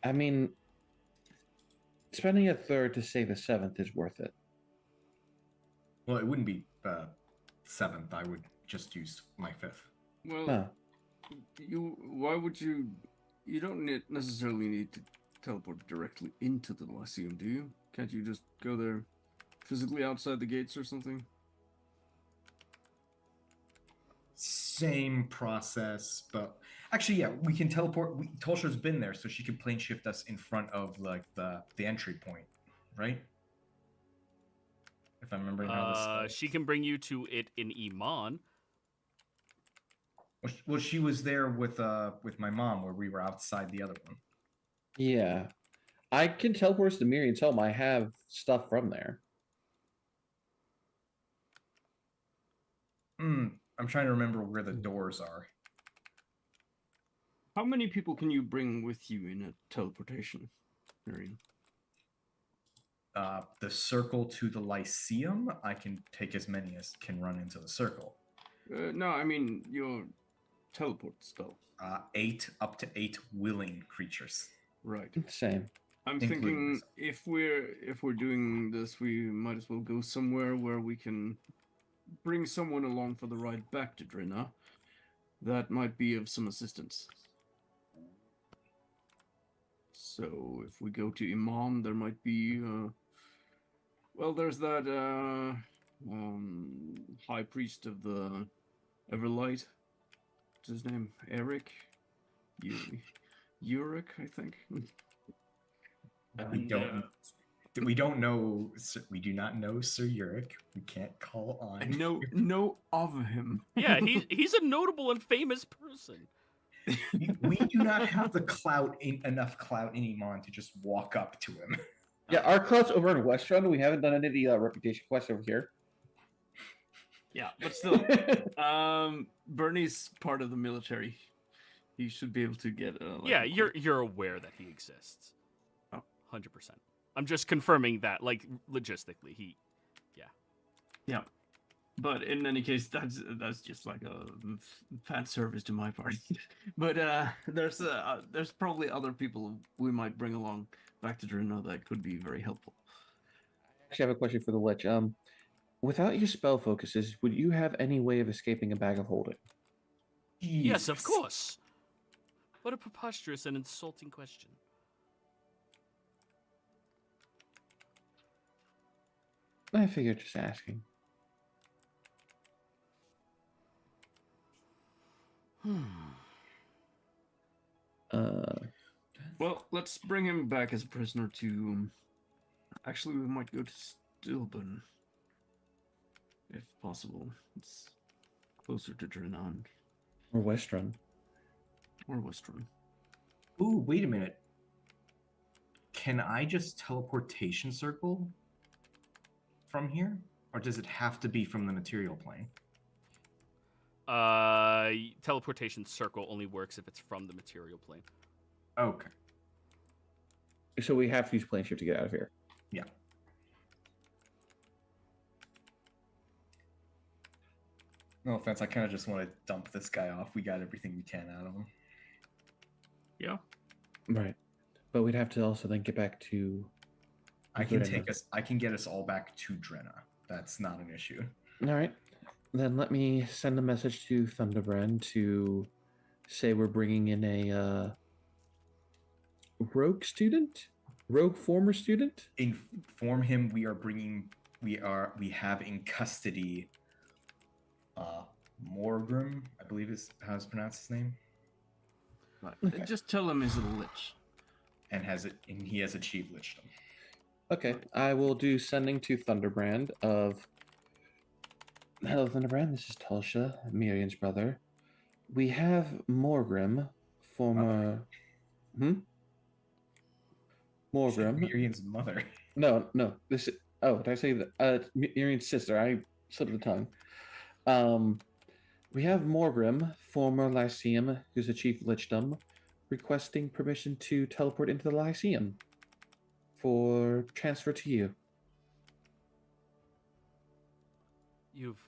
S3: I mean, spending a third to save a seventh is worth it.
S4: Well, it wouldn't be the seventh. I would just use my fifth.
S1: Well,
S3: Huh.
S1: why would you? You don't necessarily need to teleport directly into the Lyceum, do you? Can't you just go there physically outside the gates or something?
S4: Same process, but actually, yeah, we can teleport. Tulsha's been there, so she can plane shift us in front of like the entry point, right? If I'm remembering how this spell.
S2: She can bring you to it in Iman.
S4: Well, she was there with my mom, where we were outside the other one.
S3: Yeah. I can teleport to Miriam's home. I have stuff from there.
S4: I'm trying to remember where the doors are.
S1: How many people can you bring with you in a teleportation, Marion?
S4: The circle to the Lyceum, I can take as many as can run into the circle.
S1: No, I mean your teleport spell.
S4: 8 up to 8 willing creatures.
S1: Right.
S3: Same.
S1: I'm
S4: Including
S1: thinking
S4: myself.
S1: if we're doing this, we might as well go somewhere where we can bring someone along for the ride back to Drina. That might be of some assistance. So if we go to Iman, there might be well, there's that high priest of the Everlight. What's his name? Eric? Uric, I think.
S4: We don't know. We do not know Sir Uric. We can't call on.
S1: I know of him.
S2: Yeah, he's a notable and famous person.
S4: we do not have the enough clout in Iman to just walk up to him.
S3: Yeah, our clout's over in Westrun. We haven't done any of the reputation quests over here.
S1: Yeah, but still, Bernie's part of the military. He should be able to get.
S2: Yeah, you're aware that he exists.
S1: Oh.
S2: 100%. I'm just confirming that, like logistically,
S1: Yeah, but in any case, that's just like a fan service to my part. But there's probably other people we might bring along back to Drino that could be very helpful.
S3: Actually, I have a question for the Lich. Without your spell focuses, would you have any way of escaping a bag of holding?
S2: Yes, of
S4: Jesus.
S2: course. What a preposterous and insulting question.
S3: I figured just asking.
S1: Well, let's bring him back as a prisoner to. Actually, we might go to Stilben, if possible. It's closer to Drenan
S3: Or Westron.
S1: or Western.
S4: Ooh, wait a minute. Can I just teleportation circle from here? Or does it have to be from the material plane?
S2: Teleportation circle only works if it's from the material plane.
S4: Okay.
S3: So we have to use plane shift to get out of here.
S4: Yeah. No offense, I kind of just want to dump this guy off. We got everything we can out of him.
S1: Yeah.
S3: Right. But we'd have to also then get back to...
S4: I can
S3: Drenna.
S4: get us all back to Drenna. That's not an issue.
S3: All right. Then let me send a message to Thunderbrand to say we're bringing in a rogue student? Rogue former student?
S4: Inform him we have in custody Morgrim, I believe is how it's pronounced his name.
S1: Right.
S3: Okay.
S1: Just tell him he's a lich.
S4: And he has achieved lichdom.
S3: Okay. I will do sending to Thunderbrand of... Hello, Thunderbrand. This is Tulsha, Miriam's brother. We have Morgrim, former... Morgrim.
S4: Miriam's mother.
S3: No. This is... Oh, did I say that? Miriam's sister. I slipped the tongue. We have Morgrim, former Lyceum, who's achieved lichdom, requesting permission to teleport into the Lyceum for transfer to you.
S2: You've...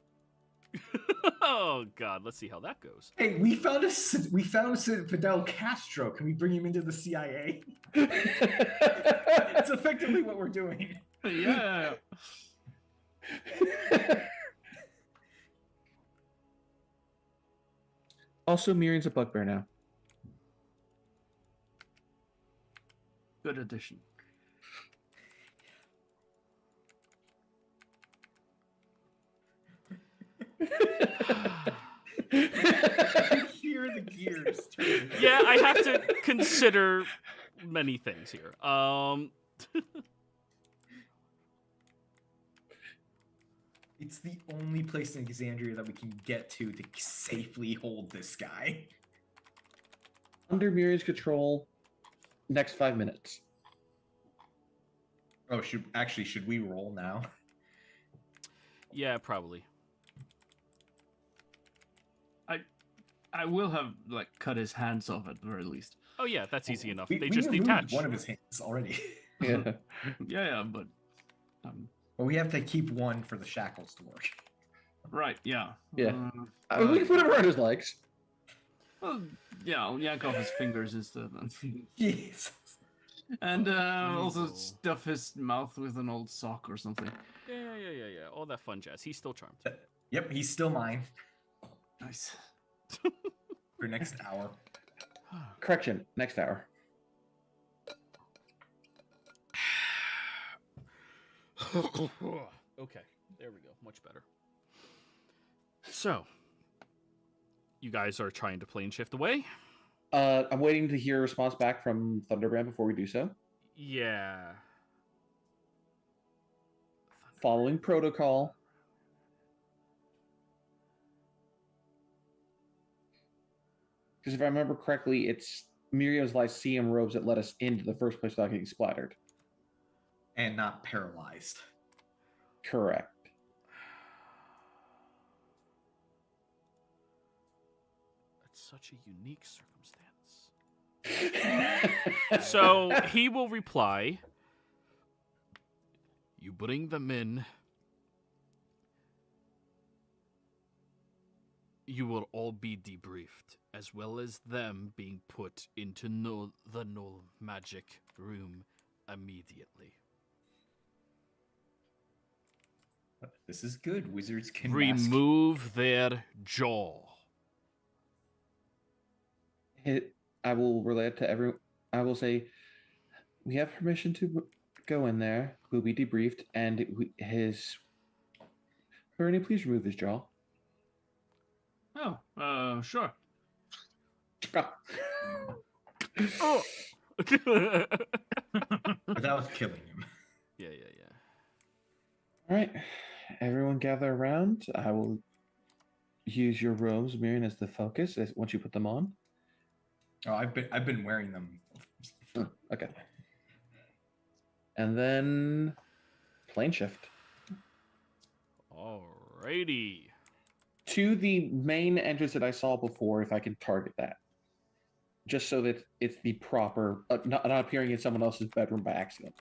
S2: Oh, God. Let's see how that goes.
S4: Hey, we found Fidel Castro. Can we bring him into the CIA? That's effectively what we're doing.
S1: Yeah.
S3: Also, Miriam's a bugbear now.
S1: Good addition.
S4: Hear the gears turning.
S2: Yeah, I have to consider many things here.
S4: It's the only place in Exandria that we can get to safely hold this guy.
S3: Under Miriam's control, next 5 minutes.
S4: Oh, should we roll now?
S2: Yeah, probably.
S1: I will have like cut his hands off at the very least.
S2: Oh, yeah, that's easy enough.
S4: We
S2: They just
S4: removed
S2: detach.
S4: one of his hands already.
S3: Yeah.
S1: Yeah, but
S4: But we have to keep one for the shackles to work.
S1: right, yeah.
S3: Yeah. We can put him around his legs.
S1: Well, yeah, I'll yank off his fingers instead.
S4: Jesus.
S1: And also
S2: Ooh.
S1: stuff his mouth with an old sock or something.
S2: Yeah. All that fun jazz. He's still charmed.
S4: Yep, he's still mine
S1: Nice.
S4: for next hour.
S3: Correction, next hour.
S2: Okay, there we go. Much better. So, you guys are trying to plane shift away?
S3: I'm waiting to hear a response back from Thunderbrand before we do so.
S2: Yeah.
S3: Following protocol. Because if I remember correctly, it's Miriam's Lyceum robes that let us into the first place without getting splattered.
S4: And not paralyzed.
S3: Correct.
S2: such a unique circumstance. So he will reply, you bring them in, you will all be debriefed, as well as them being put into the null magic room immediately.
S4: This is good. Wizards can
S2: Remove their jaw.
S3: I will relay it to everyone. I will say, we have permission to go in there. We'll be debriefed, and Bernie, please remove his jaw.
S1: Oh, sure.
S2: Oh.
S4: Without killing him.
S2: Yeah.
S3: All right, everyone gather around. I will use your robes, Miriam, as the focus once you put them on.
S4: Oh, I've been wearing them.
S3: Oh, okay. And then plane shift.
S2: Alrighty.
S3: To the main entrance that I saw before, if I can target that. Just so that it's the proper, not appearing in someone else's bedroom by accident.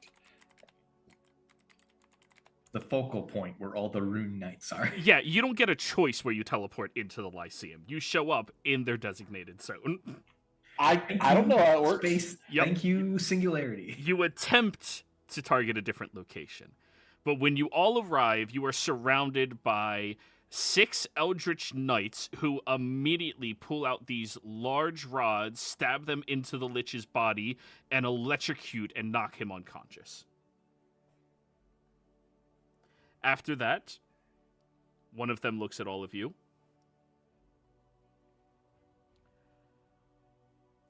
S4: The focal point where all the rune knights are.
S2: Yeah, you don't get a choice where you teleport into the Lyceum. You show up in their designated zone.
S3: I don't know how it works.
S4: Space.
S2: Yep.
S4: Thank you, Singularity.
S2: You attempt to target a different location. But when you all arrive, you are surrounded by 6 Eldritch Knights who immediately pull out these large rods, stab them into the Lich's body, and electrocute and knock him unconscious. After that, one of them looks at all of you.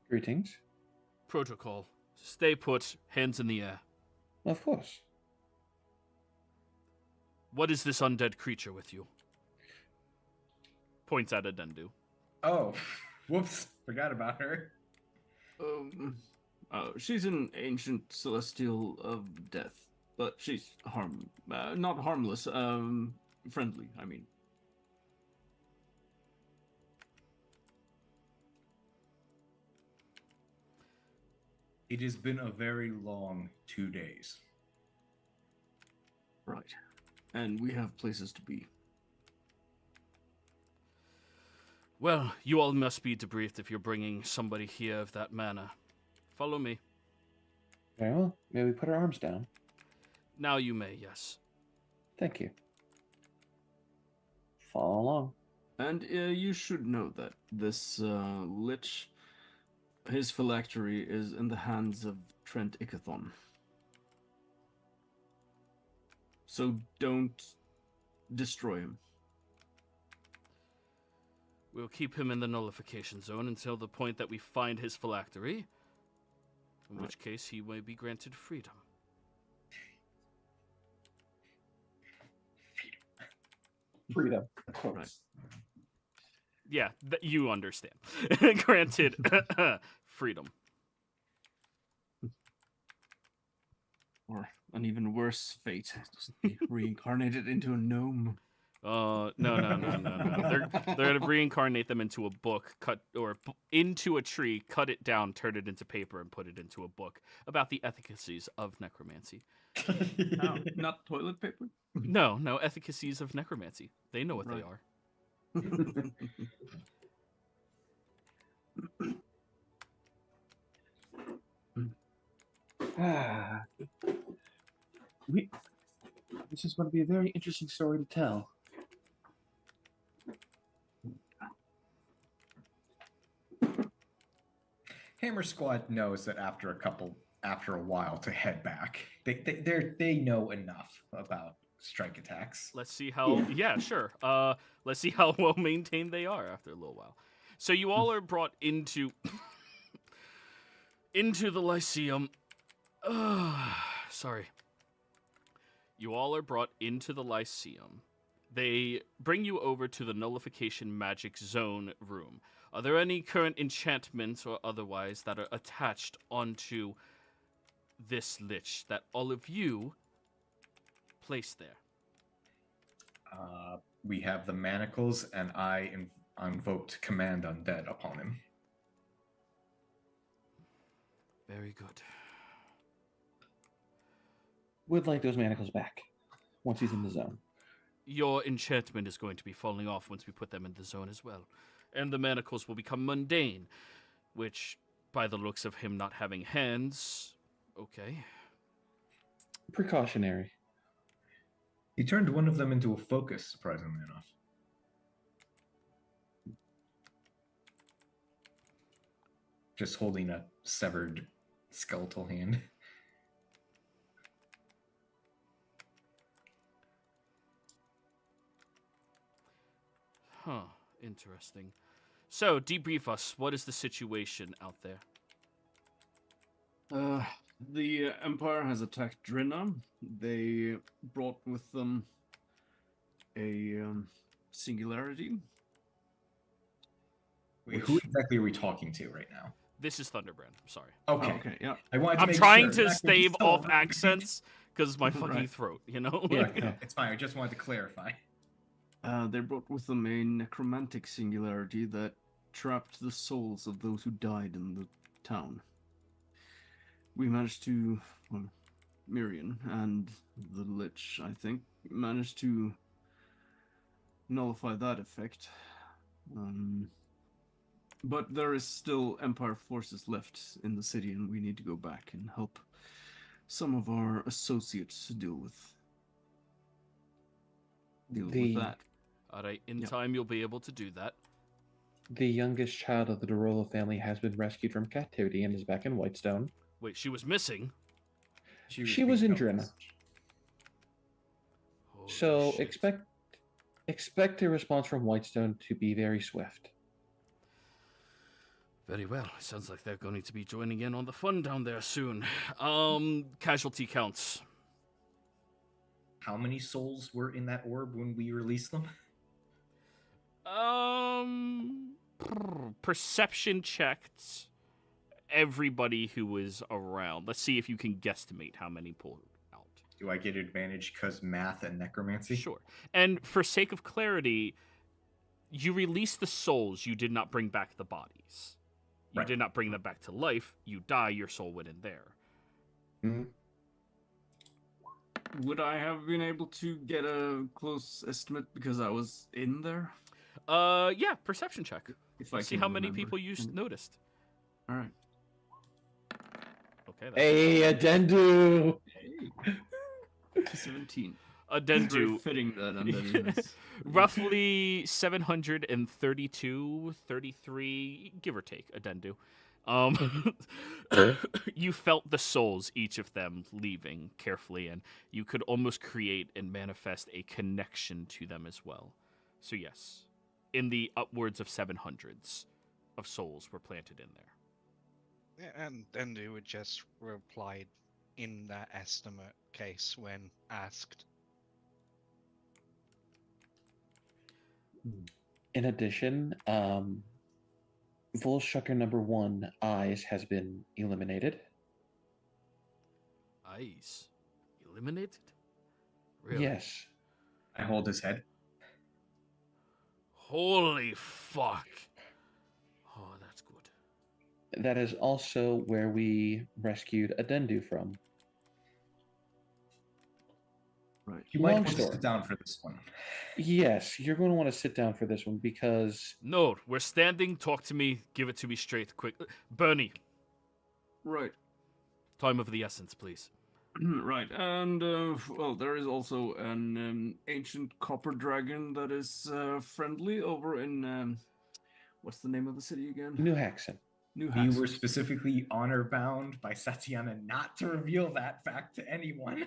S3: Greetings.
S2: Protocol. Stay put, hands in the air.
S3: Of course.
S2: What is this undead creature with you? Points at Adendu.
S4: Oh, whoops. Forgot about her.
S1: She's an ancient celestial of death, but she's not harmless. Friendly, I mean.
S4: It has been a very long 2 days.
S1: Right. And we have places to be.
S2: Well, you all must be debriefed if you're bringing somebody here of that manner. Follow me.
S3: Very well. May we put our arms down?
S2: Now you may, yes.
S3: Thank you. Follow along.
S1: And you should know that this Lich, his phylactery is in the hands of Trent Ickathon. So don't destroy him.
S2: We'll keep him in the nullification zone until the point that we find his phylactery, in which case he may be granted freedom.
S3: Freedom.
S1: Right.
S2: Yeah, you understand. Granted freedom.
S1: Or an even worse fate, be reincarnated into a gnome.
S2: No. They're gonna reincarnate them into a book, into a tree, cut it down, turn it into paper, and put it into a book about the efficacies of necromancy.
S1: Oh, not toilet paper?
S2: No, efficacies of necromancy. They know what they are.
S3: This is going to be a very interesting story to tell.
S4: Hammer Squad knows that after a while to head back. They know enough about strike attacks.
S2: Let's see how. Yeah, sure. Let's see how well maintained they are after a little while. So you all are brought into the Lyceum. Sorry. You all are brought into the Lyceum. They bring you over to the Nullification Magic Zone room. Are there any current enchantments or otherwise that are attached onto this lich that all of you place there?
S4: We have the manacles, and I invoked command undead upon him.
S2: Very good.
S3: Would like those manacles back once he's in the zone.
S2: Your enchantment is going to be falling off once we put them in the zone as well. And the manacles will become mundane, which, by the looks of him not having hands, okay.
S3: Precautionary.
S4: He turned one of them into a focus, surprisingly enough. Just holding a severed skeletal hand.
S2: Huh, interesting. So, debrief us. What is the situation out there?
S1: The Empire has attacked Drinna. They brought with them a singularity.
S4: Wait, who exactly are we talking to right now?
S2: This is Thunderbrand. I'm sorry.
S4: Okay.
S1: Oh, okay, yeah.
S4: I wanted to
S2: I'm
S4: make
S2: trying
S4: sure.
S2: to
S4: That could be
S2: stave
S4: still
S2: off
S4: right.
S2: accents because my fucking
S1: Right.
S2: throat, you know?
S3: Yeah,
S2: Like,
S3: yeah.
S4: It's fine. I just wanted to clarify.
S1: They brought with them a necromantic singularity that trapped the souls of those who died in the town. We managed to, well, Mirian and the Lich, I think, managed to nullify that effect. But there is still Empire forces left in the city, and we need to go back and help some of our associates deal with that.
S2: all right, in
S1: Yeah.
S2: time you'll be able to do that.
S3: The youngest child of the Dorolo family has been rescued from captivity and is back in Whitestone.
S2: Wait, she was missing?
S3: She was in
S4: being
S3: Drinna.
S4: held.
S2: Holy
S3: So
S2: shit.
S3: expect a response from Whitestone to be very swift.
S2: Very well. Sounds like they're going to be joining in on the fun down there soon. Casualty counts.
S4: How many souls were in that orb when we released them?
S2: Perception checked everybody who was around. Let's see if you can guesstimate how many pulled out.
S4: Do I get advantage because math and necromancy?
S2: Sure. And for sake of clarity, you released the souls, you did not bring back the bodies. You
S4: Right.
S2: did not bring them back to life. You die, your soul went in there.
S3: Mhm.
S1: Would I have been able to get a close estimate because I was in there?
S2: Yeah, perception check.
S1: If I
S2: Let's see
S1: can
S2: how many
S1: remember.
S2: people you noticed.
S1: All right.
S2: Okay. That's
S3: Hey, Adendu!
S1: 17.
S2: Adendu.
S1: Very fitting that undead is.
S2: Roughly 732, 33, give or take, Adendu. You felt the souls, each of them, leaving carefully, and you could almost create and manifest a connection to them as well. So yes, in the upwards of 700s of souls were planted in there.
S5: Yeah, and then they would just replied in that estimate case when asked.
S3: In addition, Volshucker number 1, Eyes, has been eliminated.
S2: Eyes eliminated? Really?
S3: Yes.
S4: I hold his head.
S2: Holy fuck. Oh, that's good.
S3: That is also where we rescued Adendu from.
S1: Right.
S4: You might
S3: Long
S4: want to
S3: story.
S4: sit down for this one.
S3: Yes, you're going to want to sit down for this one because
S2: No, we're standing. Talk to me. Give it to me straight, quick. Bernie,
S1: Right.
S2: time of the essence, please.
S1: Right. And, well, there is also an ancient copper dragon that is friendly over in, what's the name of the city again?
S3: New Haxon.
S1: New
S4: You
S1: Haxon.
S4: were specifically honor bound by Satiana not to reveal that fact to anyone.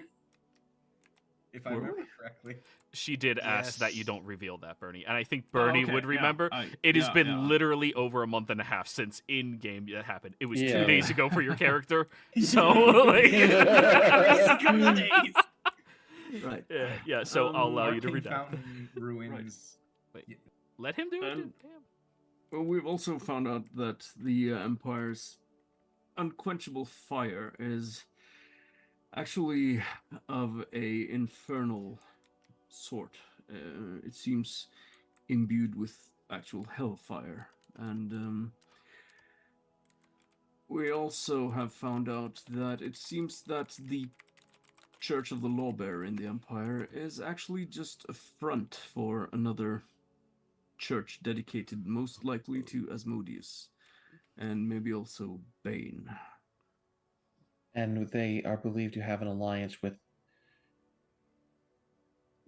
S4: If I
S1: Were
S4: remember
S1: we?
S4: correctly.
S2: She did ask that you
S5: Yes.
S2: don't reveal that, Bernie. And I think
S1: Oh,
S2: Bernie
S1: okay,
S2: would
S1: yeah,
S2: remember.
S1: I-
S2: It has
S1: yeah,
S2: been
S1: yeah.
S2: literally over a month and a half since in-game that happened. It was
S3: Yeah.
S2: 2 days ago for your character. So, like...
S4: Crazy couple days.
S1: Right.
S2: yeah, so I'll allow you to
S4: Arcane
S2: read that.
S4: Fountain ruins.
S2: Let him do it,
S1: And-
S2: dude. Damn.
S1: Well, we've also found out that the Empire's unquenchable fire is actually of a infernal sort. It seems imbued with actual hellfire. And we also have found out that it seems that the Church of the Lawbearer in the Empire is actually just a front for another church dedicated most likely to Asmodeus, and maybe also Bane.
S3: And they are believed to have an alliance with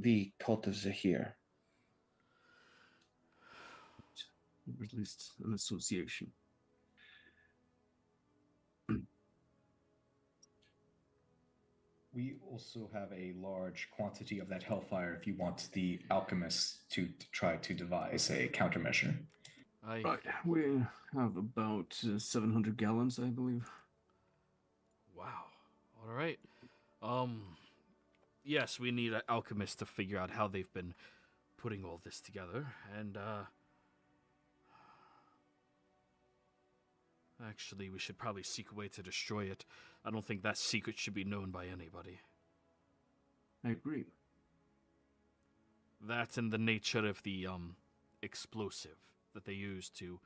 S3: the cult of Zahir.
S1: Or at least an association.
S4: We also have a large quantity of that hellfire if you want the alchemists to try to devise a countermeasure.
S1: Right, we have about 700 gallons, I believe.
S2: Wow. All right. Yes, we need an alchemist to figure out how they've been putting all this together, and actually, we should probably seek a way to destroy it. I don't think that secret should be known by anybody.
S1: I agree.
S2: That's in the nature of the explosive that they use to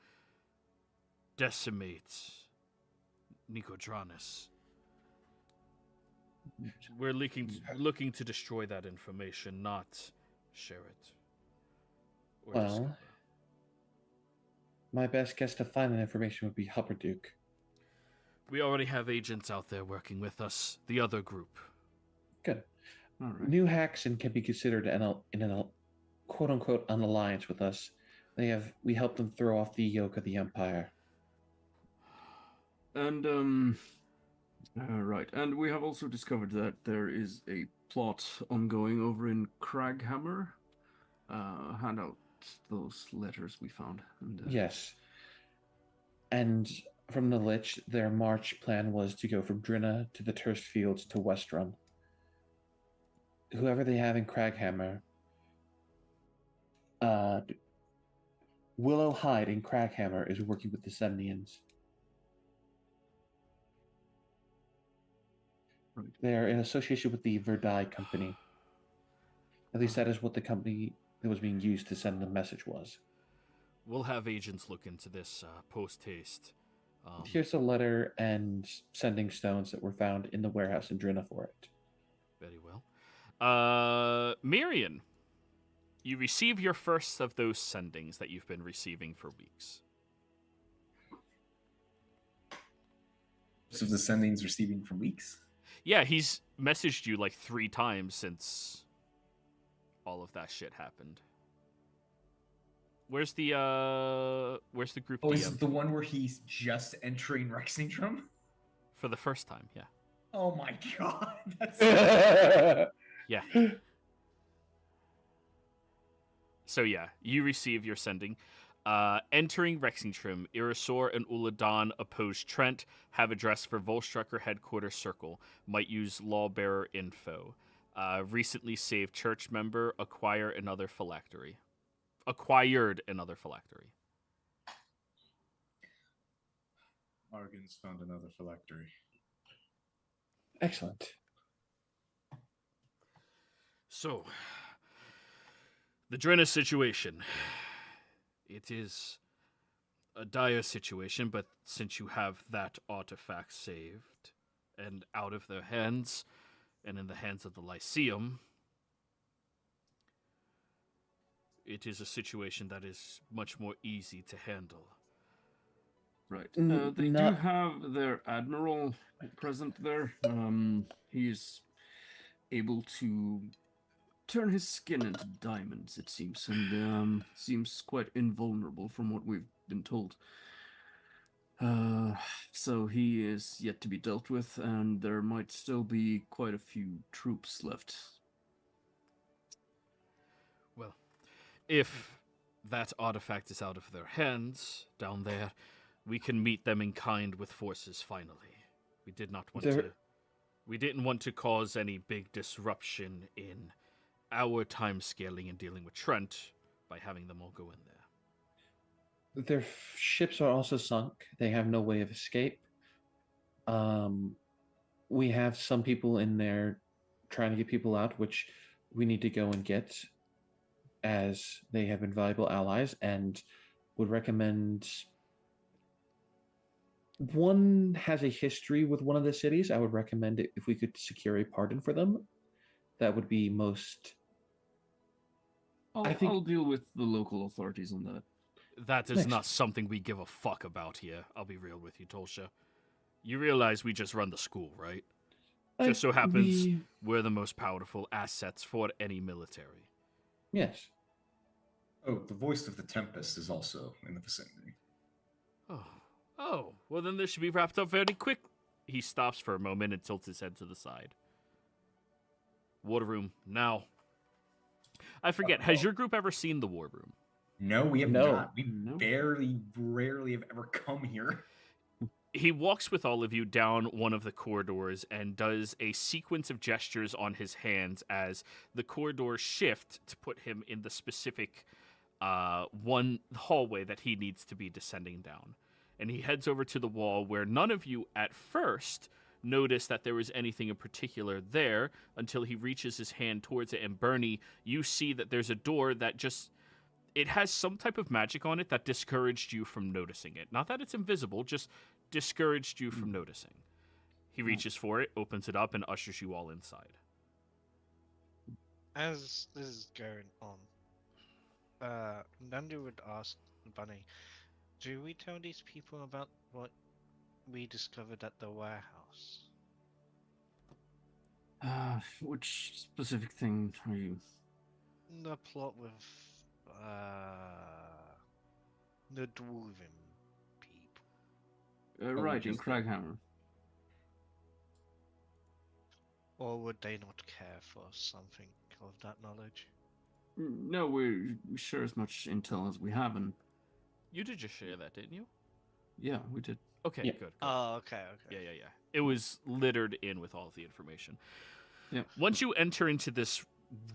S2: decimate Nicodranus. We're looking to destroy that information, not share it. Or
S3: Well,
S2: discover.
S3: my best guess to find that information would be Duch.
S2: We already have agents out there working with us, the other group.
S3: Good.
S1: All right.
S3: New Haxon can be considered in a quote-unquote an alliance with us. We helped them throw off the yoke of the Empire.
S1: And right, and we have also discovered that there is a plot ongoing over in Craghammer. Hand out those letters we found. And,
S3: Yes. And from the Lich, their march plan was to go from Drinna to the Turst Fields to Westrun. Whoever they have in Craghammer, Willow Hyde in Craghammer is working with the Semnians.
S1: Right.
S3: They're in association with the Verdai company. At least that is what the company that was being used to send the message was.
S2: We'll have agents look into this post-haste.
S3: Here's a letter and sending stones that were found in the warehouse in Drinna for it.
S2: Very well. Mirian, you receive your first of those sendings that you've been receiving for weeks.
S4: So the sendings receiving for weeks?
S2: Yeah, he's messaged you like 3 times since all of that shit happened. Where's the group
S4: Oh,
S2: DM?
S4: is it the one where he's just entering Rexingtrum?
S2: For the first time, yeah.
S4: Oh my god, that's
S2: Yeah. So yeah, you receive your sending. Entering Rexingtrum, Irisor and Uladan oppose Trent, have address for Volstrucker headquarters circle, might use lawbearer info. Recently saved church member, acquired another phylactery.
S6: Argan's found another phylactery.
S3: Excellent.
S2: So, the Drenna situation. It is a dire situation, but since you have that artifact saved and out of their hands and in the hands of the Lyceum, it is a situation that is much more easy to handle.
S1: Right.
S3: Mm,
S1: They
S3: not-
S1: do have their admiral present there. He's able to turn his skin into diamonds, it seems, and seems quite invulnerable from what we've been told. So he is yet to be dealt with, and there might still be quite a few troops left.
S2: Well, if that artifact is out of their hands down there, we can meet them in kind with forces finally. We did not want
S3: There-
S2: to. We didn't want to cause any big disruption in our time scaling and dealing with Trent by having them all go in there.
S3: Their ships are also sunk. They have no way of escape. We have some people in there trying to get people out, which we need to go and get. as they have been valuable allies, and would recommend one has a history with one of the cities. I would recommend it if we could secure a pardon for them. That would be most.
S1: I'll deal with the local authorities on that.
S2: That is
S3: Next.
S2: not something we give a fuck about here. I'll be real with you, Tolsha. You realize we just run the school, right? Just so happens we're the most powerful assets for any military.
S3: Yes.
S4: Oh, the voice of the Tempest is also in the vicinity.
S2: Oh, well then this should be wrapped up very quick. He stops for a moment and tilts his head to the side. War room, now. I forget, has your group ever seen the war room?
S4: No, we have
S3: No.
S4: not. We rarely have ever come here.
S2: He walks with all of you down one of the corridors and does a sequence of gestures on his hands as the corridors shift to put him in the specific one hallway that he needs to be descending down. And he heads over to the wall where none of you at first notice that there was anything in particular there until he reaches his hand towards it. And Bernie, you see that there's a door that just... It has some type of magic on it that discouraged you from noticing it. Not that it's invisible, just discouraged you from noticing. He reaches for it, opens it up, and ushers you all inside.
S5: As this is going on, Nandu would ask Bunny, do we tell these people about what we discovered at the warehouse?
S1: Which specific thing are you?
S5: The plot with the dwarven people.
S1: Right, in Craghammer.
S5: Or would they not care for something of that knowledge?
S1: No, we share as much intel as we have, and
S2: You did just share that, didn't you?
S1: yeah, we did.
S2: Okay,
S3: Yeah.
S2: good.
S5: Oh, okay.
S2: Yeah. It was littered in with all of the information.
S1: Yeah.
S2: Once you enter into this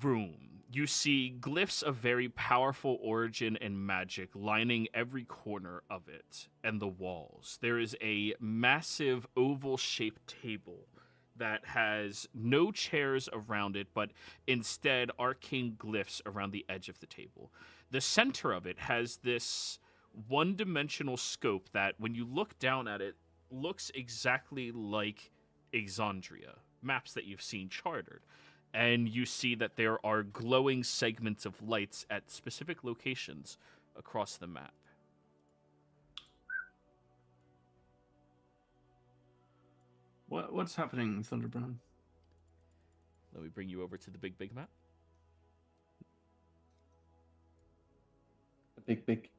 S2: room, you see glyphs of very powerful origin and magic lining every corner of it and the walls. There is a massive oval-shaped table that has no chairs around it, but instead arcane glyphs around the edge of the table. The center of it has this one-dimensional scope that, when you look down at it, looks exactly like Exandria, maps that you've seen charted. And you see that there are glowing segments of lights at specific locations across the map.
S1: What's happening, Thunderbrand?
S2: Let me bring you over to the big map.
S3: The big.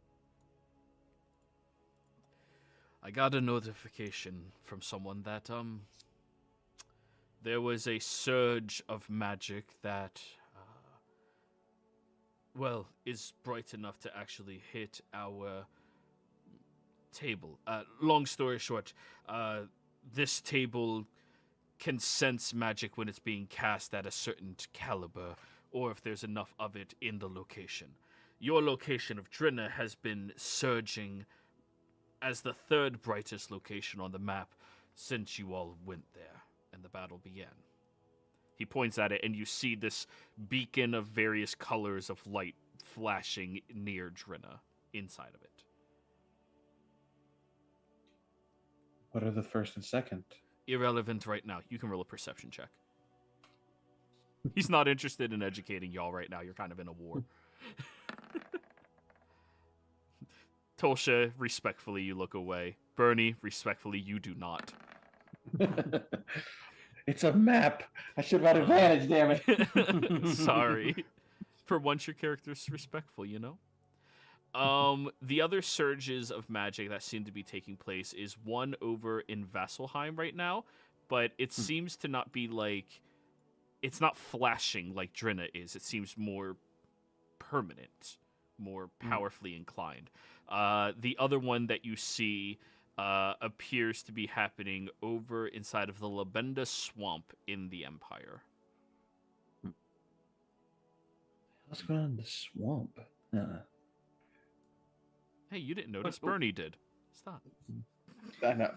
S2: I got a notification from someone that, there was a surge of magic that, is bright enough to actually hit our table. Long story short, this table can sense magic when it's being cast at a certain caliber, or if there's enough of it in the location. Your location of Drinna has been surging as the third brightest location on the map since you all went there and the battle began. He points at it, and you see this beacon of various colors of light flashing near Drinna, inside of it.
S3: What are the first and second?
S2: Irrelevant right now. You can roll a perception check. He's not interested in educating y'all right now. You're kind of in a war. Tolsha, respectfully, you look away. Bernie, respectfully, you do not.
S3: It's a map. I should have had advantage, damn it.
S2: Sorry. For once, your character's respectful, you know? The other surges of magic that seem to be taking place is one over in Vasselheim right now, but it seems to not be like... It's not flashing like Drinna is. It seems more permanent, more powerfully inclined. The other one that you see appears to be happening over inside of the Labenda Swamp in the Empire.
S3: What's going on in the swamp?
S2: Hey, you didn't notice. Bernie did. Stop.
S3: I know.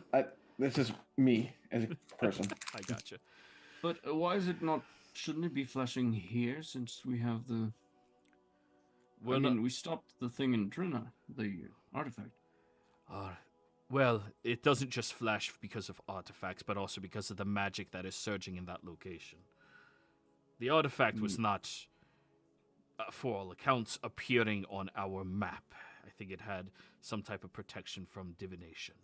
S3: This is me as a person.
S2: I gotcha.
S1: But why is it not? Shouldn't it be flashing here since we have the?
S2: We're
S1: I
S2: not-
S1: mean, we stopped the thing in Drina, the artifact.
S2: Well, it doesn't just flash because of artifacts, but also because of the magic that is surging in that location. The artifact was not, for all accounts, appearing on our map. I think it had some type of protection from divination.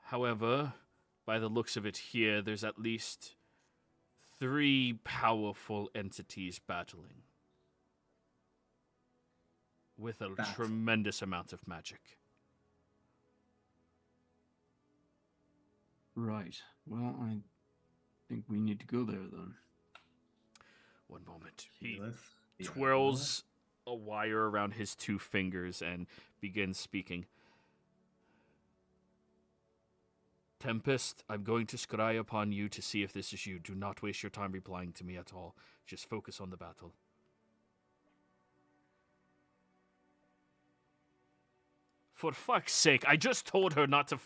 S2: However, by the looks of it here, there's at least 3 powerful entities battling. With a tremendous amount of magic.
S1: Right. Well, I think we need to go there then.
S2: One moment. He
S4: Keyleth, the
S2: twirls a wire around his 2 fingers and begins speaking. Tempest, I'm going to scry upon you to see if this is you. Do not waste your time replying to me at all. Just focus on the battle. For fuck's sake, I just told her not to...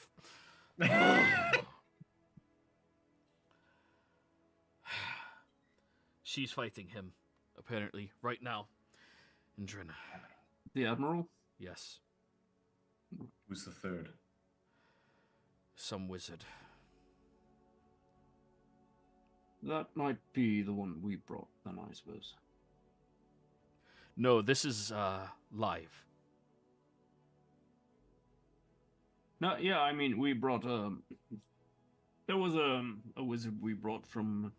S2: She's fighting him, apparently, right now. In Drina.
S1: The Admiral?
S2: Yes.
S4: Who's the third?
S2: Some wizard.
S1: That might be the one we brought then, I suppose.
S2: No, this is, live.
S1: No, yeah, I mean, we brought, there was a wizard we brought from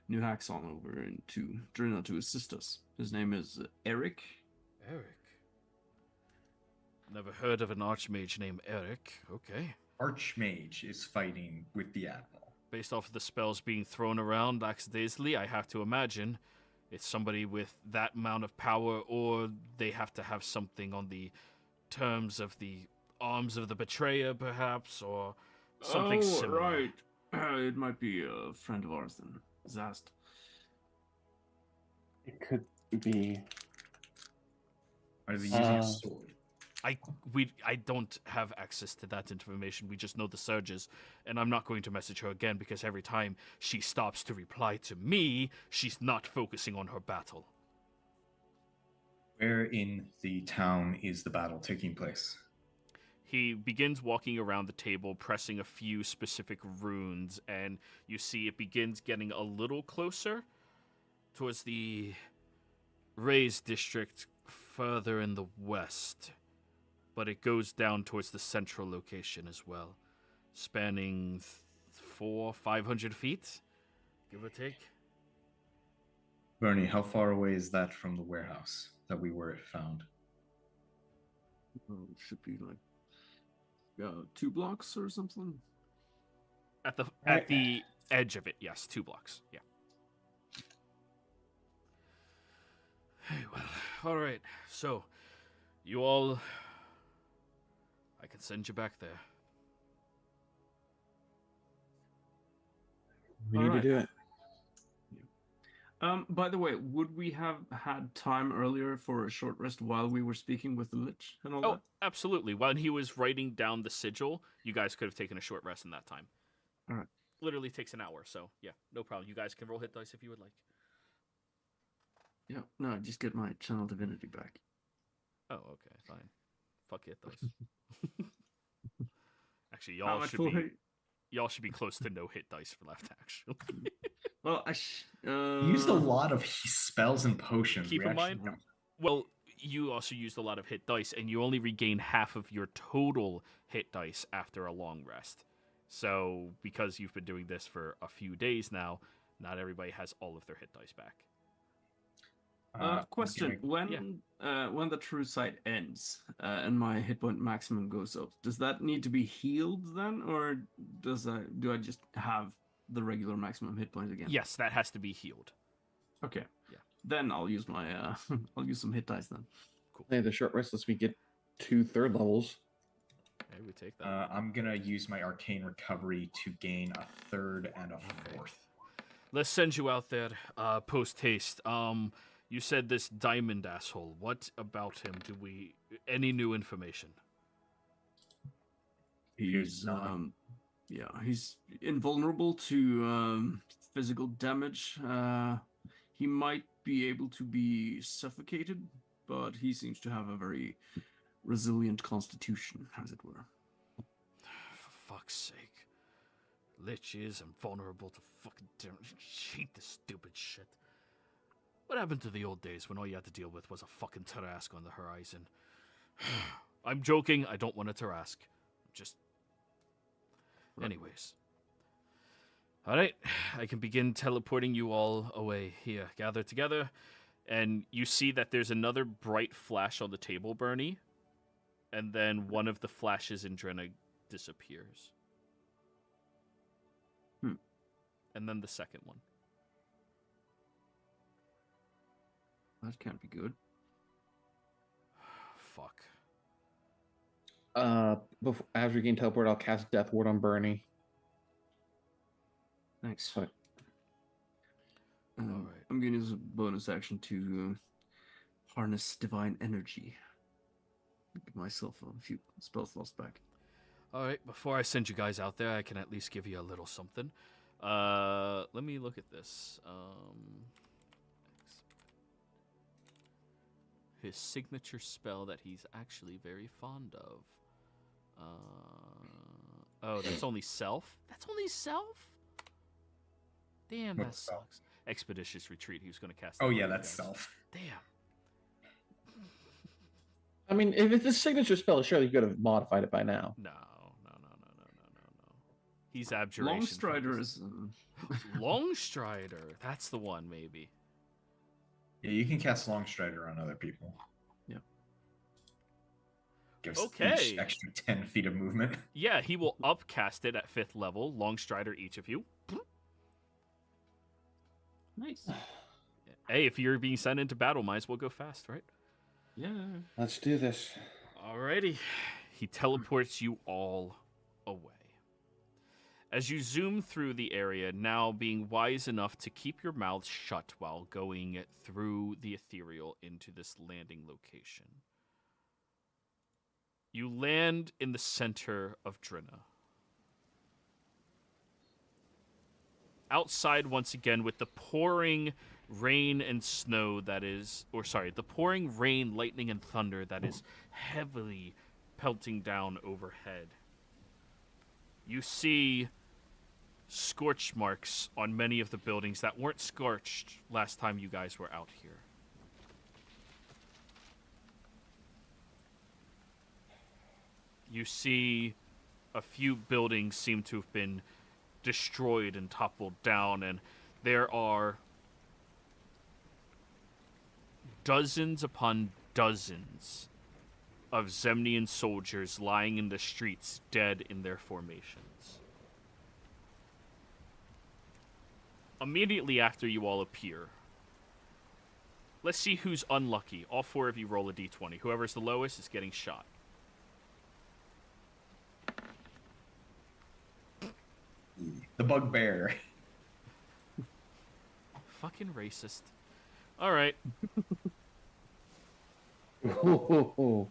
S1: New Haxon over into Drina to assist us. His name is Eric.
S2: Eric? Never heard of an archmage named Eric. Okay.
S4: Archmage is fighting with the Admiral.
S2: Based off of the spells being thrown around lackadaisically, I have to imagine it's somebody with that amount of power, or they have to have something on the terms of the arms of the betrayer, perhaps, or something similar.
S1: Right. It might be a friend of ours then. Zast.
S3: It could be.
S4: Are they using a sword?
S2: I don't have access to that information. We just know the surges, and I'm not going to message her again because every time she stops to reply to me, she's not focusing on her battle.
S4: Where in the town is the battle taking place?
S2: He begins walking around the table, pressing a few specific runes, and you see it begins getting a little closer towards the Rays district further in the west. But it goes down towards the central location as well, spanning 400-500 feet, give or take.
S4: Bernie, how far away is that from the warehouse that we were found?
S1: Should be like 2 blocks or something.
S2: At the edge of it, yes, 2 blocks. Yeah. Hey, well, all right. So, you all, I can send you back there.
S3: We need to
S1: Alright.
S3: do it.
S1: By the way, would we have had time earlier for a short rest while we were speaking with the Lich and all
S2: Oh,
S1: that?
S2: absolutely. When he was writing down the sigil, you guys could have taken a short rest in that time.
S1: All right.
S2: Literally takes an hour, so yeah, no problem. You guys can roll hit dice if you would like.
S1: Yeah, no, just get my channel divinity back.
S2: Oh, okay, fine. Fuck hit dice. Actually,
S1: How much full hit?
S2: y'all should be close to no hit dice for left. Actually,
S1: Well,
S4: He used a lot of spells and potions.
S2: Keep
S4: We
S2: in mind-
S4: actually don't-
S2: well, you also used a lot of hit dice, and you only regain half of your total hit dice after a long rest. So, because you've been doing this for a few days now, not everybody has all of their hit dice back.
S1: Question:
S4: okay.
S1: When the true sight ends and my hit point maximum goes up, does that need to be healed then, or do I just have the regular maximum hit points again?
S2: Yes, that has to be healed.
S1: Okay.
S2: Yeah.
S1: Then I'll use my I'll use some hit dice then.
S3: Hey, the short rest lets me get 2 third levels.
S2: Okay, we take that.
S4: I'm gonna use my arcane recovery to gain a 3rd and a 4th.
S2: Let's send you out there post haste. You said this diamond asshole. What about him? Any new information?
S1: He's he's invulnerable to physical damage. He might be able to be suffocated, but he seems to have a very resilient constitution, as it were.
S2: For fuck's sake. Lich is invulnerable to fucking hate this stupid shit. What happened to the old days when all you had to deal with was a fucking Tarask on the horizon? I'm joking, I don't want a Tarask. Just... Anyways. Alright, I can begin teleporting you all away. Here, gather together. And you see that there's another bright flash on the table, Bernie. And then one of the flashes in Drenna disappears. And then the second one.
S1: That can't be good.
S2: Fuck.
S3: As we gain teleport, I'll cast Death Ward on Bernie.
S1: Thanks.
S3: Sorry.
S1: Alright. I'm going to use a bonus action to harness divine energy. Give myself a few spell slots back.
S2: Alright, before I send you guys out there, I can at least give you a little something. Let me look at this. His signature spell that he's actually very fond of. Oh, that's only self? That's only self? Damn, that
S4: What's self?
S2: sucks. Expeditious Retreat, he was going to cast.
S4: Oh
S2: that
S4: yeah,
S2: on you
S4: that's
S2: guys.
S4: self.
S2: Damn.
S3: I mean, if it's a signature spell, surely you could have modified it by now.
S2: No. He's Abjuration.
S1: Longstrider is...
S2: Longstrider. That's the one, maybe.
S4: Yeah, you can cast Longstrider on other people.
S1: Yeah.
S4: Gives
S2: Okay.
S4: each extra 10 feet of movement.
S2: Yeah, he will upcast it at 5th level. Longstrider, each of you.
S1: Nice.
S2: Hey, if you're being sent into battle, might as well go fast, right?
S1: Yeah.
S3: Let's do this.
S2: Alrighty. He teleports you all away. As you zoom through the area, now being wise enough to keep your mouth shut while going through the ethereal into this landing location. You land in the center of Drenna. Outside once again with the pouring rain and snow that is, the pouring rain, lightning, and thunder that is heavily pelting down overhead. You see scorch marks on many of the buildings that weren't scorched last time you guys were out here. You see a few buildings seem to have been destroyed and toppled down, and there are dozens upon dozens of Zemnian soldiers lying in the streets, dead in their formations. Immediately after you all appear, let's see who's unlucky. All 4 of you roll a d20. Whoever's the lowest is getting shot.
S4: The bugbear.
S2: Fucking racist. All right.
S3: Ooh.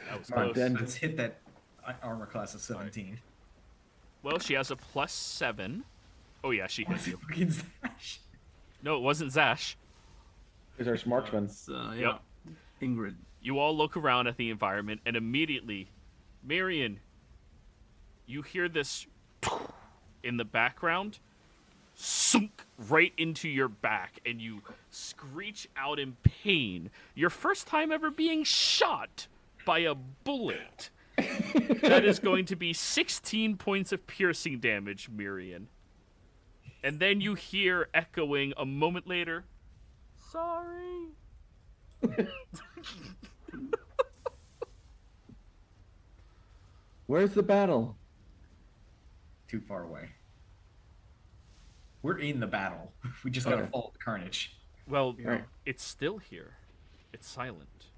S2: That was
S4: Mark,
S2: close.
S4: let's hit that armor class of 17.
S2: Well, she has a +7. Oh, yeah, she hit
S4: What's
S2: you.
S4: fucking Zash?
S2: No, it wasn't Zash.
S3: Is our marksman?
S1: Yeah. Ingrid.
S2: You all look around at the environment, and immediately, Marion, you hear this in the background, sunk right into your back, and you screech out in pain. Your first time ever being shot by a bullet. That is going to be 16 points of piercing damage, Miriam. And then you hear echoing a moment later, sorry.
S3: Where's the battle?
S4: Too far away. We're in the battle. We just gotta follow the carnage.
S2: Well,
S3: Right.
S2: it's still here. It's silent.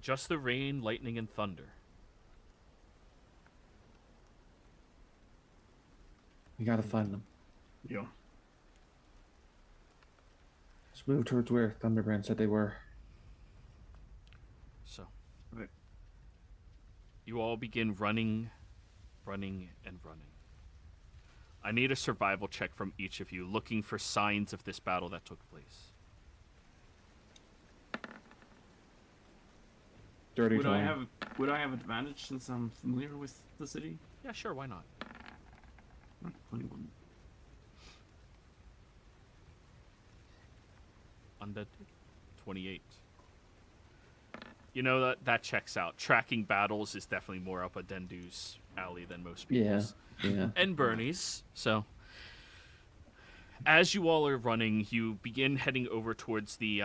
S2: Just the rain, lightning, and thunder.
S3: We gotta find them.
S1: Yeah.
S3: Let's move towards where Thunderbrand said they were.
S2: So,
S1: Right.
S2: you all begin running, and running. I need a survival check from each of you, looking for signs of this battle that took place.
S3: Dirty
S1: Would
S3: 20.
S1: I have advantage since I'm familiar with the city?
S2: Yeah, sure, why not?
S1: 21.
S2: Undead 28. You know, that checks out. Tracking battles is definitely more up a Dendu's alley than most people's.
S3: Yeah.
S2: And Bernie's. So, as you all are running, you begin heading over towards the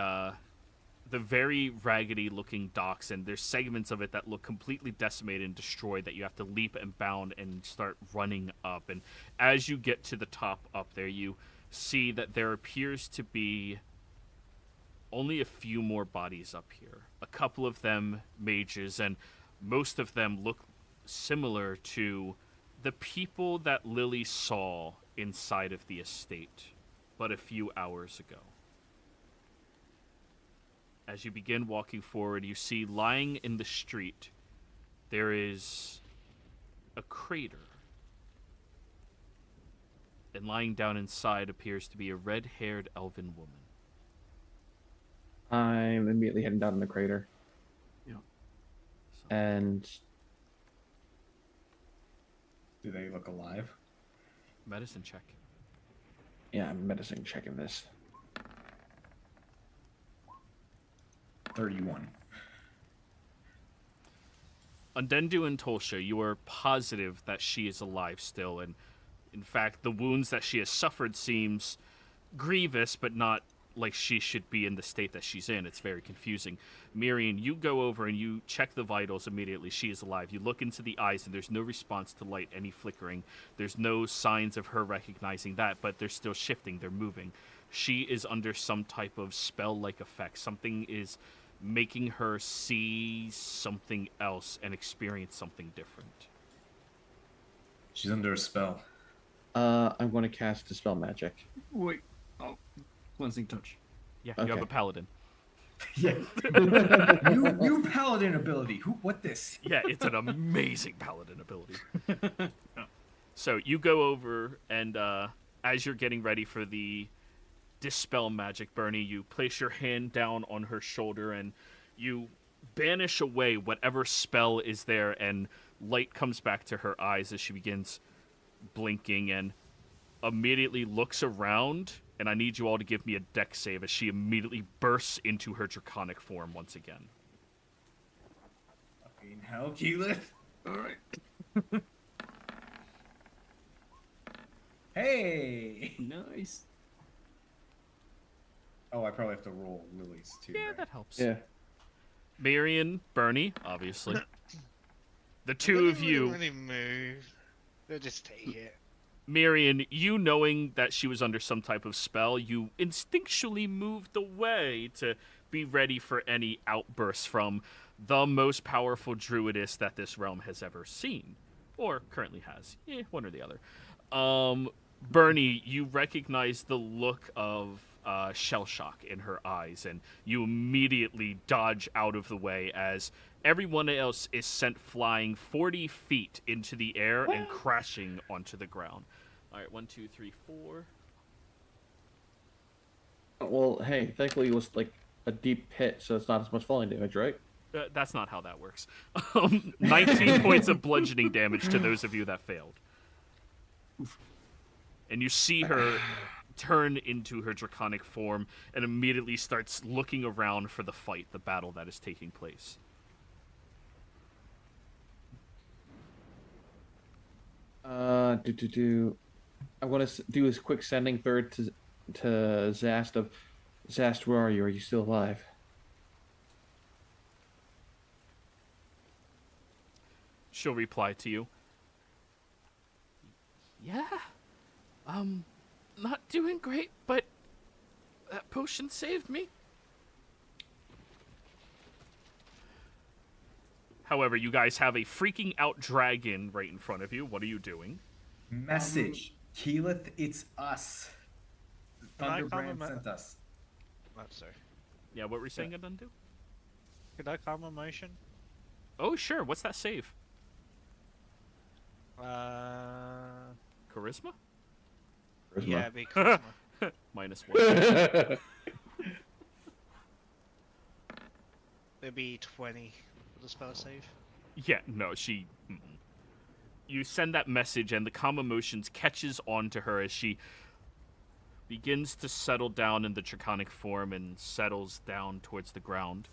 S2: very raggedy-looking docks, and there's segments of it that look completely decimated and destroyed that you have to leap and bound and start running up. And as you get to the top up there, you see that there appears to be only a few more bodies up here. A couple of them mages, and most of them look similar to the people that Lily saw inside of the estate but a few hours ago. As you begin walking forward, you see lying in the street, there is a crater. And lying down inside appears to be a red-haired elven woman.
S3: I'm immediately heading down in the crater.
S1: Yeah.
S2: So,
S3: And
S4: Do they look alive?
S2: medicine check.
S3: yeah, I'm medicine checking this.
S4: 31.
S2: Undendu and Tolsha, you are positive that she is alive still, and in fact, the wounds that she has suffered seems grievous, but not like she should be in the state that she's in. It's very confusing. Miriam, you go over and you check the vitals immediately. She is alive. You look into the eyes, and there's no response to light, any flickering. There's no signs of her recognizing that, but they're still shifting. They're moving. She is under some type of spell-like effect. Something is making her see something else and experience something different.
S4: She's under a spell.
S3: I'm going to cast Dispel Magic.
S1: Wait. Oh, cleansing touch.
S2: Yeah, you have
S3: Okay.
S2: a paladin.
S4: Yeah. new paladin ability. What this?
S2: Yeah, it's an amazing paladin ability. So you go over, and as you're getting ready for the Dispel Magic, Bernie, you place your hand down on her shoulder, and you banish away whatever spell is there, and light comes back to her eyes as she begins blinking and immediately looks around, and I need you all to give me a dex save as she immediately bursts into her draconic form once again.
S4: Fucking hell, Keyleth.
S1: Alright.
S4: Hey.
S1: Nice.
S4: Oh, I probably have to roll Lily's too.
S2: Yeah,
S4: right?
S2: that helps.
S3: Yeah.
S2: Marion, Bernie, obviously. The
S5: They
S2: two
S5: don't
S2: of you,
S5: really move. They'll just take it.
S2: Marion, you knowing that she was under some type of spell, you instinctually moved away to be ready for any outbursts from the most powerful druidess that this realm has ever seen. Or currently has. One or the other. Bernie, you recognize the look of shell shock in her eyes, and you immediately dodge out of the way as everyone else is sent flying 40 feet into the air and crashing onto the ground. All right, 1, 2, 3, 4.
S3: Well, hey, thankfully it was like a deep pit, so it's not as much falling damage, right?
S2: That's not how that works. 19 points of bludgeoning damage to those of you that failed. And you see her turn into her draconic form and immediately starts looking around for the fight, the battle that is taking place.
S3: I want to do a quick sending third to Zast of Zast, where are you? Are you still alive?
S2: She'll reply to you. Yeah. Not doing great, but that potion saved me. However, you guys have a freaking out dragon right in front of you. What are you doing?
S4: Message. Keyleth, it's us.
S5: Can I
S4: Thunderbrand
S5: comment-
S4: sent us.
S5: Oh, sorry.
S2: Yeah, what were you saying, Adundu?
S5: Could I calm emotion?
S2: Oh, sure. What's that save?
S5: Uh,
S2: Charisma?
S5: Yeah, be charisma.
S2: -1.
S5: It'd be 20 for the spell save.
S2: Yeah, no, she... You send that message, and the calm emotions catches on to her as she begins to settle down in the draconic form and settles down towards the ground.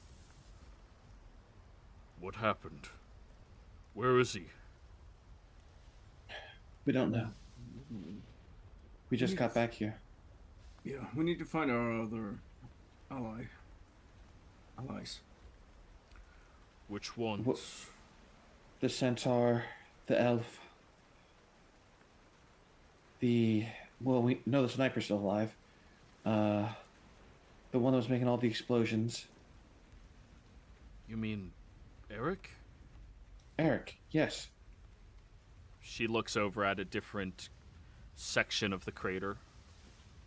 S2: What happened? Where is he?
S3: We don't know. We just got back here.
S1: Yeah, we need to find our other allies.
S2: Which ones?
S3: The centaur, the elf, we know the sniper's still alive. The one that was making all the explosions.
S2: You mean Eric?
S3: Eric, yes.
S2: She looks over at a different section of the crater.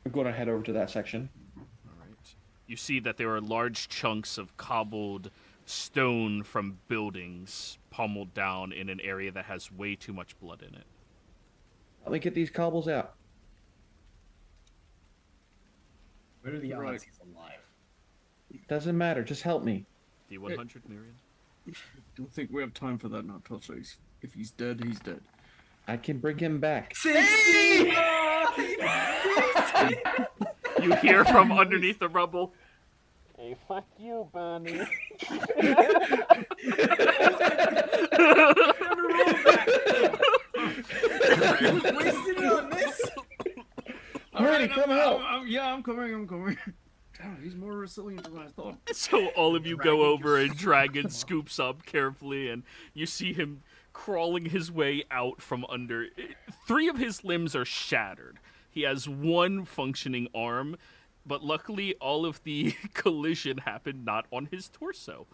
S3: I'm going to head over to that section.
S2: All right. You see that there are large chunks of cobbled stone from buildings pummeled down in an area that has way too much blood in it.
S3: Let me get these cobbles out.
S4: Where are the odds he's alive?
S3: Doesn't matter. Just help me.
S2: D100, Miriam?
S1: Don't think we have time for that now, Tulsa. If he's dead, he's dead.
S3: I can bring him back.
S2: You hear from underneath the rubble.
S6: Hey, fuck you, Bonnie.
S1: Wasted on this.
S3: Alrighty, come help.
S1: I'm coming. Damn, he's more resilient than I thought.
S2: So all of you go over and Dragon scoops up carefully, and you see him crawling his way out from under. 3 of his limbs are shattered. He has 1 functioning arm, but luckily all of the collision happened not on his torso,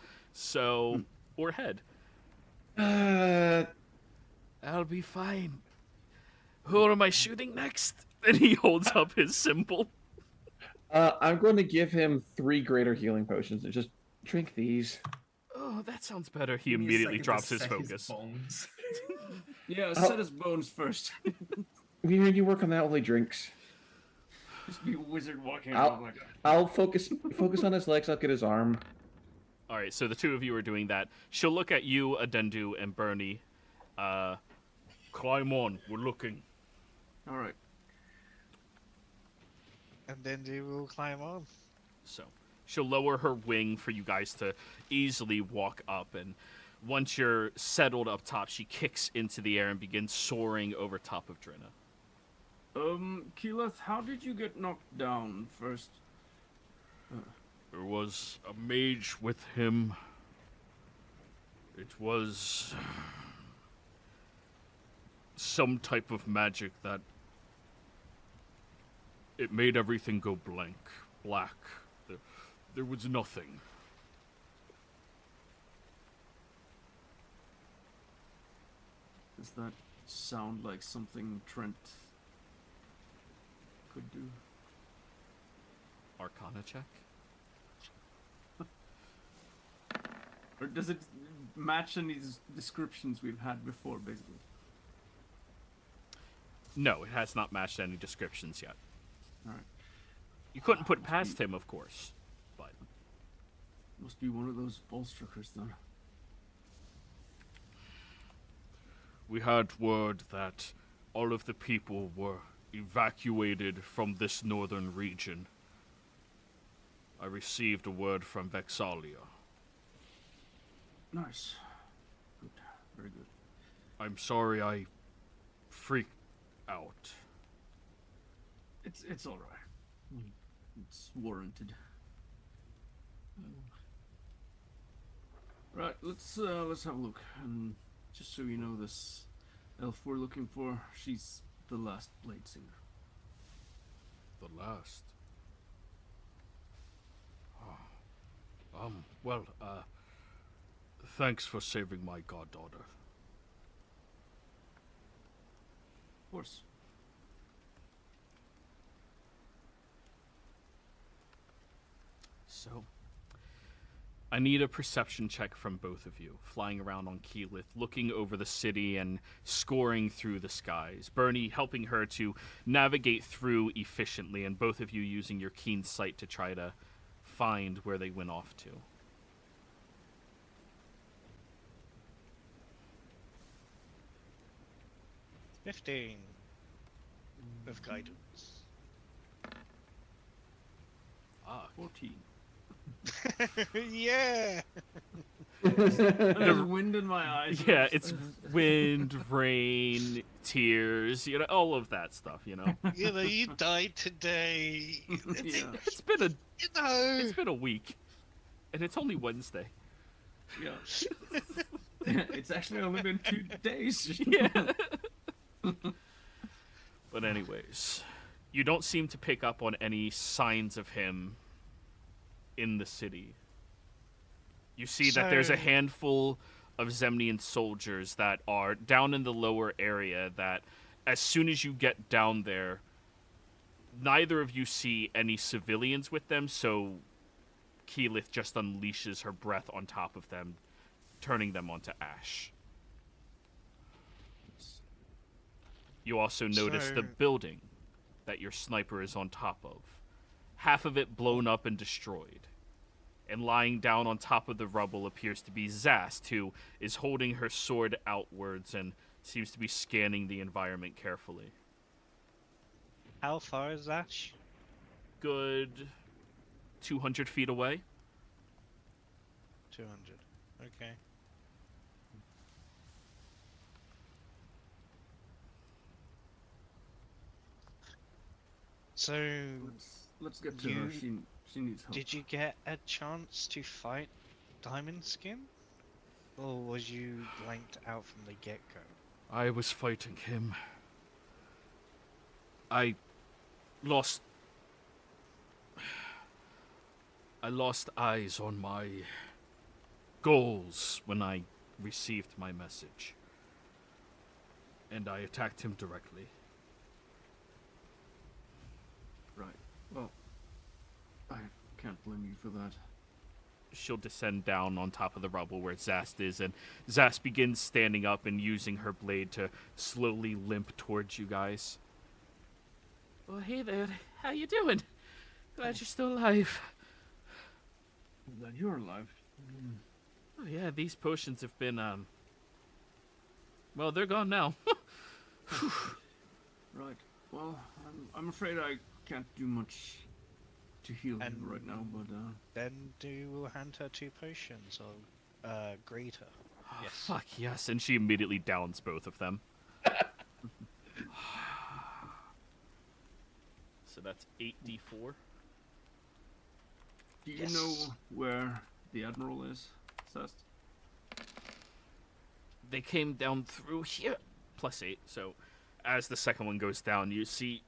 S2: or head. I'll be fine. Who am I shooting next? And he holds up his symbol.
S3: I'm going to give him 3 greater healing potions and just drink these.
S2: Oh, that sounds better. He immediately drops his focus.
S4: His bones.
S1: Yeah, set his bones first.
S3: You work on that while he drinks.
S1: Just be a wizard walking around like that.
S3: I'll focus on his legs. I'll get his arm.
S2: All right, so the 2 of you are doing that. She'll look at you, Adendu, and Bernie. Climb on. We're looking.
S1: All right.
S5: And then they will climb on.
S2: So she'll lower her wing for you guys to easily walk up, and once you're settled up top, she kicks into the air and begins soaring over top of Drina.
S1: Keyleth, how did you get knocked down first?
S2: There was a mage with him. It was some type of magic that it made everything go black. There was nothing.
S1: Does that sound like something Trent could do?
S2: Arcana check?
S1: Or does it match any descriptions we've had before, basically?
S2: No, it has not matched any descriptions yet.
S1: Alright.
S2: You couldn't put past him, of course, but...
S1: Must be one of those bolsterkers, then.
S2: We had word that all of the people were evacuated from this northern region. I received a word from Vexalia.
S1: Nice. Good. Very good.
S2: I'm sorry I freaked out.
S1: It's all right. It's warranted. Right, let's have a look. And just so you know, this elf we're looking for, she's the last blade singer.
S2: The last? Well, thanks for saving my goddaughter.
S1: Of course.
S2: So, I need a perception check from both of you, flying around on Keyleth, looking over the city and scoring through the skies. Bernie helping her to navigate through efficiently, and both of you using your keen sight to try to find where they went off to.
S5: 15 of guidance.
S1: 14.
S5: Yeah.
S1: There's wind in my eyes.
S2: Yeah, it's wind, rain, tears, all of that stuff,
S5: You died today.
S1: Yeah.
S2: It's been a week, and it's only Wednesday.
S1: Yeah. It's actually only been 2 days.
S2: Yeah. But anyways, you don't seem to pick up on any signs of him in the city. You see that there's a handful of Zemnian soldiers that are down in the lower area that as soon as you get down there, neither of you see any civilians with them, so Keyleth just unleashes her breath on top of them, turning them onto ash. You also notice the building that your sniper is on top of. Half of it blown up and destroyed. And lying down on top of the rubble appears to be Zast, who is holding her sword outwards and seems to be scanning the environment carefully.
S5: How far is Ash?
S2: Good 200 feet away.
S5: 200. Okay. So,
S1: Let's get to her. She needs help.
S5: did you get a chance to fight Diamond Skin? Or was you blanked out from the get-go?
S2: I was fighting him. I lost eyes on my goals when I received my message. And I attacked him directly.
S1: Right. Well, I can't blame you for that.
S2: She'll descend down on top of the rubble where Zast is, and Zast begins standing up and using her blade to slowly limp towards you guys. Well, hey there. How you doing? Glad you're still alive.
S1: That you're alive.
S2: Oh, yeah, these potions have been, well, they're gone now.
S1: Right. Well, I'm afraid I can't do much to heal
S5: And
S1: you right now, but
S5: Then we'll hand her 2 potions of greater. Yes.
S2: Fuck yes, and she immediately downs both of them. So that's 8d4.
S1: do you
S5: Yes.
S1: know where the Admiral is, Cest?
S2: They came down through here. +8, so as the second one goes down, you see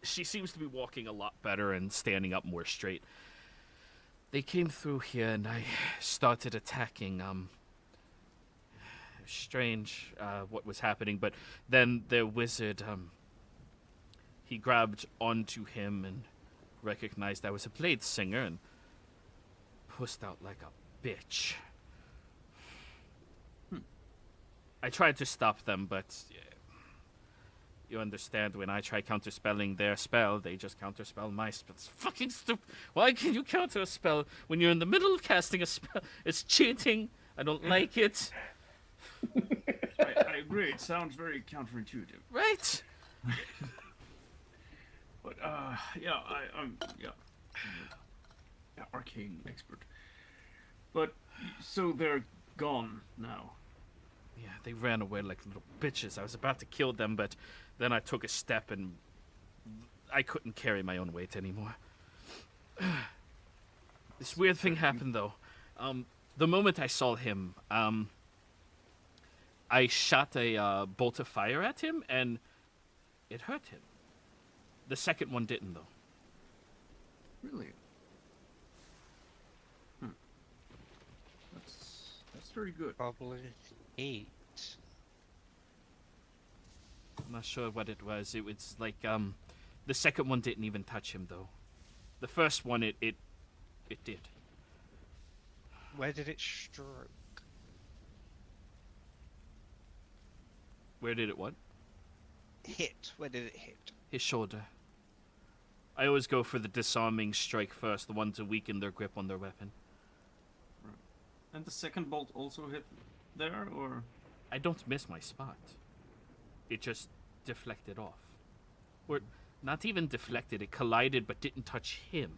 S2: she seems to be walking a lot better and standing up more straight. They came through here and I started attacking. Strange what was happening, but then their wizard, he grabbed onto him and recognized I was a blade singer and pushed out like a bitch. I tried to stop them, but you understand, when I try counterspelling their spell, they just counterspell my spell. It's fucking stupid. Why can you counter a spell when you're in the middle of casting a spell? It's cheating. I don't like it.
S1: I agree. It sounds very counterintuitive.
S2: Right?
S1: But yeah, I'm arcane expert. But so they're gone now.
S2: Yeah, they ran away like little bitches. I was about to kill them, but then I took a step and I couldn't carry my own weight anymore. This weird thing happened, though. The moment I saw him, I shot a bolt of fire at him, and it hurt him. The second one didn't, though.
S1: Really? That's very good.
S5: Probably 8.
S2: I'm not sure what it was. It was like, the second one didn't even touch him, though. The first one, it did.
S5: Where did it stroke?
S2: Where did it what?
S5: Hit. Where did it hit?
S2: His shoulder. I always go for the disarming strike first, the one to weaken their grip on their weapon.
S1: And the second bolt also hit there, or?
S2: I don't miss my spot. It just deflected off. Or, not even deflected, it collided but didn't touch him.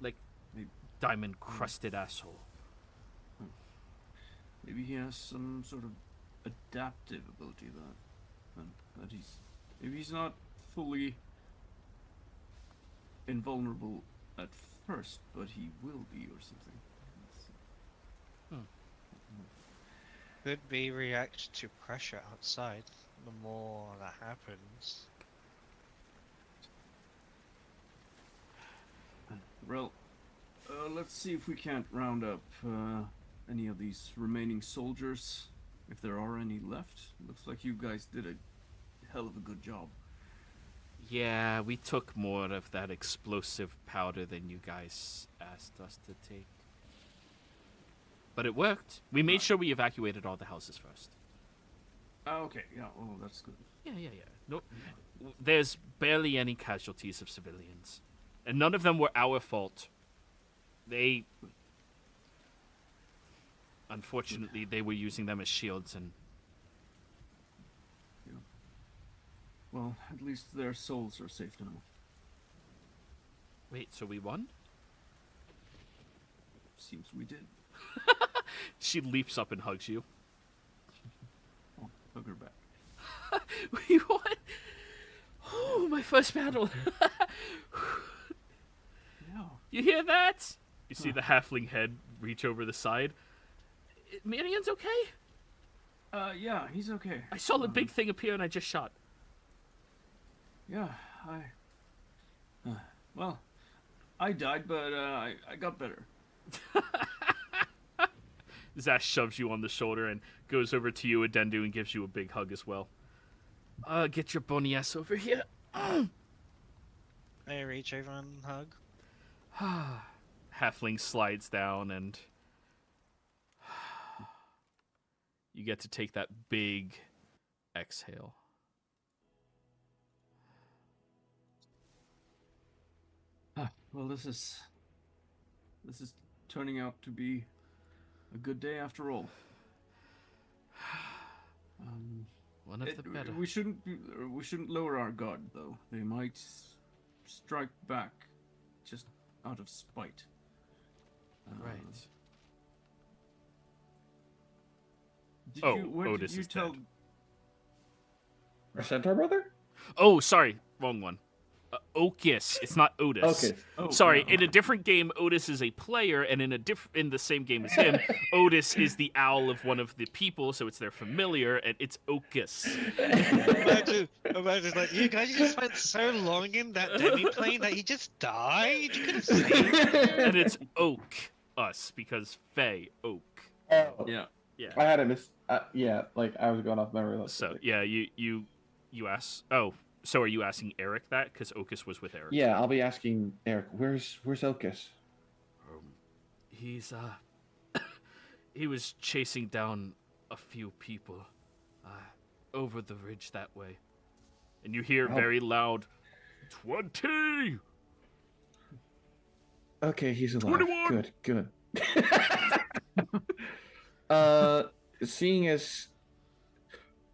S2: Like, diamond-crusted asshole.
S1: Maybe he has some sort of adaptive ability that maybe he's not fully invulnerable at first, but he will be or something.
S5: Could be react to pressure outside. The more that happens.
S1: Well, let's see if we can't round up any of these remaining soldiers, if there are any left. Looks like you guys did a hell of a good job.
S2: Yeah, we took more of that explosive powder than you guys asked us to take. But it worked. We made sure we evacuated all the houses first.
S1: Okay, yeah, oh, that's good.
S2: Yeah. No, there's barely any casualties of civilians. And none of them were our fault. Unfortunately, they were using them as shields and...
S1: Yeah. Well, at least their souls are safe now.
S2: Wait, so we won?
S1: Seems we did.
S2: She leaps up and hugs you.
S1: Oh, hug her back.
S2: We won! Oh, my first battle!
S1: Yeah.
S2: You hear that? You see the halfling head reach over the side. Marion's okay?
S1: Yeah, he's okay.
S2: I saw the big thing appear and I just shot.
S1: Yeah, well, I died, but I got better.
S2: Zash shoves you on the shoulder and goes over to you, Adendu, and gives you a big hug as well. Get your bony ass over here.
S5: I reach over and hug.
S2: Halfling slides down and you get to take that big exhale.
S1: Well, this is turning out to be a good day after all.
S2: One of the better.
S1: We shouldn't lower our guard, though. They might strike back just out of spite.
S2: Right.
S1: Where
S2: Otis
S1: did you
S2: is
S1: tell?
S2: dead.
S3: Our centaur brother?
S2: Oh, sorry, wrong one. Otis. It's not Otis.
S3: Okay.
S1: Oh,
S2: Sorry,
S1: yeah.
S2: in a different game, Otis is a player, and in the same game as him, Otis is the owl of one of the people, so it's their familiar, and it's Okus.
S5: Imagine, like, you guys just spent so long in that demi-plane that he just died? You could have saved him.
S2: And it's Oak, us, because Faye, Oak.
S3: Oh,
S1: Yeah.
S2: Yeah.
S3: I had a yeah, like I was going off memory.
S2: So, yeah, you ask... Oh, so are you asking Eric that? Because Okus was with Eric.
S3: Yeah, I'll be asking Eric, where's Okus?
S2: He's, he was chasing down a few people, over the ridge that way. And you hear very loud, 20!
S3: Okay, he's alive.
S2: 21!
S3: Good. Seeing as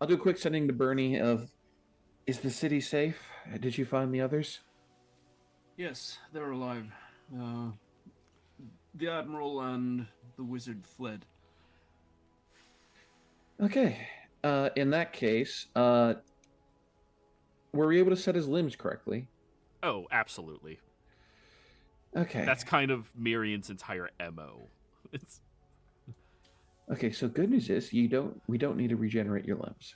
S3: I'll do a quick sending to Bernie of, is the city safe? Did you find the others?
S1: Yes, they're alive. The Admiral and the Wizard fled.
S3: Okay. In that case, were we able to set his limbs correctly?
S2: Oh, absolutely.
S3: Okay.
S2: That's kind of Mirian's entire MO. It's...
S3: Okay, so good news is we don't need to regenerate your limbs.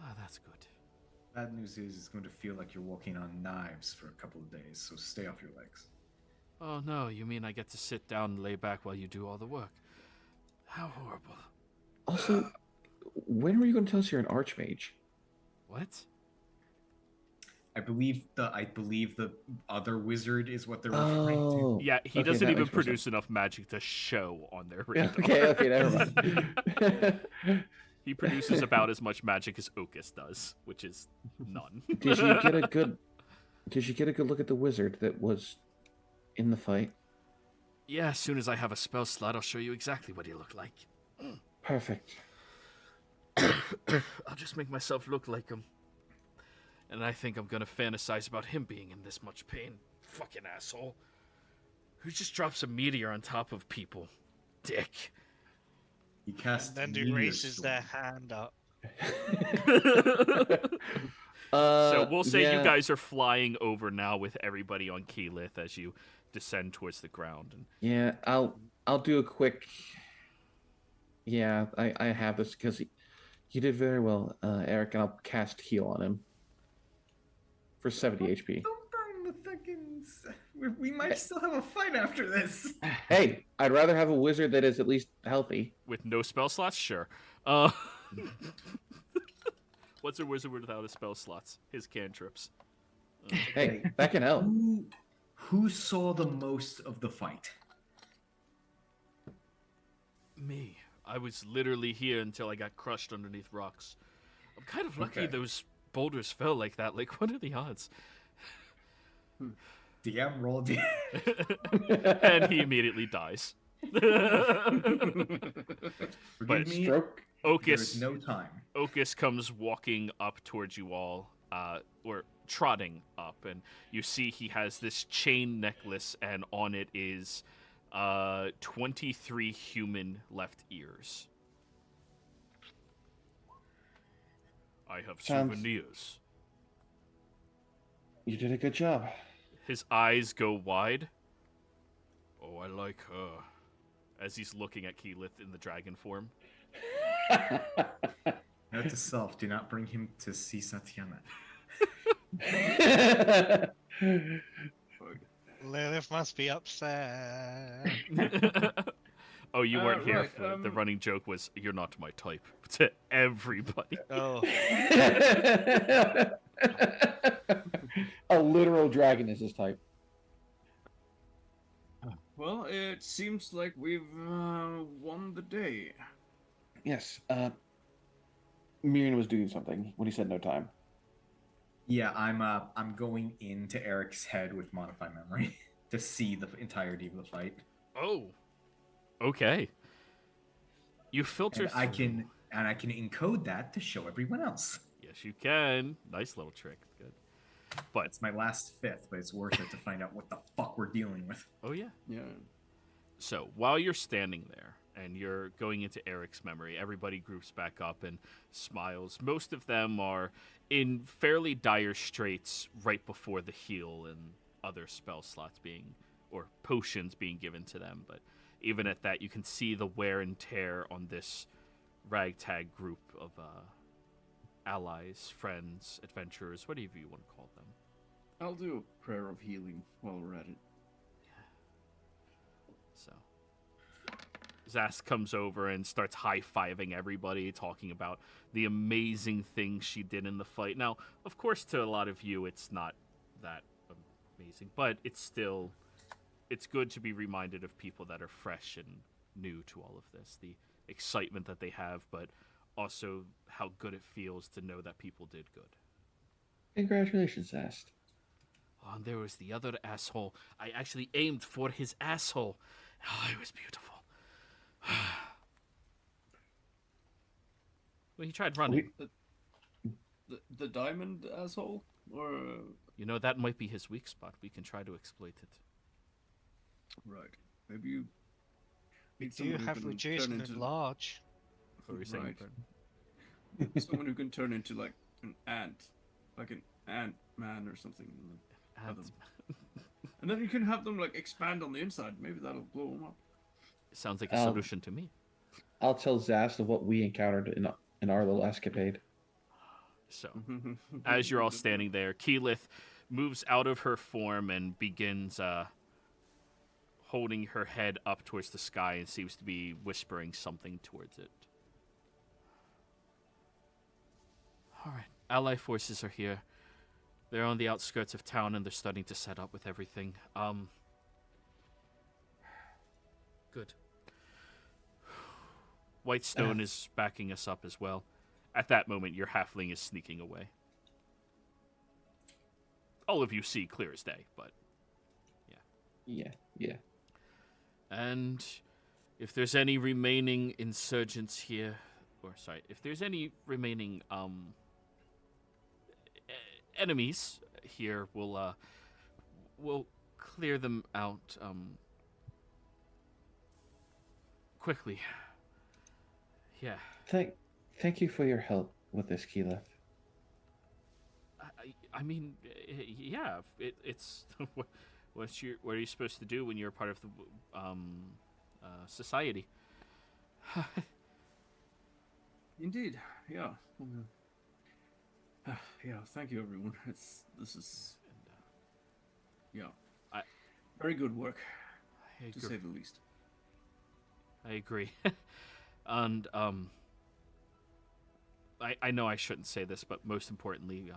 S2: Ah, that's good.
S4: Bad news is it's going to feel like you're walking on knives for a couple of days, so stay off your legs.
S2: Oh no, you mean I get to sit down and lay back while you do all the work? How horrible.
S3: Also, when were you going to tell us you're an archmage?
S2: What?
S4: I believe the other wizard is what they're referring to.
S3: Oh.
S2: Yeah, he
S3: Okay,
S2: doesn't
S3: that
S2: even
S3: makes more
S2: produce
S3: sense.
S2: enough magic to show on their
S3: Yeah,
S2: radar.
S3: okay, never mind.
S2: He produces about as much magic as Okus does, which is none.
S3: Did you get a good look at the wizard that was in the fight?
S2: Yeah, as soon as I have a spell slot, I'll show you exactly what he looked like.
S3: Perfect.
S2: I'll just make myself look like him. And I think I'm gonna fantasize about him being in this much pain. Fucking asshole. Who just drops a meteor on top of people? Dick.
S4: He casts
S5: And then he
S4: meteor
S5: raises
S4: storm.
S5: their hand up.
S2: So we'll say you
S3: yeah.
S2: guys are flying over now with everybody on Keyleth as you descend towards the ground. And
S3: Yeah, I'll do a quick. Yeah, I have this because he did very well, Eric, and I'll cast heal on him for 70 HP.
S4: Don't burn the fucking. We might still have a fight after this.
S3: Hey, I'd rather have a wizard that is at least healthy.
S2: with no spell slots, sure. What's a wizard without his spell slots? His cantrips.
S3: Hey, that can help.
S4: Who saw the most of the fight?
S2: Me. I was literally here until I got crushed underneath rocks. I'm kind of lucky
S4: Okay.
S2: those boulders fell like that. Like, what are the odds?
S4: DM roll D.
S2: And he immediately dies.
S4: Forgive
S2: But
S4: me.
S3: Stroke.
S4: There's
S2: Okus,
S4: no time.
S2: Okus comes walking up towards you all, or trotting up, and you see he has this chain necklace, and on it is 23 human left ears. I have
S3: Sounds-
S2: souvenirs.
S3: You did a good job.
S2: His eyes go wide. Oh, I like her. As he's looking at Keyleth in the dragon form.
S4: Note to self: do not bring him to see Satyana.
S5: Lilith must be upset.
S2: Oh, you weren't here
S1: right,
S2: for the running joke was, you're not my type. To everybody.
S5: Oh,
S3: A literal dragon is his type.
S1: Well, it seems like we've won the day.
S3: Yes. Miriam was doing something when he said no time.
S4: Yeah, I'm going into Eric's head with modify memory to see the entirety of the fight.
S2: Oh. Okay. You filter
S4: And I can encode that to show everyone else.
S2: Yes, you can. Nice little trick. Good. But,
S4: It's my last fifth, but it's worth it to find out what the fuck we're dealing with.
S2: oh yeah.
S1: Yeah.
S2: So, while you're standing there and you're going into Eric's memory, everybody groups back up and smiles. Most of them are in fairly dire straits right before the heal and other spell slots or potions being given to them. But even at that, you can see the wear and tear on this ragtag group of allies, friends, adventurers, whatever you want to call them.
S1: I'll do a prayer of healing while we're at it.
S2: So Zast comes over and starts high-fiving everybody, talking about the amazing things she did in the fight. Now, of course, to a lot of you, it's not that amazing, but it's good to be reminded of people that are fresh and new to all of this, the excitement that they have, but also how good it feels to know that people did good.
S3: Congratulations, Ast.
S2: Oh, and there was the other asshole. I actually aimed for his asshole. Oh, it was beautiful. Well, he tried running.
S1: The diamond asshole? Or
S2: You know, that might be his weak spot. We can try to exploit it.
S1: right. Maybe you
S5: we
S1: need
S5: do
S1: someone who
S5: have
S1: can
S5: reduced
S1: turn
S5: and
S1: into
S5: large.
S2: What were you saying?
S1: Right.
S2: Bern?
S1: someone who can turn into like an ant. Like an ant man or something. Have them. And then you can have them like expand on the inside. Maybe that'll blow them up.
S2: Sounds like a solution to me.
S3: I'll tell Zast of what we encountered in our little escapade.
S2: So, as you're all standing there, Keyleth moves out of her form and begins holding her head up towards the sky and seems to be whispering something towards it. All right, ally forces are here. They're on the outskirts of town, and they're starting to set up with everything. Good. Whitestone is backing us up as well. At that moment, your halfling is sneaking away. All of you see clear as day, but
S3: Yeah.
S2: and if there's any remaining insurgents here, or sorry, if there's any remaining enemies here, we'll clear them out quickly. Yeah.
S3: Thank you for your help with this, Keyleth.
S2: I mean, yeah. It's what are you supposed to do when you're part of the society?
S1: Indeed, yeah. Yeah, thank you, everyone. This is very good work, to say the least.
S2: I agree. And I know I shouldn't say this, but most importantly,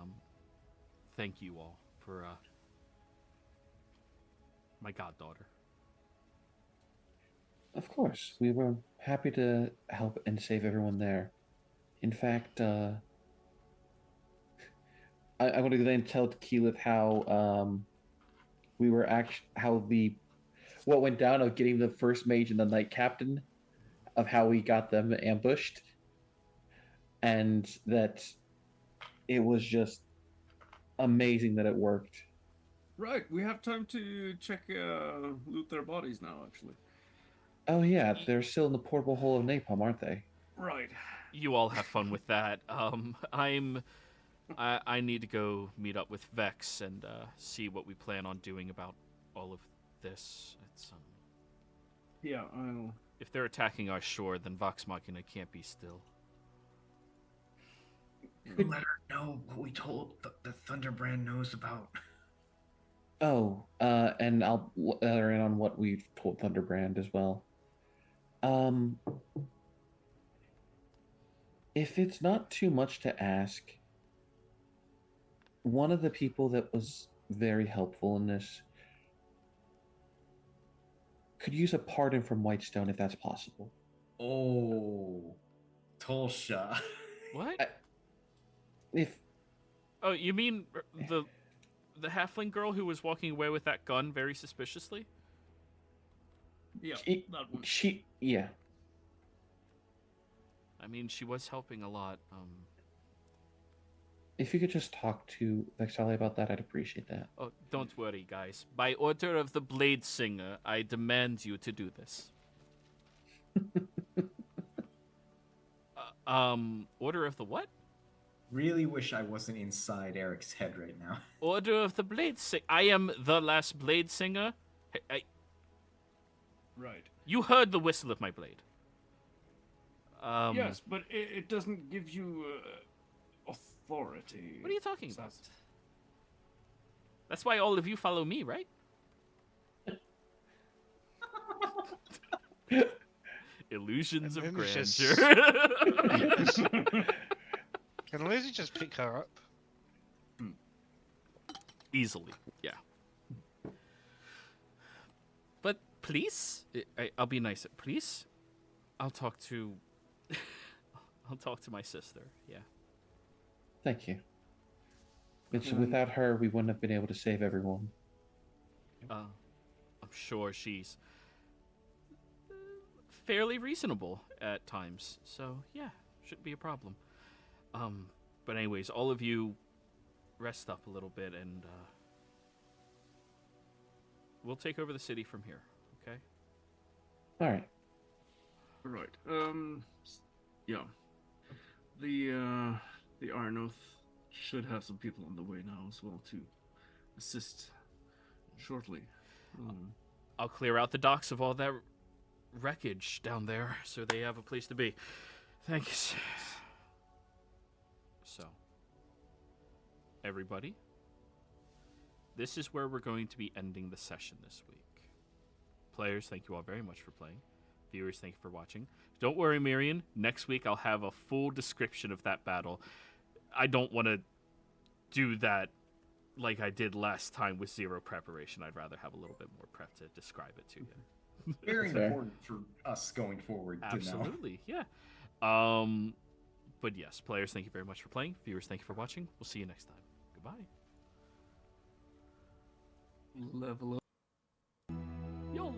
S2: thank you all for my goddaughter.
S3: Of course, we were happy to help and save everyone there. In fact, I want to then tell Keyleth how we were what went down of getting the first mage and the knight captain, of how we got them ambushed, and that it was just amazing that it worked.
S1: Right, we have time to loot their bodies now, actually.
S3: Oh yeah, they're still in the portable hole of napalm, aren't they?
S1: Right.
S2: You all have fun with that. I need to go meet up with Vex and see what we plan on doing about all of this. It's
S1: Yeah, I'll...
S2: If they're attacking our shore, then Vox Machina can't be still.
S4: Let her know what we told the Thunderbrand knows about.
S3: Oh, and I'll let her in on what we've told Thunderbrand as well. If it's not too much to ask, one of the people that was very helpful in this could use a pardon from Whitestone if that's possible.
S4: Oh, Tolsha.
S2: What?
S3: If
S2: Oh, you mean the halfling girl who was walking away with that gun very suspiciously?
S1: Yeah,
S3: she,
S1: that one.
S3: yeah.
S2: I mean, she was helping a lot.
S3: If you could just talk to Vexali about that, I'd appreciate that.
S2: Oh, don't worry, guys. By order of the Blade Singer, I demand you to do this. Order of the what?
S4: Really wish I wasn't inside Eric's head right now.
S2: Order of the Blade Singer. I am the last Blade Singer.
S1: Right.
S2: You heard the whistle of my blade.
S1: Yes, but it doesn't give you authority.
S2: What are you talking about? That's why all of you follow me, right? Illusions of
S5: And then it's
S2: grandeur.
S5: Can Lizzie just pick her up?
S2: Easily, yeah. But please, I'll be nice. Please, I'll talk to my sister. Yeah.
S3: Thank you. It's without her, we wouldn't have been able to save everyone.
S2: I'm sure she's fairly reasonable at times, so yeah, shouldn't be a problem. But anyways, all of you rest up a little bit, and we'll take over the city from here. Okay?
S3: All right.
S1: Right. Yeah. The Iron Oath should have some people on the way now as well to assist shortly.
S2: I'll clear out the docks of all that wreckage down there so they have a place to be. Thanks. So, everybody, this is where we're going to be ending the session this week. Players, thank you all very much for playing. Viewers, thank you for watching. Don't worry, Miriam. Next week I'll have a full description of that battle. I don't want to do that like I did last time with zero preparation. I'd rather have a little bit more prep to describe it to you.
S4: Very
S3: Fair.
S4: important for us going forward to know.
S2: Absolutely, yeah. But yes, players, thank you very much for playing. Viewers, thank you for watching. We'll see you next time. Goodbye.
S1: Level up.
S2: Yo.